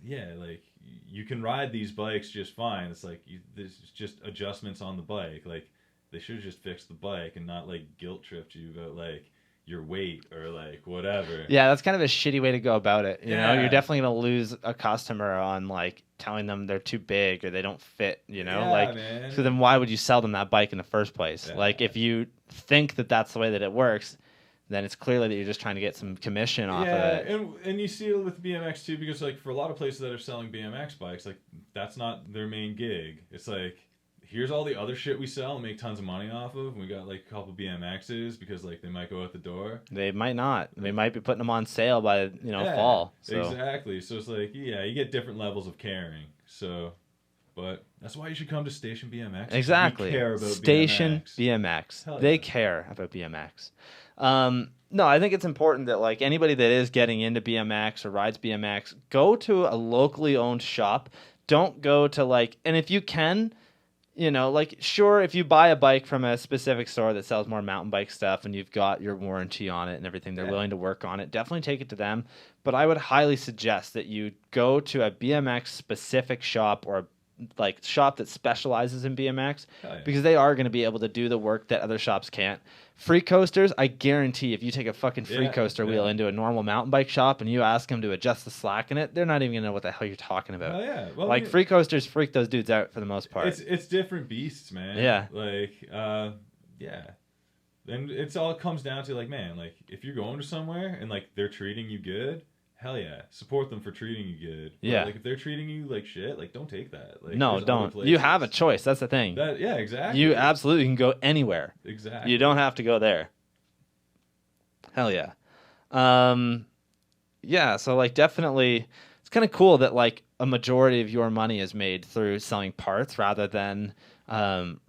yeah, like you can ride these bikes just fine. It's like there's just adjustments on the bike. Like they should have just fixed the bike and not like guilt tripped you about like your weight or like whatever. Yeah, that's kind of a shitty way to go about it. You know, Yeah. you're definitely gonna lose a customer on like telling them they're too big or they don't fit. You know, Yeah, like man. so then why would you sell them that bike in the first place? Yeah. Like if you think that that's the way that it works, then it's clearly that you're just trying to get some commission off of it. and you see it with BMX too, because like for a lot of places that are selling BMX bikes, like that's not their main gig. It's like, here's all the other shit we sell and make tons of money off of. We got like a couple BMXs because like they might go out the door. They might not. They might be putting them on sale by fall. So. Exactly. So it's like, yeah, you get different levels of caring. So, but that's why you should come to Station BMX. Exactly. We care about Station BMX. BMX. They care about BMX. No, I think it's important that like anybody that is getting into BMX or rides BMX, go to a locally owned shop. Don't go to like, and if you can, like sure, if you buy a bike from a specific store that sells more mountain bike stuff and you've got your warranty on it and everything, they're willing to work on it, definitely take it to them. But I would highly suggest that you go to a BMX specific shop or like shop that specializes in BMX because they are going to be able to do the work that other shops can't. Free coasters, I guarantee if you take a fucking free coaster wheel into a normal mountain bike shop and you ask them to adjust the slack in it, they're not even going to know what the hell you're talking about. Oh, yeah. Well, like free coasters freak those dudes out for the most part. It's different beasts, man. Yeah. Like, yeah. And it's all comes down to like, man, like if you're going to somewhere and like they're treating you good, hell yeah, support them for treating you good. Yeah. But, like if they're treating you like shit, like don't take that. Like, no, there's other don't. places. You have a choice. That's the thing. Yeah, exactly. You absolutely can go anywhere. Exactly. You don't have to go there. Hell yeah. Yeah, so like definitely it's kind of cool that like a majority of your money is made through selling parts rather than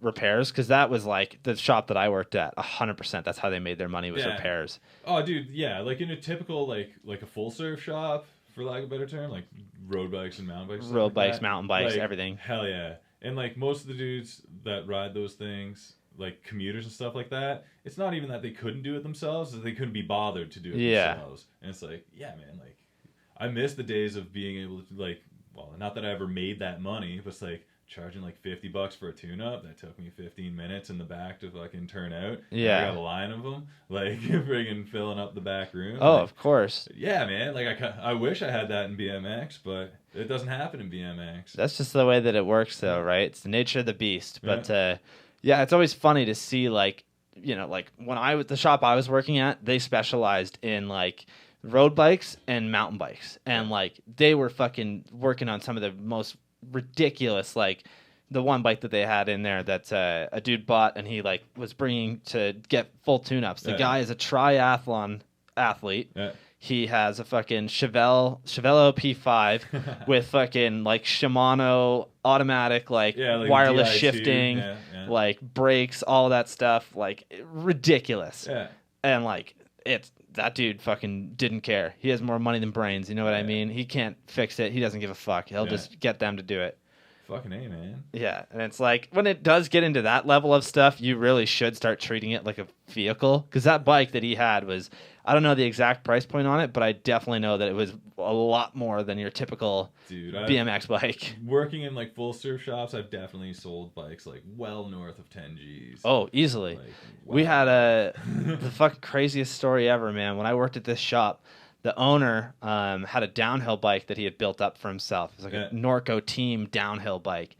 repairs, because that was like the shop that I worked at. 100%. That's how they made their money, was repairs. Oh, dude, yeah. Like in a typical like a full serve shop, for lack of a better term, like road bikes and mountain bikes. Road bikes, that. mountain bikes, like, everything. Hell yeah. And like most of the dudes that ride those things, like commuters and stuff like that, it's not even that they couldn't do it themselves, it's that they couldn't be bothered to do it themselves. And it's like, yeah, man, like I miss the days of being able to like, well, not that I ever made that money, but it's like charging like $50 for a tune-up that took me 15 minutes in the back to fucking turn out. Yeah, I got a line of them, like friggin' filling up the back room. Oh, like, of course. Yeah, man. Like I wish I had that in BMX, but it doesn't happen in BMX. That's just the way that it works, though, right? It's the nature of the beast. But yeah, it's always funny to see, like, you know, like when the shop I was working at, they specialized in like road bikes and mountain bikes, and like they were fucking working on some of the most ridiculous, like the one bike that they had in there that a dude bought and he like was bringing to get full tune-ups. The guy is a triathlon athlete. He has a fucking Chevelle P5 with fucking like Shimano automatic like wireless DI2. shifting, like brakes, all that stuff, like ridiculous. And like that dude fucking didn't care. He has more money than brains, you know what I mean? He can't fix it. He doesn't give a fuck. He'll just get them to do it. Fucking A, man. Yeah, and it's like when it does get into that level of stuff, you really should start treating it like a vehicle, because that bike that he had was, I don't know the exact price point on it, but I definitely know that it was a lot more than your typical BMX bike. Working in like full serve shops, I've definitely sold bikes like well north of 10 G's. Oh, easily. Like, wow. We had the fucking craziest story ever, man. When I worked at this shop, the owner had a downhill bike that he had built up for himself. It was like a Norco team downhill bike.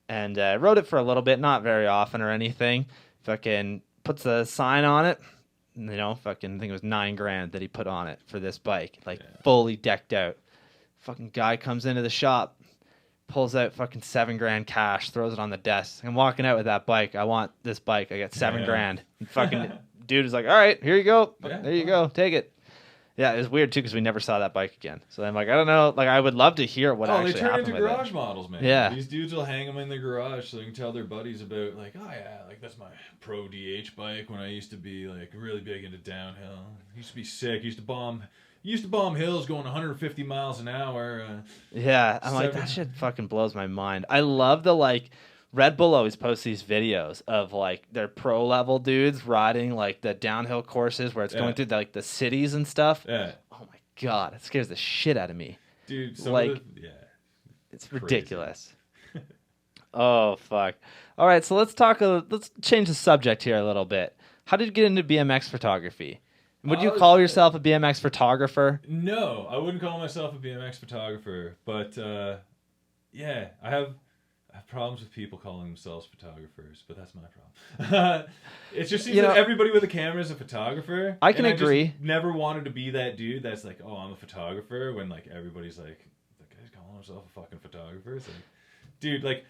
And rode it for a little bit, not very often or anything. Fucking puts a sign on it. You know, fucking, I think it was $9,000 that he put on it for this bike. Like, fully decked out. Fucking guy comes into the shop, pulls out fucking $7,000 cash, throws it on the desk. I'm walking out with that bike. I want this bike. I got $7,000. And fucking dude is like, all right, here you go. There you go. Take it. Yeah, it was weird too because we never saw that bike again. So I'm like, I don't know. Like, I would love to hear what actually happened. Oh, they turn into garage models, man. Yeah, these dudes will hang them in the garage so they can tell their buddies about, like, oh yeah, like that's my pro DH bike when I used to be like really big into downhill. Used to be sick. Used to bomb hills going 150 miles an hour. Yeah, I'm like, that shit fucking blows my mind. I love the like. Red Bull always posts these videos of like their pro level dudes riding like the downhill courses where it's going through the cities and stuff. Yeah. Oh my god, it scares the shit out of me. Dude, it's ridiculous. Oh fuck. All right, so let's change the subject here a little bit. How did you get into BMX photography? Would you call yourself a BMX photographer? No, I wouldn't call myself a BMX photographer, but I have problems with people calling themselves photographers, but that's my problem. It just seems that everybody with a camera is a photographer. I can agree. I just never wanted to be that dude that's like, oh, I'm a photographer, when like everybody's like, that guy's calling himself a fucking photographer. It's like, dude, like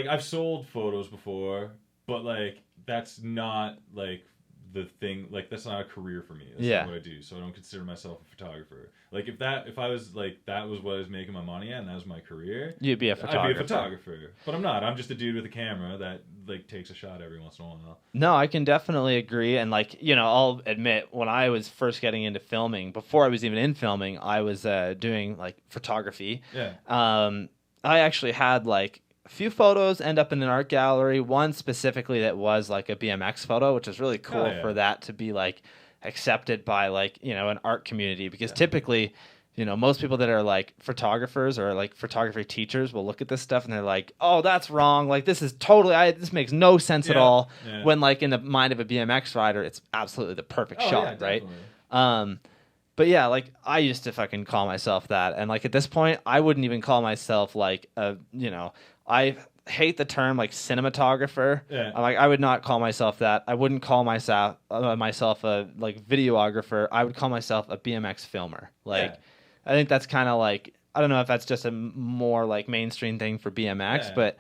I've sold photos before, but like that's not like the thing, like that's not a career for me. That's not what I do, so I don't consider myself a photographer. Like if I was like that was what I was making my money at and that was my career, you'd be a photographer. I'd be a photographer. But I'm not. I'm just a dude with a camera that like takes a shot every once in a while. No, I can definitely agree. And like, you know, I'll admit when I was first getting into filming, before I was even in filming, I was doing like photography. Yeah. I actually had like a few photos end up in an art gallery. One specifically that was like a BMX photo, which is really cool for that to be like accepted by like, you know, an art community, because typically, you know, most people that are like photographers or like photography teachers will look at this stuff and they're like, oh, that's wrong. Like this is totally, this makes no sense at all. Yeah. When like in the mind of a BMX rider, it's absolutely the perfect shot, right? But yeah, like I used to fucking call myself that. And like at this point, I wouldn't even call myself like a, you know, I hate the term like cinematographer. Yeah. I'm like, I would not call myself that. I wouldn't call myself a like videographer. I would call myself a BMX filmer. Like, I think that's kind of like, I don't know if that's just a more like mainstream thing for BMX, but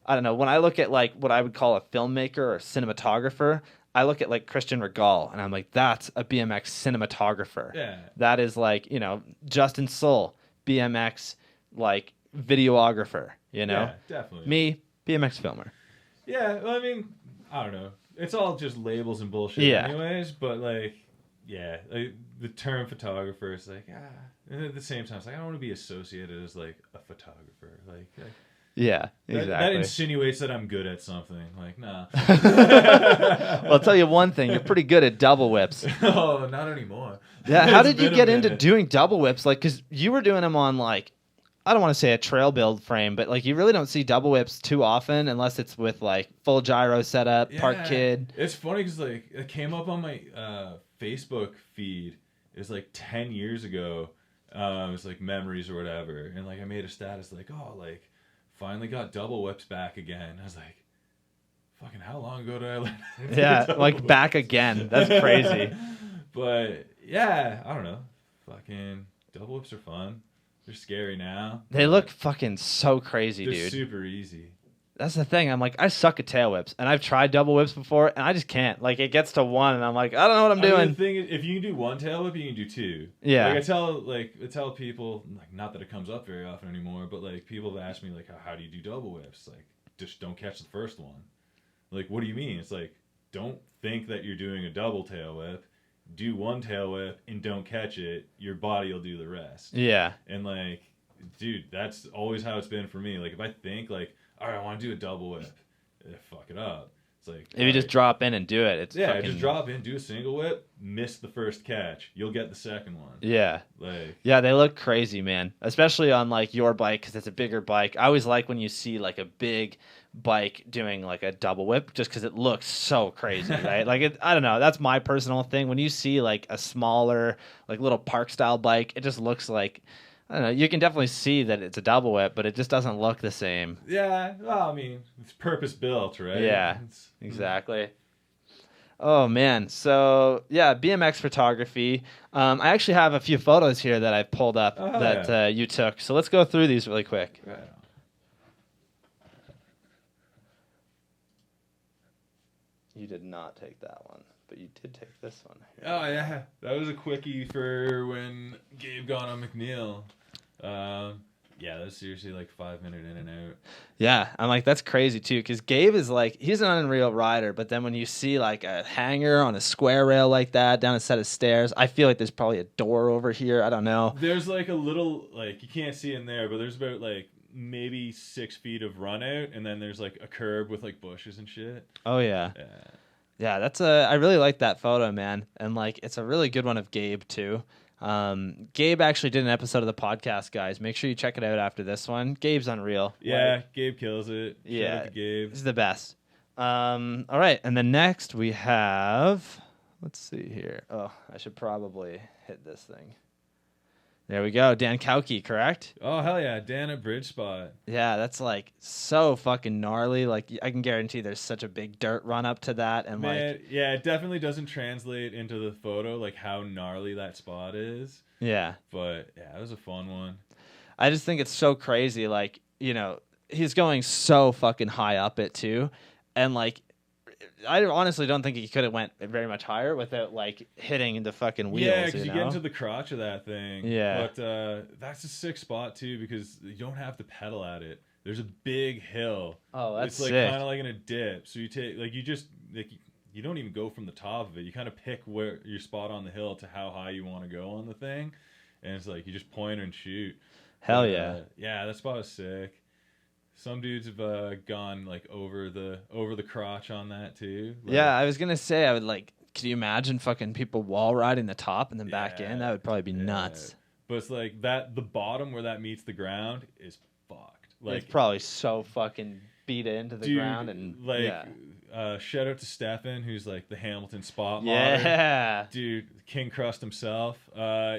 I don't know. When I look at like what I would call a filmmaker or cinematographer, I look at like Christian Regal and I'm like, that's a BMX cinematographer. Yeah. That is like, you know, Justin Soul, BMX like videographer, you know? Yeah, definitely. Me, BMX filmer. Yeah, well, I mean, I don't know. It's all just labels and bullshit Yeah. anyways, but like, yeah, like, the term photographer is like, and at the same time, it's like, I don't want to be associated as like a photographer. Like Yeah, that exactly. insinuates that I'm good at something. Like, nah. Well, I'll tell you one thing. You're pretty good at double whips. Oh, not anymore. Yeah, how It's did you been a get into minute. doing double whips? Like, because you were doing them on, like, I don't want to say a trail build frame, but, like, you really don't see double whips too often unless it's with, like, full gyro setup, park kid. It's funny because, like, it came up on my Facebook feed. It was, like, 10 years ago. It was, like, memories or whatever. And, like, I made a status, like, oh, like, finally got double whips back again. I was like, fucking how long ago did I learn how to do Yeah, double like, whips? back again. That's crazy. But, yeah, I don't know. Fucking double whips are fun. They're scary now. They look fucking so crazy, They're dude. super easy. That's the thing. I'm like, I suck at tail whips, and I've tried double whips before, and I just can't. Like, it gets to one, and I'm like, I don't know what I'm I mean, doing. the thing is, if you can do one tail whip, you can do two. Yeah. Like I tell people, like, not that it comes up very often anymore, but like people have asked me like, how do you do double whips? Like, just don't catch the first one. Like, what do you mean? It's like, don't think that you're doing a double tail whip. Do one tail whip and don't catch it. Your body will do the rest. Yeah. And like, dude, that's always how it's been for me. Like, if I think like, all right, I want to do a double whip, fuck it up. It's like, If you just drop in and do it, it's yeah, fucking... just drop in, do a single whip, miss the first catch. You'll get the second one. Yeah. Like, Yeah, they look crazy, man. Especially on, like, your bike, because it's a bigger bike. I always like when you see, like, a big bike doing, like, a double whip, just because it looks so crazy, right? Like, I don't know. That's my personal thing. When you see, like, a smaller, like, little park-style bike, it just looks like... I don't know. You can definitely see that it's a double whip, but it just doesn't look the same. yeah, well, I mean, it's purpose built, right? Yeah, exactly. Oh, man. So, yeah, BMX photography. I actually have a few photos here that I pulled up you took. So let's go through these really quick. Right. You did not take that one, but you did take this one. Oh, yeah. That was a quickie for when Gabe got on McNeil. Yeah, that was seriously like 5 minute in and out. Yeah, I'm like, that's crazy too, because Gabe is like, he's an unreal rider, but then when you see like a hanger on a square rail like that, down a set of stairs, I feel like there's probably a door over here. I don't know. There's like a little, like, you can't see in there, but there's about like maybe 6 feet of run out, and then there's like a curb with like bushes and shit. Oh, yeah. Yeah. Yeah, I really like that photo, man. And like, it's a really good one of Gabe too. Gabe actually did an episode of the podcast, guys. Make sure you check it out after this one. Gabe's unreal. Yeah, Like, Gabe kills it. Yeah. Shout out to Gabe. he's the best. All right, and then next we have, let's see here. Oh, I should probably hit this thing. There we go. Dan Kauke, correct? Oh, hell yeah. Dan at Bridge Spot. Yeah, that's like so fucking gnarly. Like, I can guarantee there's such a big dirt run up to that. And Man, like, yeah, it definitely doesn't translate into the photo, like how gnarly that spot is. yeah. But yeah, it was a fun one. I just think it's so crazy. Like, you know, he's going so fucking high up it too. And like, I honestly don't think he could have went very much higher without like hitting the fucking wheels. Yeah, because you know? get into the crotch of that thing. Yeah. But that's a sick spot too, because you don't have to pedal at it. There's a big hill. Oh, that's it's like sick. kind of like in a dip. So you take like you just like you don't even go from the top of it. You kind of pick where your spot on the hill to how high you want to go on the thing, and it's like you just point and shoot. Hell But, yeah. Yeah, that spot is sick. Some dudes have gone like over the crotch on that too. Like, Yeah, I was gonna say, I would like. Could you imagine fucking people wall riding the top and then back in? That would probably be nuts. But it's like that. The bottom where that meets the ground is fucked. Like It's probably so fucking beat into the dude, ground and like yeah. shout out to Stefan, who's like the Hamilton spot modder. Yeah. Dude, King Crust himself.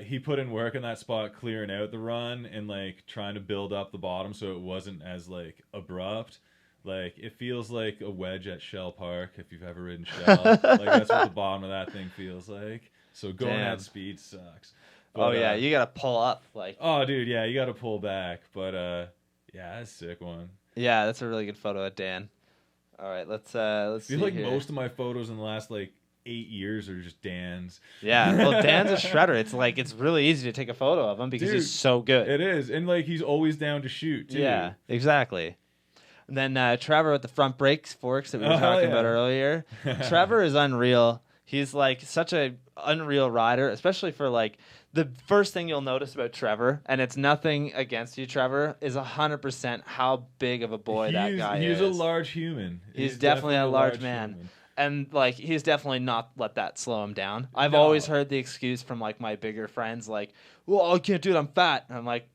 He put in work in that spot, clearing out the run and like trying to build up the bottom so it wasn't as like abrupt. Like it feels like a wedge at Shell Park if you've ever ridden Shell. Like that's what the bottom of that thing feels like. So going at speed sucks. But, oh yeah, you gotta pull up like. oh dude, yeah, you got to pull back. But yeah, that's a sick one. Yeah, that's a really good photo of Dan. All right, let's I see feel like here. most of my photos in the last like 8 years are just Dan's. Yeah, well, Dan's a shredder. It's like it's really easy to take a photo of him because he's so good. It is, and like he's always down to shoot too. Yeah, exactly. And then Trevor with the front brakes forks that we were talking about earlier. Trevor is unreal. He's like such a unreal rider, especially for like the first thing you'll notice about Trevor, and it's nothing against you, Trevor, is 100% how big of a boy that guy is. He's a large human. He's definitely a large man. Human. And like he's definitely not let that slow him down. I've always heard the excuse from like my bigger friends, like, "Well, I can't do it. I'm fat." And I'm like,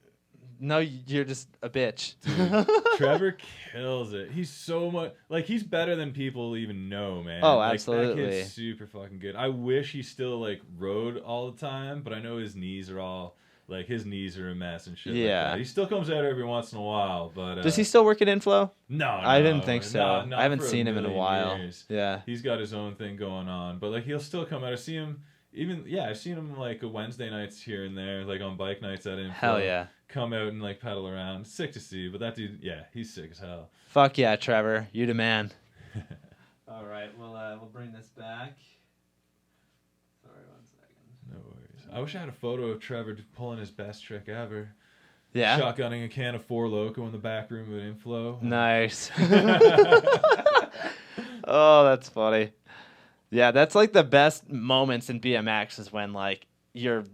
"No, you're just a bitch." Dude, Trevor kills it. He's so much like he's better than people even know, man. Oh, like, absolutely. That kid's super fucking good. I wish he still like rode all the time, but I know his knees are all like his knees are a mess and shit. Yeah, like that. He still comes out every once in a while, but does he still work at Inflow? No, I didn't think so. Not I haven't for seen him in a while. Years. Yeah, he's got his own thing going on, but like he'll still come out. I see him. I've seen him like Wednesday nights here and there, like on bike nights at Inflow. Hell yeah. Come out and like pedal around. Sick to see, but that dude, yeah, he's sick as hell. Fuck yeah, Trevor, you the man. All right, we'll bring this back. Sorry, 1 second. No worries. I wish I had a photo of Trevor pulling his best trick ever. Yeah. Shotgunning a can of Four Loko in the back room of Inflow. Nice. Oh, that's funny. Yeah, that's like the best moments in BMX is when like you're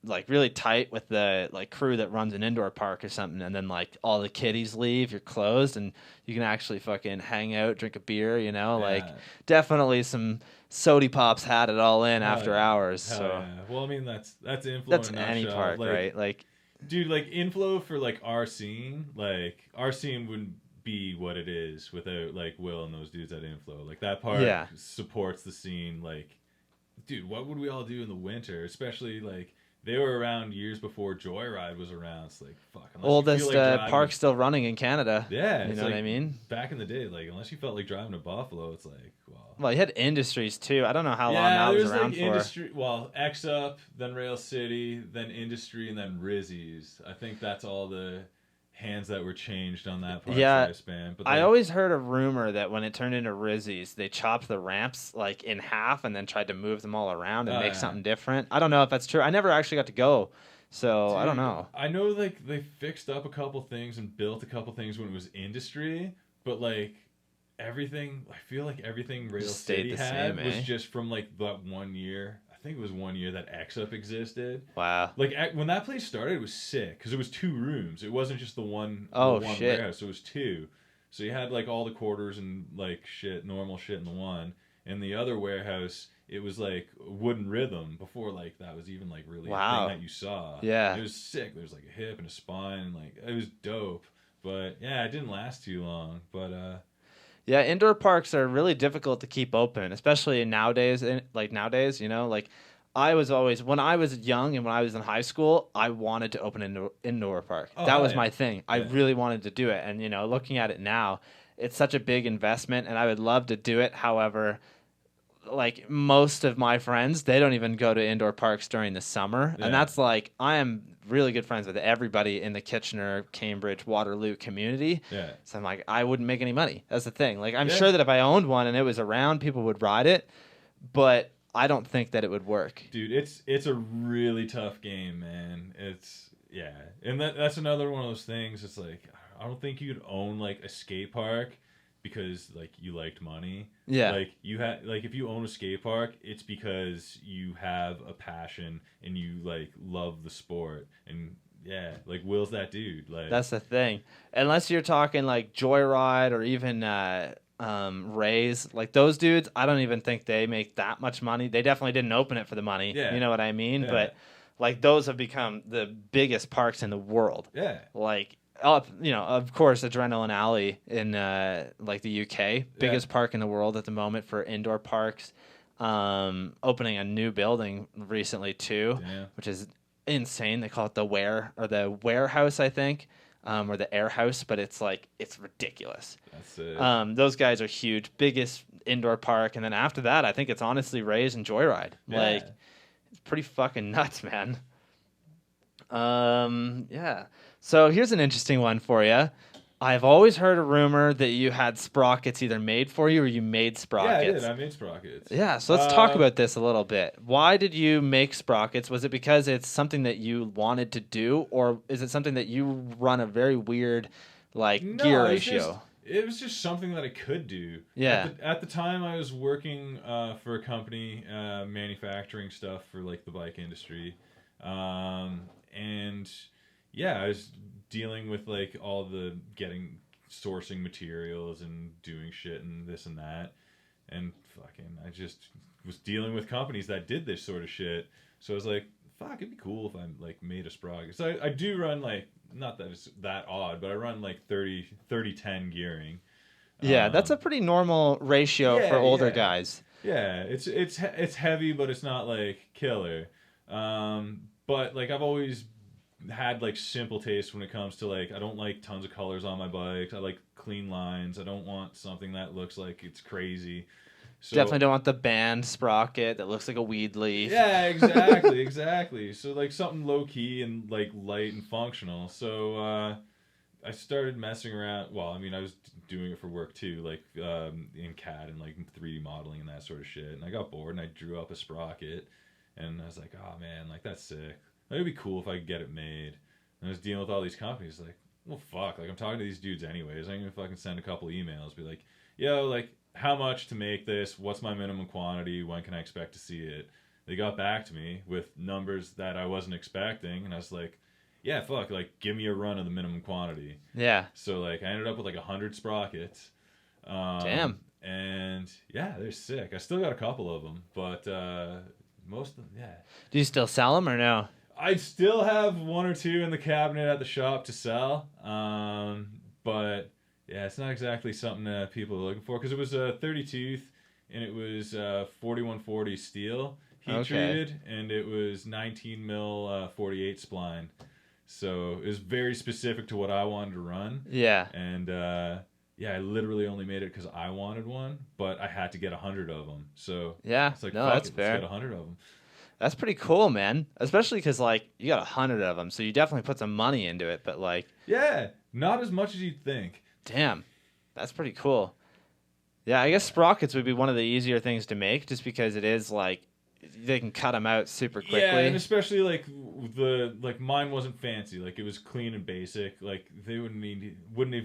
like really tight with the like crew that runs an indoor park or something, and then like all the kiddies leave, you're closed, and you can actually fucking hang out, drink a beer, you know, like definitely some sody pops had it all in after hours. Hell so yeah. Well, I mean that's Inflow. That's any park, like, right? Like, dude, like Inflow for like our scene wouldn't be what it is without like Will and those dudes at Inflow. Like that park supports the scene. Like, dude, what would we all do in the winter? Especially like they were around years before Joyride was around. It's like fuck. Oldest park still running in Canada. Yeah, you know what I mean. Back in the day, like unless you felt like driving to Buffalo, it's like well, you had Industries too. I don't know how long that was around for. Industry. Well, X Up, then Rail City, then Industry, and then Rizzies. I think that's all the hands that were changed on that part lifespan. But I always heard a rumor that when it turned into Rizzies, they chopped the ramps like in half and then tried to move them all around and make something different. I don't know if that's true. I never actually got to go, so I don't know. I know like they fixed up a couple things and built a couple things when it was Industry, but like everything, I feel like everything Rail City had was just from like that 1 year. I think it was 1 year that X Up existed. Wow. Like when that place started, it was sick because it was 2 rooms. It wasn't just the one. Shit. Warehouse. It was 2. So you had like all the quarters and like normal shit in the one. In the other warehouse, it was like wooden rhythm before like that was even like really a thing that you saw. Yeah. It was sick. There was like a hip and a spine. And, like it was dope. But yeah, it didn't last too long. But yeah, indoor parks are really difficult to keep open, especially nowadays. Nowadays, you know, like I was always, when I was young and when I was in high school, I wanted to open an indoor park. That was my thing. I really wanted to do it. And, you know, looking at it now, it's such a big investment and I would love to do it. However, like most of my friends, they don't even go to indoor parks during the summer. And that's like, I am really good friends with everybody in the Kitchener, Cambridge, Waterloo community. Yeah. So I'm like, I wouldn't make any money. That's the thing. Like, I'm sure that if I owned one and it was around, people would ride it, but I don't think that it would work. Dude, it's a really tough game, man. And that's another one of those things. It's like, I don't think you'd own like a skate park because like you liked money. Yeah. Like you had like if you own a skate park, it's because you have a passion and you like love the sport. And yeah, like Will's that dude. Like that's the thing. Unless you're talking like Joyride or even Rays, like those dudes, I don't even think they make that much money. They definitely didn't open it for the money. Yeah. You know what I mean? Yeah. But like those have become the biggest parks in the world. Yeah. Like you know, of course, Adrenaline Alley in like the UK, biggest park in the world at the moment for indoor parks. Opening a new building recently too, which is insane. They call it the Warehouse, I think, or the Air House, but it's like it's ridiculous. That's it. Those guys are huge, biggest indoor park, and then after that, I think it's honestly Rays and Joyride. Yeah. Like it's pretty fucking nuts, man. Yeah. So here's an interesting one for you. I've always heard a rumor that you had sprockets either made for you or you made sprockets. Yeah, I did. I made sprockets. Yeah, so let's talk about this a little bit. Why did you make sprockets? Was it because it's something that you wanted to do, or is it something that you run a very weird, like, gear ratio? It was just something that I could do. Yeah. At the time, I was working for a company manufacturing stuff for like the bike industry, and yeah, I was dealing with like all the sourcing materials and doing shit and this and that, and I just was dealing with companies that did this sort of shit. So I was like, fuck, it'd be cool if I like made a sprocket. So I do run like, not that it's that odd, but I run like 30-10 gearing. Yeah, that's a pretty normal ratio for older guys. Yeah, it's heavy, but it's not like killer. But like I've always had like simple taste when it comes to like, I don't like tons of colors on my bikes. I like clean lines. I don't want something that looks like it's crazy. So, definitely don't want the band sprocket that looks like a weed leaf. Yeah, exactly, exactly. So like something low key and like light and functional. So I started messing around. Well, I mean, I was doing it for work too, like in CAD and like 3D modeling and that sort of shit. And I got bored and I drew up a sprocket, and I was like, oh man, like that's sick. It'd be cool if I could get it made. And I was dealing with all these companies, like, well, fuck, like I'm talking to these dudes anyways. I'm gonna fucking send a couple emails, be like, yo, like, how much to make this? What's my minimum quantity? When can I expect to see it? They got back to me with numbers that I wasn't expecting, and I was like, yeah, fuck, like, give me a run of the minimum quantity. Yeah. So, like, I ended up with, like, 100 sprockets. Damn. And, yeah, they're sick. I still got a couple of them, but most of them, yeah. Do you still sell them or no? I still have one or two in the cabinet at the shop to sell, but... yeah, it's not exactly something that people are looking for, because it was a 30 tooth and it was 4140 steel heat treated, and it was 19 mil 48 spline. So it was very specific to what I wanted to run. Yeah. And yeah, I literally only made it because I wanted one, but I had to get 100 of them. So yeah, it's like, no, fuck that's it, fair. let's get 100 of them. That's pretty cool, man. Especially because like you got 100 of them, so you definitely put some money into it. But like, yeah, not as much as you'd think. Damn, that's pretty cool. Yeah, I guess sprockets would be one of the easier things to make, just because it is like they can cut them out super quickly. Yeah, and especially like mine wasn't fancy. Like it was clean and basic. Like they wouldn't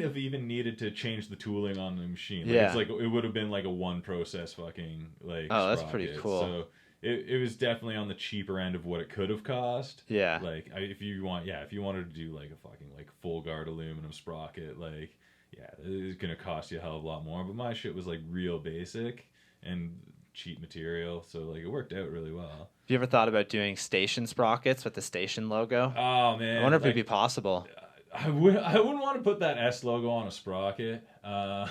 have even needed to change the tooling on the machine. Like, yeah, it's like it would have been like a one process fucking like. Oh, that's sprocket. pretty cool. So it was definitely on the cheaper end of what it could have cost. Yeah. Like if you wanted to do like a fucking like full guard aluminum sprocket, like yeah, it's gonna cost you a hell of a lot more. But my shit was like real basic and cheap material, so like it worked out really well. Have you ever thought about doing station sprockets with the station logo? Oh man, I wonder if it'd be possible. I wouldn't want to put that S logo on a sprocket. I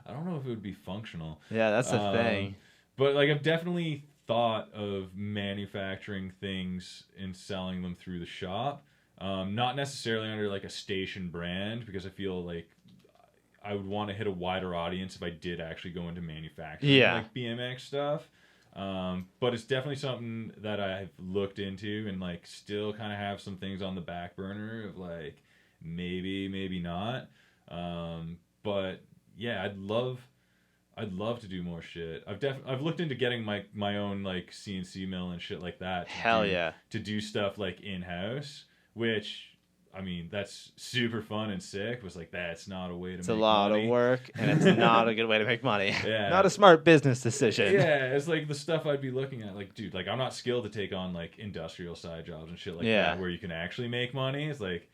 don't know if it would be functional. Yeah, that's the thing. But like I've definitely thought of manufacturing things and selling them through the shop. Not necessarily under like a station brand, because I feel like I would want to hit a wider audience if I did actually go into manufacturing like BMX stuff. But it's definitely something that I've looked into and like still kind of have some things on the back burner of like maybe not. But yeah, I'd love to do more shit. I've looked into getting my own like CNC mill and shit like that. To do stuff like in house, which I mean that's super fun and sick. Was like that's not a way to. It's make a lot of work, and it's not a good way to make money. Yeah, not a smart business decision. Yeah, it's like the stuff I'd be looking at. Like, dude, like I'm not skilled to take on like industrial side jobs and shit like that where you can actually make money. It's like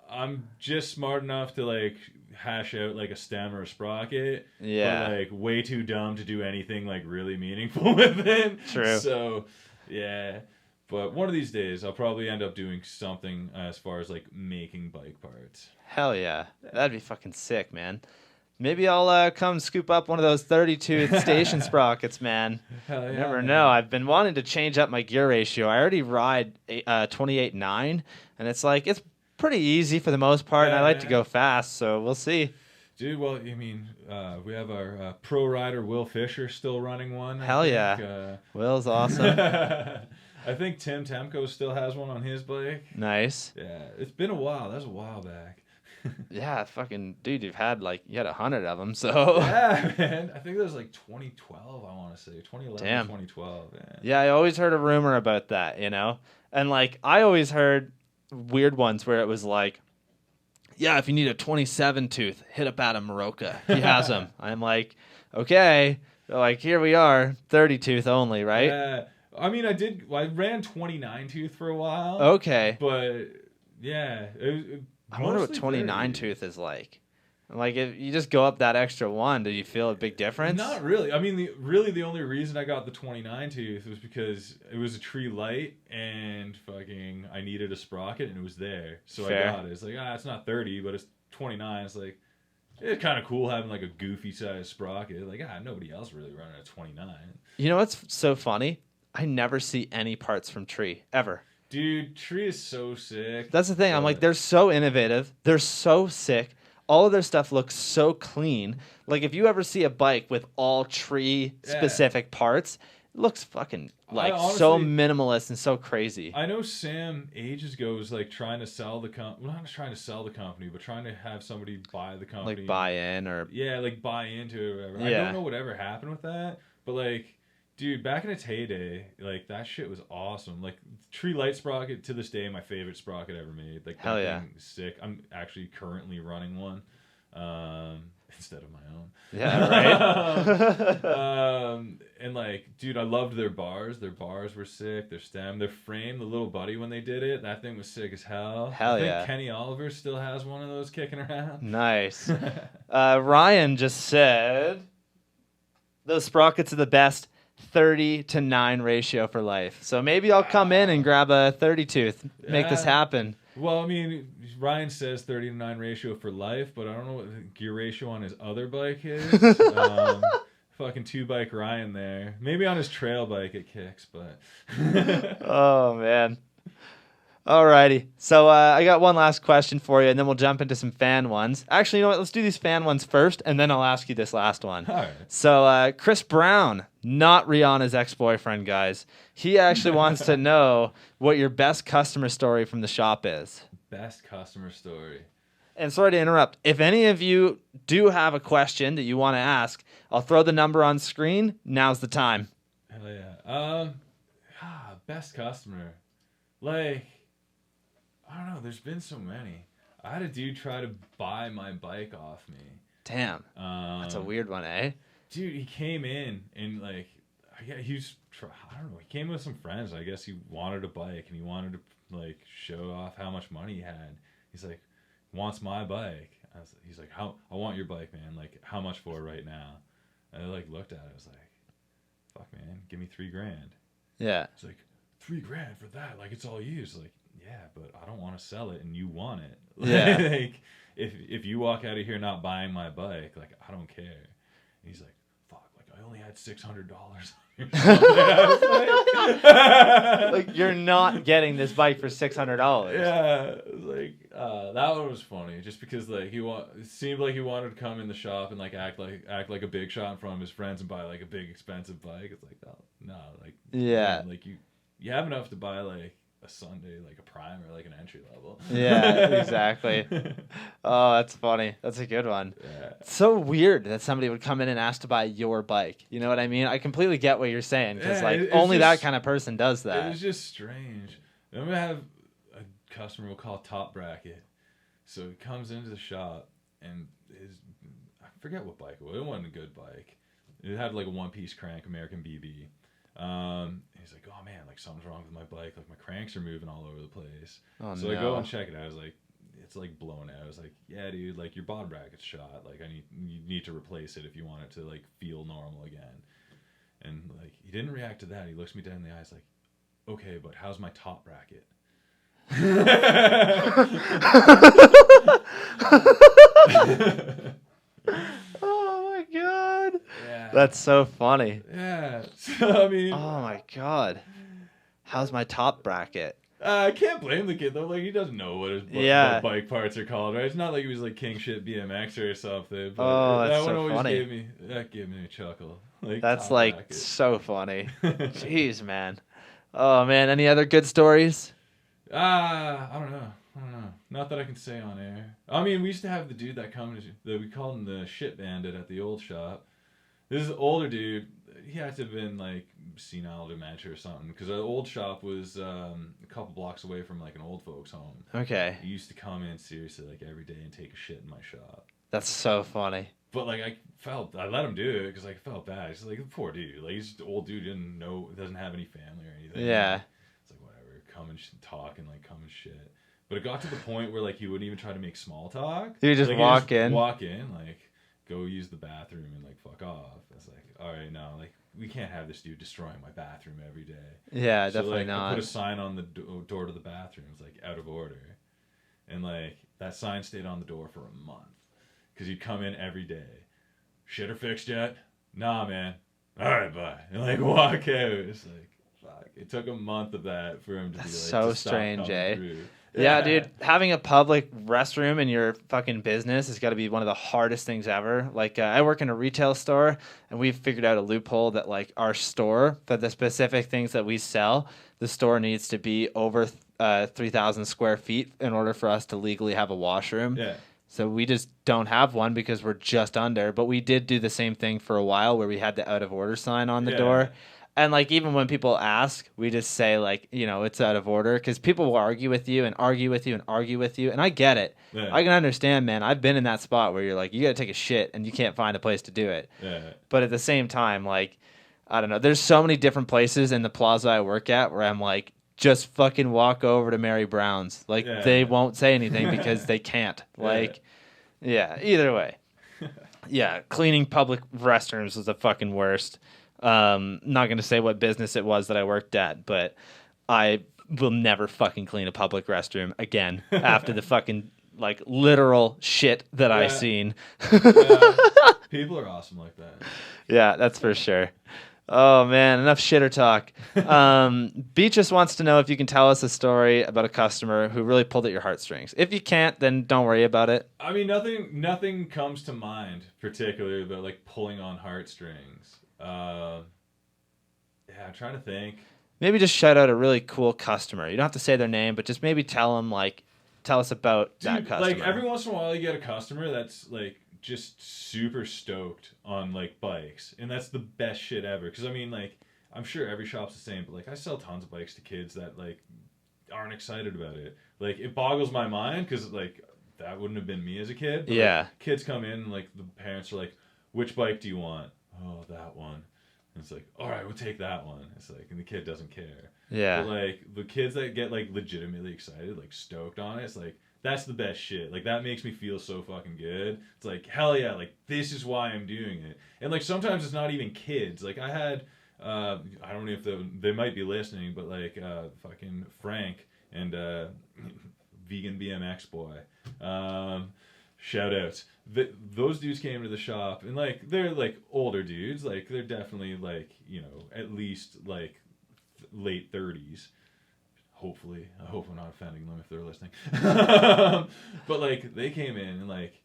I'm just smart enough to like hash out like a stem or a sprocket. Yeah. But like way too dumb to do anything like really meaningful with it. True. So yeah. But one of these days I'll probably end up doing something as far as like making bike parts. Hell yeah. That'd be fucking sick, man. Maybe I'll come scoop up one of those 32 station sprockets, man. Hell yeah. You never know. I've been wanting to change up my gear ratio. I already ride 28.9, and it's like it's pretty easy for the most part, and I like to go fast, so we'll see. Dude, well, I mean, we have our pro rider Will Fisher still running one. Hell yeah. Will's awesome. I think Tim Temko still has one on his bike. Nice. Yeah, it's been a while. That's a while back. Yeah, fucking dude, you had 100 of them, so. Yeah, man. I think that was like 2012, I want to say. 2011, Damn. 2012, yeah. Yeah, I always heard a rumor about that, you know? And I always heard weird ones where it was like, yeah, if you need a 27 tooth, hit up Adam Mrowka. He has them. I'm like, okay. They're here we are, 30 tooth only, right? Yeah. I mean, I ran 29 tooth for a while. Okay. But, yeah. I wonder what 29 tooth is like. If you just go up that extra one, do you feel a big difference? Not really. I mean, the only reason I got the 29 tooth was because it was a tree light and fucking I needed a sprocket and it was there. So Fair. I got it. It's it's not 30, but it's 29. It's it's kind of cool having a goofy size sprocket. Nobody else really running a 29. You know what's so funny? I never see any parts from Tree, ever. Dude, Tree is so sick. That's the thing. I'm they're so innovative. They're so sick. All of their stuff looks so clean. If you ever see a bike with all tree-specific parts, it looks fucking honestly, so minimalist and so crazy. I know Sam ages ago was trying to sell the company. Well, not trying to sell the company, but trying to have somebody buy the company. Buy in or... Yeah, buy into it or whatever. Yeah. I don't know whatever happened with that, but dude, back in its heyday, that shit was awesome. Tree light sprocket, to this day, my favorite sprocket ever made. Hell yeah. Thing is sick. I'm actually currently running one instead of my own. Yeah, right? And dude, I loved their bars. Their bars were sick. Their stem, their frame, the little buddy when they did it, that thing was sick as hell. Hell I think yeah. Kenny Oliver still has one of those kicking around. Nice. Ryan just said, those sprockets are the best. 30-9 ratio for life. So maybe I'll come in and grab a 30 tooth, make this happen. Well, I mean, Ryan says 30-9 ratio for life, but I don't know what the gear ratio on his other bike is. Fucking 2-bike Ryan there. Maybe on his trail bike it kicks, but... Oh, man. Alrighty. So I got one last question for you, and then we'll jump into some fan ones. Actually, you know what? Let's do these fan ones first, and then I'll ask you this last one. All right. So Chris Brown, not Rihanna's ex-boyfriend, guys. He actually wants to know what your best customer story from the shop is. Best customer story. And sorry to interrupt. If any of you do have a question that you want to ask, I'll throw the number on screen. Now's the time. Hell yeah. Best customer. I don't know. There's been so many. I had a dude try to buy my bike off me. Damn. That's a weird one, eh? Dude, he came in and he was, I don't know. He came with some friends. I guess he wanted a bike and he wanted to show off how much money he had. He's wants my bike. He's how I want your bike, man. How much for it right now? And I looked at it. I was fuck, man, give me $3,000. Yeah. It's $3,000 for that. It's all used. Yeah, but I don't want to sell it and you want it. Yeah. If you walk out of here not buying my bike, I don't care. And he's fuck, I only had $600. You're not getting this bike for $600. Yeah, that one was funny just because it seemed like he wanted to come in the shop and act like a big shot in front of his friends and buy a big expensive bike. It's no, yeah, man, you have enough to buy a Sunday, a prime or an entry level. Yeah, exactly. Oh, that's funny. That's a good one. Yeah. It's so weird that somebody would come in and ask to buy your bike. You know what I mean? I completely get what you're saying because only that kind of person does that. It was just strange. Then we have a customer we'll call Top Bracket. So he comes into the shop and I forget what bike it was. It wasn't a good bike. It had a one-piece crank, American BB. He's oh man, something's wrong with my bike. My cranks are moving all over the place. Oh, so no. I go and check it out. I was it's blown out. I was yeah, dude, your bottom bracket's shot. You need to replace it if you want it to feel normal again. And he didn't react to that. He looks me dead in the eyes okay, but how's my top bracket? Oh my god. Yeah. That's so funny. Yeah. So I mean, oh my god. How's my top bracket? I can't blame the kid though. He doesn't know what his what bike parts are called, right? It's not like he was King Shit BMX or something. But that's that one so always funny. gave me a chuckle. That's top bracket. so funny. Jeez, man. Oh man, any other good stories? I don't know. Not that I can say on air. I mean, we used to have the dude that comes that we called him the shit bandit at the old shop. This is an older dude. He had to have been like senile dementia or something because the old shop was a couple blocks away from like an old folks home. Okay. He used to come in seriously like every day and take a shit in my shop. That's so funny. But like I let him do it because like, I felt bad. He's like the poor dude. Like he's just an old dude. Doesn't have any family or anything. Yeah. It's like whatever. Come and talk and like come and shit. But it got to the point where like he wouldn't even try to make small talk. You just like, walk in. Walk in, like go use the bathroom and like fuck off. It's like, all right, no, like we can't have this dude destroying my bathroom every day. Yeah, so, definitely like, not. I put a sign on the door to the bathroom. It's like out of order, and like that sign stayed on the door for a month because you'd come in every day. Shitter fixed yet? Nah, man. All right, bye. And like walk out. It's like fuck. It took a month of that for him to be like so to stop strange, coming eh? through. Yeah, dude, having a public restroom in your fucking business has got to be one of the hardest things ever. Like, I work in a retail store, and we've figured out a loophole that, like, our store, for the specific things that we sell, the store needs to be over 3,000 square feet in order for us to legally have a washroom. Yeah. So we just don't have one because we're just under. But we did do the same thing for a while where we had the out of order sign on the door. And, like, even when people ask, we just say, like, you know, it's out of order. Because people will argue with you and argue with you and argue with you. And I get it. Yeah. I can understand, man. I've been in that spot where you're like, you got to take a shit and you can't find a place to do it. Yeah. But at the same time, like, I don't know. There's so many different places in the plaza I work at where I'm like, just fucking walk over to Mary Brown's. Like, they won't say anything because they can't. Like, yeah, either way. Yeah, cleaning public restrooms was the fucking worst. Not going to say what business it was that I worked at, but I will never fucking clean a public restroom again after the fucking, like, literal shit that I seen. People are awesome like that. Yeah, that's for sure. Oh, man, enough shitter talk. Beatrice wants to know if you can tell us a story about a customer who really pulled at your heartstrings. If you can't, then don't worry about it. I mean, nothing comes to mind particularly about, like, pulling on heartstrings. Yeah, I'm trying to think. Maybe just shout out a really cool customer. You don't have to say their name, but just maybe tell us about that customer. Like, every once in a while you get a customer that's, like, just super stoked on, like, bikes. And that's the best shit ever. Because, I mean, like, I'm sure every shop's the same, but, like, I sell tons of bikes to kids that, like, aren't excited about it. Like, it boggles my mind because, like, that wouldn't have been me as a kid. But, yeah. Like, kids come in and, like, the parents are like, which bike do you want? Oh, that one. And it's like, all right, we'll take that one. It's like, and the kid doesn't care. Yeah. But, like, the kids that get, like, legitimately excited, like, stoked on it, it's like, that's the best shit. Like, that makes me feel so fucking good. It's like, hell yeah, like, this is why I'm doing it. And, like, sometimes it's not even kids. Like, I had, I don't know if they might be listening, but, like, fucking Frank and vegan BMX boy. Shout outs. Those dudes came to the shop, and, like, they're, like, older dudes. Like, they're definitely, like, you know, at least, like, late 30s. Hopefully. I hope I'm not offending them if they're listening. But, like, they came in, and, like,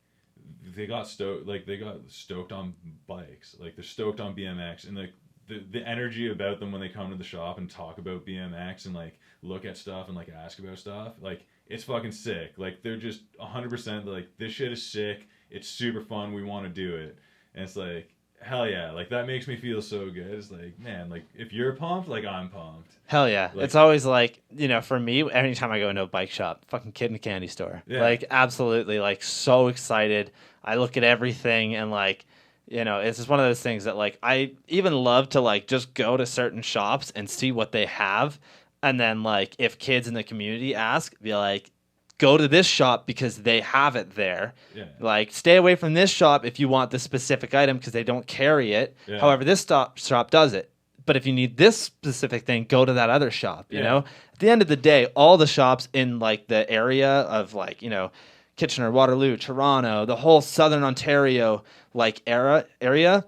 they got stoked on bikes. Like, they're stoked on BMX, and, like, the energy about them when they come to the shop and talk about BMX and, like, look at stuff and, like, ask about stuff, like, it's fucking sick. Like, they're just 100% like, this shit is sick. It's super fun. We want to do it. And it's like, hell yeah. Like, that makes me feel so good. It's like, man, like, if you're pumped, like, I'm pumped. Hell yeah. Like, it's always like, you know, for me, anytime I go into a bike shop, fucking kid in a candy store. Yeah. Like, absolutely, like, so excited. I look at everything and, like, you know, it's just one of those things that, like, I even love to, like, just go to certain shops and see what they have. And then, like, if kids in the community ask, be like, go to this shop because they have it there. Yeah. Like, stay away from this shop if you want the specific item because they don't carry it. Yeah. However, this shop does it. But if you need this specific thing, go to that other shop, you know? At the end of the day, all the shops in, like, the area of, like, you know, Kitchener, Waterloo, Toronto, the whole Southern Ontario, like, area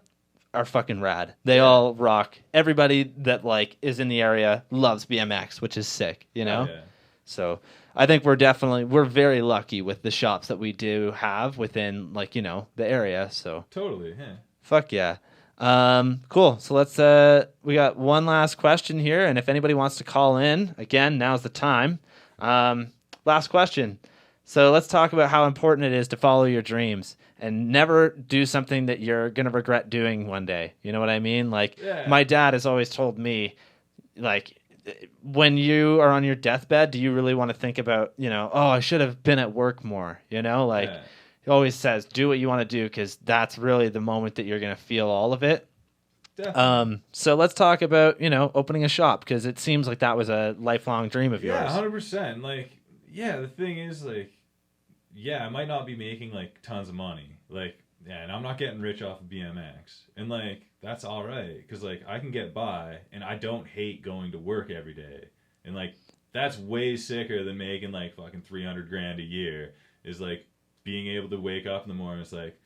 are fucking rad. They all rock. Everybody that, like, is in the area loves BMX, which is sick, you know? Yeah. So I think we're very lucky with the shops that we do have within, like, you know, the area. So totally, yeah. Fuck yeah. Cool. So let's we got one last question here, and if anybody wants to call in, again, now's the time. Last question. So let's talk about how important it is to follow your dreams and never do something that you're gonna regret doing one day. You know what I mean? Like my dad has always told me, like, when you are on your deathbed, do you really want to think about, oh, I should have been at work more? Like. Yeah. He always says, do what you want to do, because that's really the moment that you're going to feel all of it. Definitely. So let's talk about, opening a shop, because it seems like that was a lifelong dream of yours. Yeah, 100%. Like, yeah, the thing is, like, yeah, I might not be making, like, tons of money. Like, yeah, and I'm not getting rich off of BMX. And, like, that's all right, because, like, I can get by, and I don't hate going to work every day. And, like, that's way sicker than making, like, fucking $300,000 a year, is, like, being able to wake up in the morning, it's like,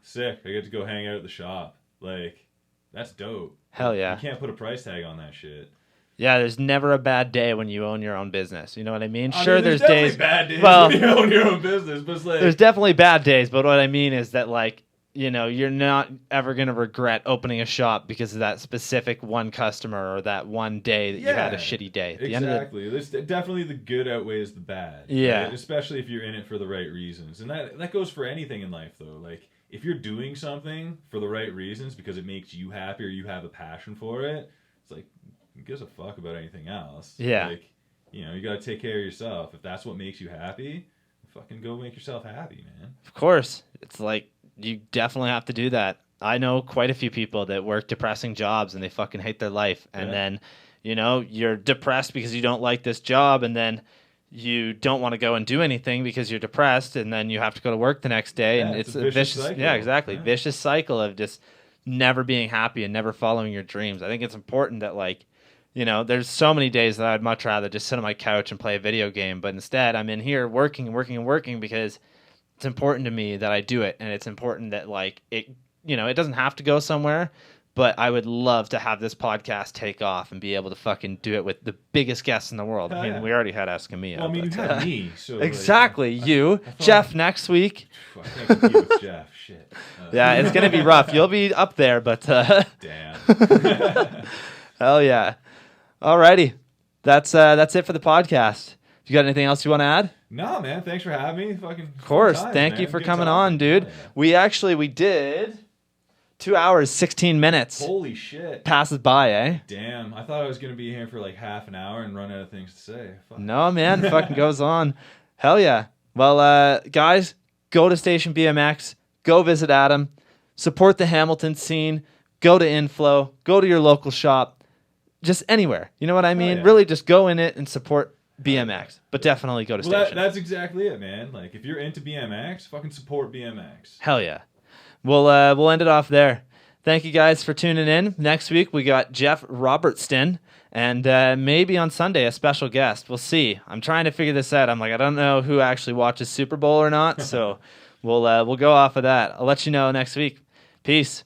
sick, I get to go hang out at the shop. Like, that's dope. Hell yeah. You can't put a price tag on that shit. Yeah, there's never a bad day when you own your own business. You know what I mean? Sure, there's definitely days. bad days well, when you own your own business, but it's like, there's definitely bad days, but what I mean is that, like, you're not ever going to regret opening a shop because of that specific one customer or that one day that you had a shitty day. At the exactly. There's definitely the good outweighs the bad. Yeah. Right? Especially if you're in it for the right reasons. And that goes for anything in life, though. Like, if you're doing something for the right reasons because it makes you happy or you have a passion for it, it's like, who gives a fuck about anything else? Yeah. Like, you got to take care of yourself. If that's what makes you happy, fucking go make yourself happy, man. Of course. It's like, you definitely have to do that. I know quite a few people that work depressing jobs and they fucking hate their life. And then, you're depressed because you don't like this job, and then you don't want to go and do anything because you're depressed, and then you have to go to work the next day. And it's a vicious cycle. Yeah, exactly. Yeah. Vicious cycle of just never being happy and never following your dreams. I think it's important that, like, there's so many days that I'd much rather just sit on my couch and play a video game, but instead I'm in here working and working and working because it's important to me that I do it, and it's important that, like, it doesn't have to go somewhere, but I would love to have this podcast take off and be able to fucking do it with the biggest guests in the world. I mean, we already had Escamilla. Well, I mean, you had me, so exactly, like, you, Jeff next week. I can't compete with Jeff. Shit. Yeah, it's gonna be rough. You'll be up there, but damn. Hell yeah. Alrighty, that's it for the podcast. You got anything else you want to add? No, man. Thanks for having me. Fucking. Of course. Thank you for coming on, dude. Yeah. We did 2 hours, 16 minutes. Holy shit. Passes by, eh? Damn. I thought I was going to be here for like half an hour and run out of things to say. Fuck. No, man. Fucking goes on. Hell yeah. Well, guys, go to Station BMX. Go visit Adam. Support the Hamilton scene. Go to Inflow. Go to your local shop. Just anywhere. You know what I mean? Yeah. Really just go in it and support BMX, but definitely go to Station. That's exactly it, man. Like, if you're into BMX, fucking support BMX. Hell yeah. We'll end it off there. Thank you guys for tuning in. Next week we got Jeff Robertson, and maybe on Sunday a special guest. We'll see. I'm trying to figure this out. I'm like, I don't know who actually watches Super Bowl or not, so we'll go off of that. I'll let you know next week. Peace.